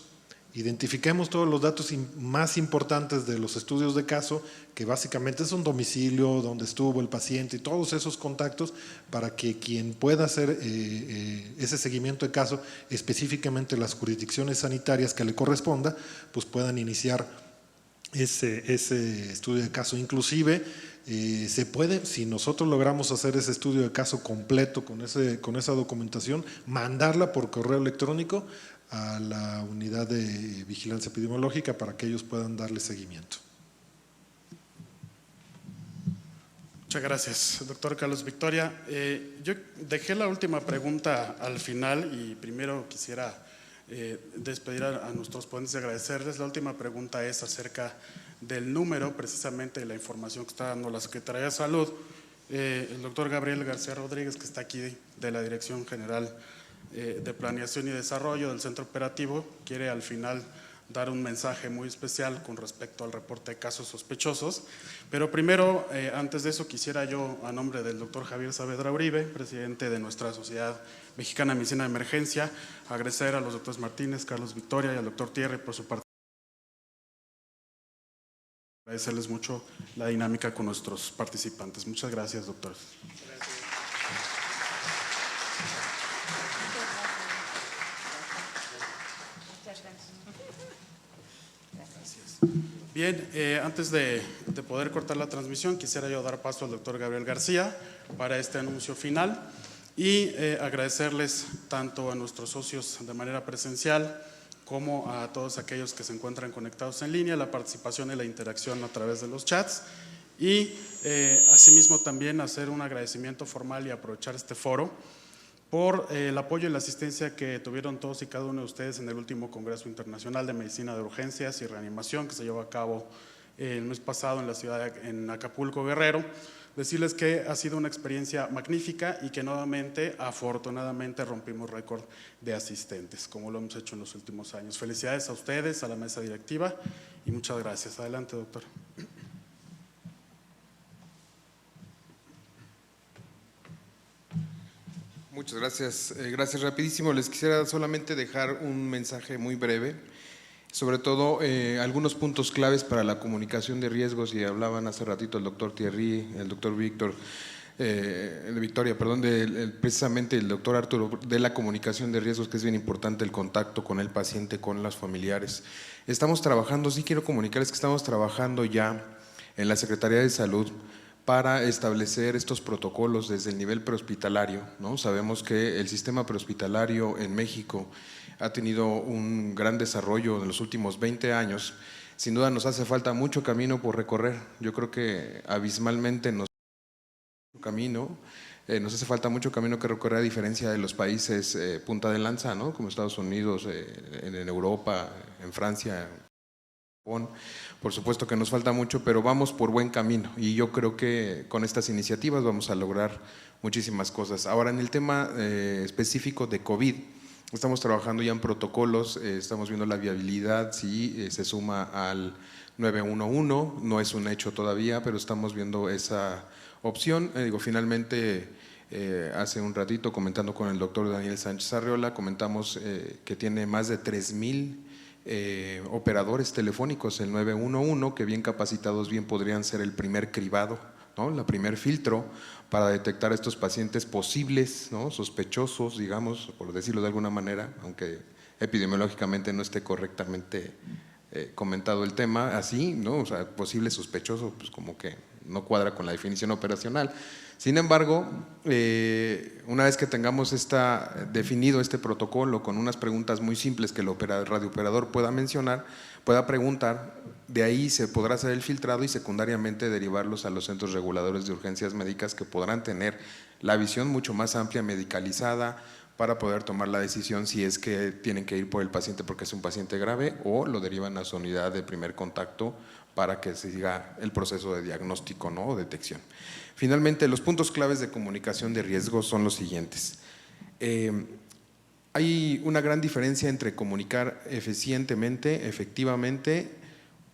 Identifiquemos todos los datos más importantes de los estudios de caso, que básicamente es un domicilio, donde estuvo el paciente y todos esos contactos, para que quien pueda hacer ese seguimiento de caso, específicamente las jurisdicciones sanitarias que le corresponda, pues puedan iniciar ese estudio de caso. Inclusive se puede, si nosotros logramos hacer ese estudio de caso completo con esa documentación, mandarla por correo electrónico a la unidad de vigilancia epidemiológica para que ellos puedan darle seguimiento. Muchas gracias, doctor Carlos Victoria. Yo dejé la última pregunta al final y primero quisiera despedir a nuestros ponentes y agradecerles. La última pregunta es acerca del número, precisamente de la información que está dando la Secretaría de Salud. El doctor Gabriel García Rodríguez, que está aquí de la Dirección General de Planeación y Desarrollo del Centro Operativo, quiere al final dar un mensaje muy especial con respecto al reporte de casos sospechosos. Pero primero, antes de eso, quisiera yo, a nombre del doctor Javier Saavedra Uribe, presidente de nuestra Sociedad Mexicana de Medicina de Emergencia, agradecer a los doctores Martínez, Carlos Victoria y al doctor Thierry por su participación. Agradecerles mucho la dinámica con nuestros participantes. Muchas gracias, doctores. Bien, antes de poder cortar la transmisión, quisiera yo dar paso al doctor Gabriel García para este anuncio final y agradecerles tanto a nuestros socios de manera presencial como a todos aquellos que se encuentran conectados en línea, la participación y la interacción a través de los chats, y asimismo también hacer un agradecimiento formal y aprovechar este foro por el apoyo y la asistencia que tuvieron todos y cada uno de ustedes en el último Congreso Internacional de Medicina de Urgencias y Reanimación que se llevó a cabo el mes pasado en la ciudad en Acapulco, Guerrero. Decirles que ha sido una experiencia magnífica y que nuevamente, afortunadamente, rompimos récord de asistentes, como lo hemos hecho en los últimos años. Felicidades a ustedes, a la mesa directiva, y muchas gracias. Adelante, doctor. Muchas gracias. Gracias. Rapidísimo, les quisiera solamente dejar un mensaje muy breve, sobre todo algunos puntos claves para la comunicación de riesgos, y hablaban hace ratito el doctor Thierry, el doctor Victoria, precisamente el doctor Arturo, de la comunicación de riesgos, que es bien importante el contacto con el paciente, con los familiares. Estamos trabajando, sí quiero comunicarles que estamos trabajando ya en la Secretaría de Salud para establecer estos protocolos desde el nivel prehospitalario, ¿no? Sabemos que el sistema prehospitalario en México ha tenido un gran desarrollo en los últimos 20 años. Sin duda nos hace falta mucho camino por recorrer. Yo creo que abismalmente nos hace falta mucho camino que recorrer, a diferencia de los países punta de lanza, ¿no? Como Estados Unidos, en Europa, en Francia, Japón. Por supuesto que nos falta mucho, pero vamos por buen camino y yo creo que con estas iniciativas vamos a lograr muchísimas cosas. Ahora, en el tema específico de COVID, estamos trabajando ya en protocolos, estamos viendo la viabilidad, si se suma al 911, no es un hecho todavía, pero estamos viendo esa opción. Finalmente, hace un ratito comentando con el doctor Daniel Sánchez Arriola, comentamos que tiene más de 3,000 operadores telefónicos, el 911, que bien capacitados bien podrían ser el primer cribado, ¿no? La primer filtro para detectar a estos pacientes posibles, ¿no? Sospechosos, digamos, por decirlo de alguna manera, aunque epidemiológicamente no esté correctamente comentado el tema, así, ¿no? O sea, posible sospechoso, pues como que no cuadra con la definición operacional. Sin embargo, una vez que tengamos definido este protocolo con unas preguntas muy simples que el radiooperador pueda preguntar, de ahí se podrá hacer el filtrado y secundariamente derivarlos a los centros reguladores de urgencias médicas, que podrán tener la visión mucho más amplia, medicalizada, para poder tomar la decisión si es que tienen que ir por el paciente porque es un paciente grave o lo derivan a su unidad de primer contacto para que se siga el proceso de diagnóstico, ¿no? O detección. Finalmente, los puntos claves de comunicación de riesgos son los siguientes. Hay una gran diferencia entre comunicar eficientemente, efectivamente,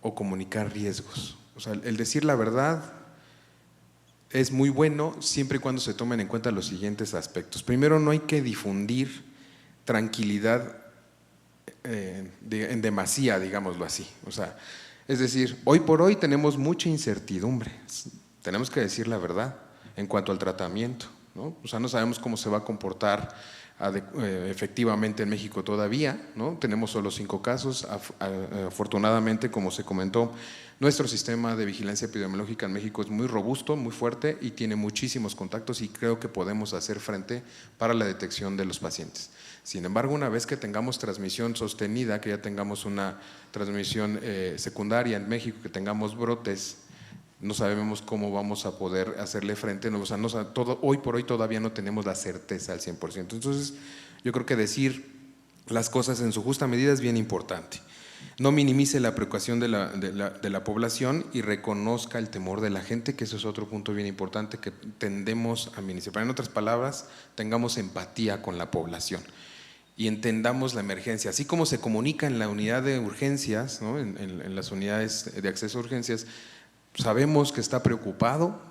o comunicar riesgos. O sea, el decir la verdad es muy bueno siempre y cuando se tomen en cuenta los siguientes aspectos. Primero, no hay que difundir tranquilidad en demasía, digámoslo así. O sea, es decir, hoy por hoy tenemos mucha incertidumbre, tenemos que decir la verdad en cuanto al tratamiento, ¿no? O sea, no sabemos cómo se va a comportar efectivamente en México todavía, ¿no? Tenemos solo 5 casos, afortunadamente, como se comentó, nuestro sistema de vigilancia epidemiológica en México es muy robusto, muy fuerte y tiene muchísimos contactos y creo que podemos hacer frente para la detección de los pacientes. Sin embargo, una vez que tengamos transmisión sostenida, que ya tengamos una transmisión secundaria en México, que tengamos brotes, no sabemos cómo vamos a poder hacerle frente, o sea, hoy por hoy todavía no tenemos la certeza al 100%. Entonces, yo creo que decir las cosas en su justa medida es bien importante. No minimice la preocupación de la población y reconozca el temor de la gente, que eso es otro punto bien importante que tendemos a minimizar. En otras palabras, tengamos empatía con la población y entendamos la emergencia. Así como se comunica en la unidad de urgencias, ¿no? en las unidades de acceso a urgencias, sabemos que está preocupado,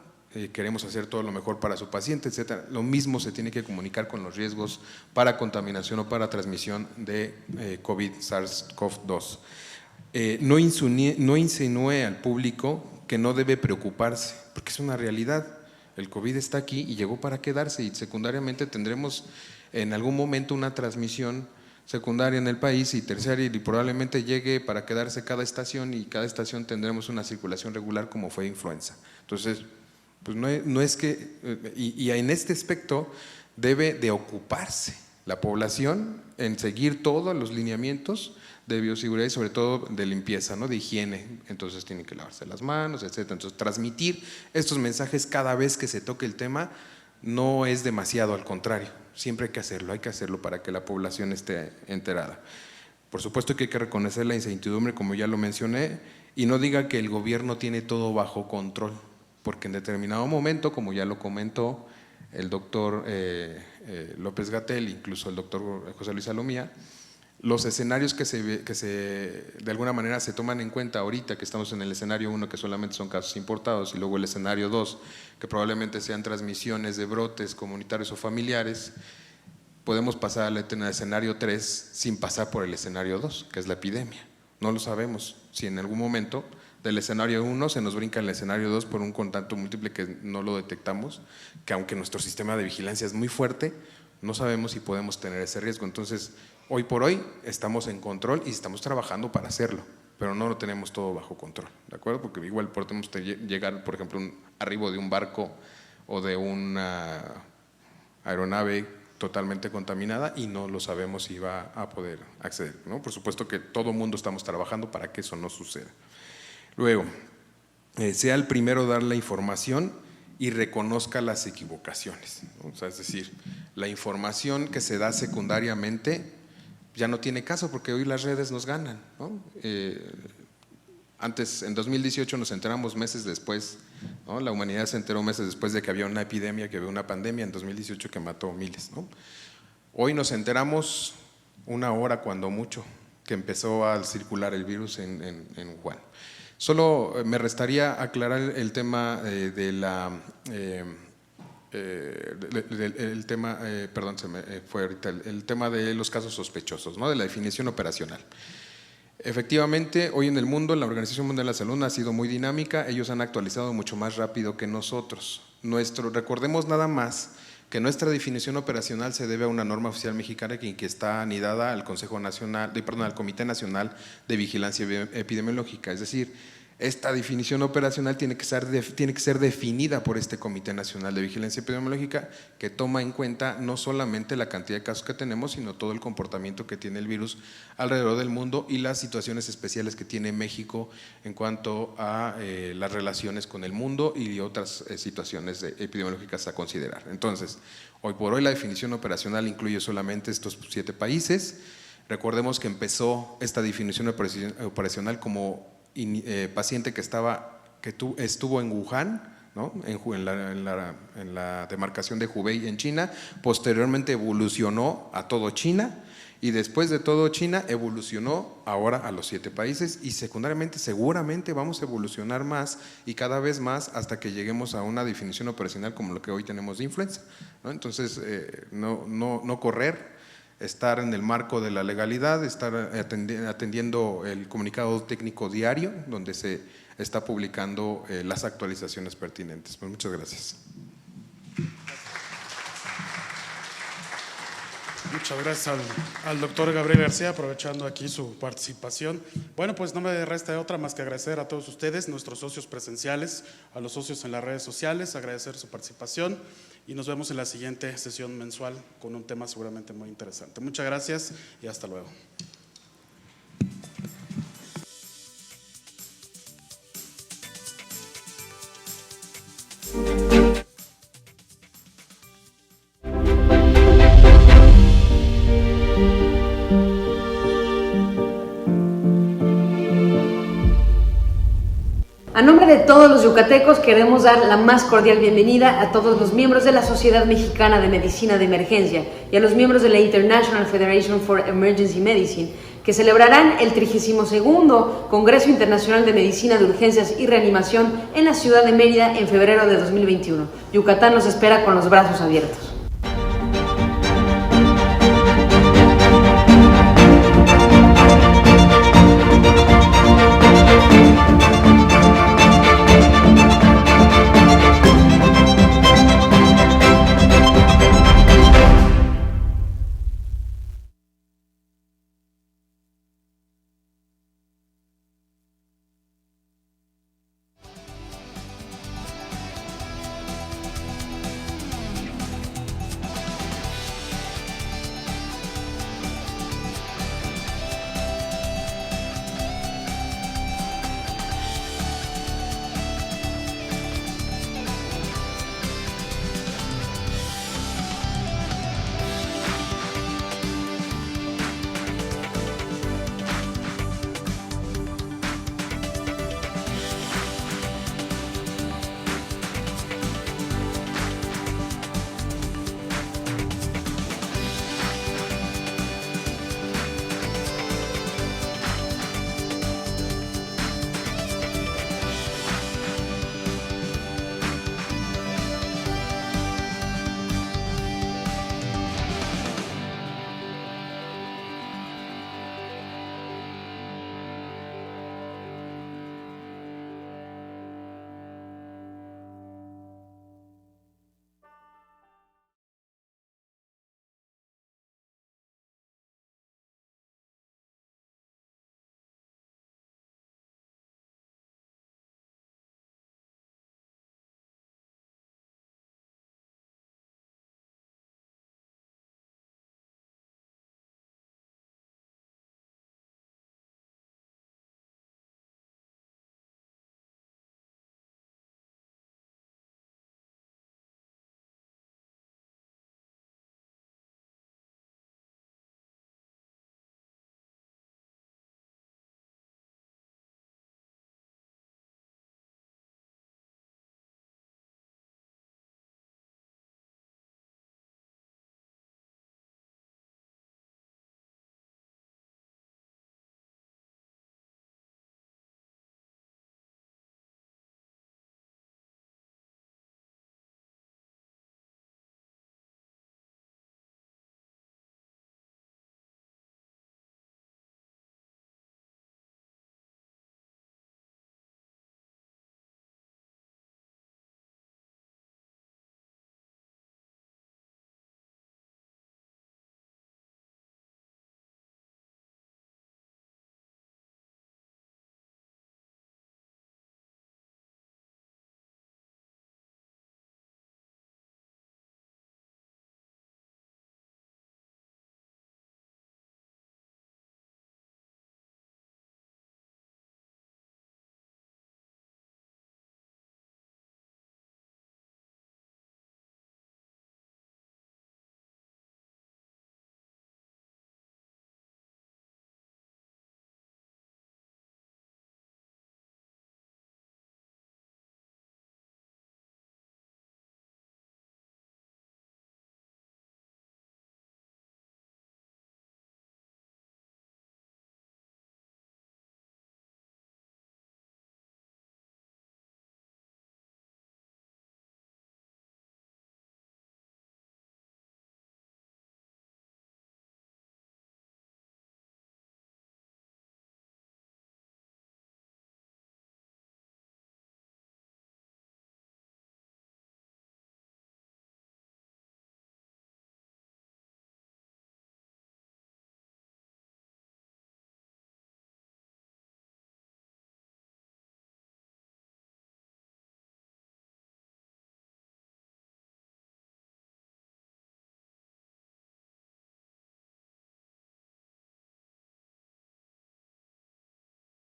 queremos hacer todo lo mejor para su paciente, etcétera. Lo mismo se tiene que comunicar con los riesgos para contaminación o para transmisión de COVID, SARS-CoV-2. No insinúe al público que no debe preocuparse, porque es una realidad. El COVID está aquí y llegó para quedarse, y secundariamente tendremos en algún momento una transmisión secundaria en el país y terciaria, y probablemente llegue para quedarse cada estación, y cada estación tendremos una circulación regular como fue influenza. Entonces, pues no es que, y en este aspecto debe de ocuparse la población en seguir todos los lineamientos de bioseguridad y sobre todo de limpieza, ¿no? De higiene. Entonces tienen que lavarse las manos, etcétera. Entonces, transmitir estos mensajes cada vez que se toque el tema no es demasiado, al contrario, siempre hay que hacerlo para que la población esté enterada. Por supuesto que hay que reconocer la incertidumbre, como ya lo mencioné, y no diga que el gobierno tiene todo bajo control, porque en determinado momento, como ya lo comentó el doctor López-Gatell, incluso el doctor José Luis Salomía, los escenarios que de alguna manera se toman en cuenta ahorita, que estamos en el escenario 1, que solamente son casos importados, y luego el escenario 2, que probablemente sean transmisiones de brotes comunitarios o familiares, podemos pasar al escenario 3 sin pasar por el escenario 2, que es la epidemia. No lo sabemos si en algún momento del escenario 1 se nos brinca el escenario 2 por un contacto múltiple que no lo detectamos, que aunque nuestro sistema de vigilancia es muy fuerte, no sabemos si podemos tener ese riesgo. Entonces, hoy por hoy estamos en control y estamos trabajando para hacerlo, pero no lo tenemos todo bajo control, ¿de acuerdo? Porque igual podemos llegar, por ejemplo, arribo de un barco o de una aeronave totalmente contaminada y no lo sabemos si va a poder acceder, ¿no? Por supuesto que todo mundo estamos trabajando para que eso no suceda. Luego, sea el primero a dar la información y reconozca las equivocaciones, ¿no? O sea, es decir, la información que se da secundariamente ya no tiene caso porque hoy las redes nos ganan, ¿no? Antes, en 2018 nos enteramos meses después, ¿no? La humanidad se enteró meses después de que había una epidemia, que había una pandemia en 2018 que mató miles, ¿no? Hoy nos enteramos una hora cuando mucho que empezó a circular el virus en Wuhan. Solo me restaría aclarar el tema el tema de los casos sospechosos, ¿no? De la definición operacional. Efectivamente, hoy en el mundo la Organización Mundial de la Salud ha sido muy dinámica, ellos han actualizado mucho más rápido que nosotros. Recordemos nada más que nuestra definición operacional se debe a una norma oficial mexicana que está anidada al al Comité Nacional de Vigilancia Epidemiológica, es decir, esta definición operacional tiene que ser definida por este Comité Nacional de Vigilancia Epidemiológica, que toma en cuenta no solamente la cantidad de casos que tenemos, sino todo el comportamiento que tiene el virus alrededor del mundo y las situaciones especiales que tiene México en cuanto a las relaciones con el mundo y otras situaciones epidemiológicas a considerar. Entonces, hoy por hoy la definición operacional incluye solamente estos 7 países. Recordemos que empezó esta definición operacional como paciente que estuvo en Wuhan, ¿no? en la demarcación de Hubei en China, posteriormente evolucionó a todo China y después de todo China evolucionó ahora a los 7 países y secundariamente seguramente vamos a evolucionar más y cada vez más hasta que lleguemos a una definición operacional como lo que hoy tenemos de influenza, ¿no? Entonces no correr, estar en el marco de la legalidad, estar atendiendo el comunicado técnico diario donde se está publicando las actualizaciones pertinentes. Pues muchas gracias. Muchas gracias al doctor Gabriel García, aprovechando aquí su participación. Bueno, pues no me resta otra más que agradecer a todos ustedes, nuestros socios presenciales, a los socios en las redes sociales, agradecer su participación y nos vemos en la siguiente sesión mensual con un tema seguramente muy interesante. Muchas gracias y hasta luego. A nombre de todos los yucatecos queremos dar la más cordial bienvenida a todos los miembros de la Sociedad Mexicana de Medicina de Emergencia y a los miembros de la International Federation for Emergency Medicine, que celebrarán el 32º Congreso Internacional de Medicina de Urgencias y Reanimación en la ciudad de Mérida en febrero de 2021. Yucatán los espera con los brazos abiertos.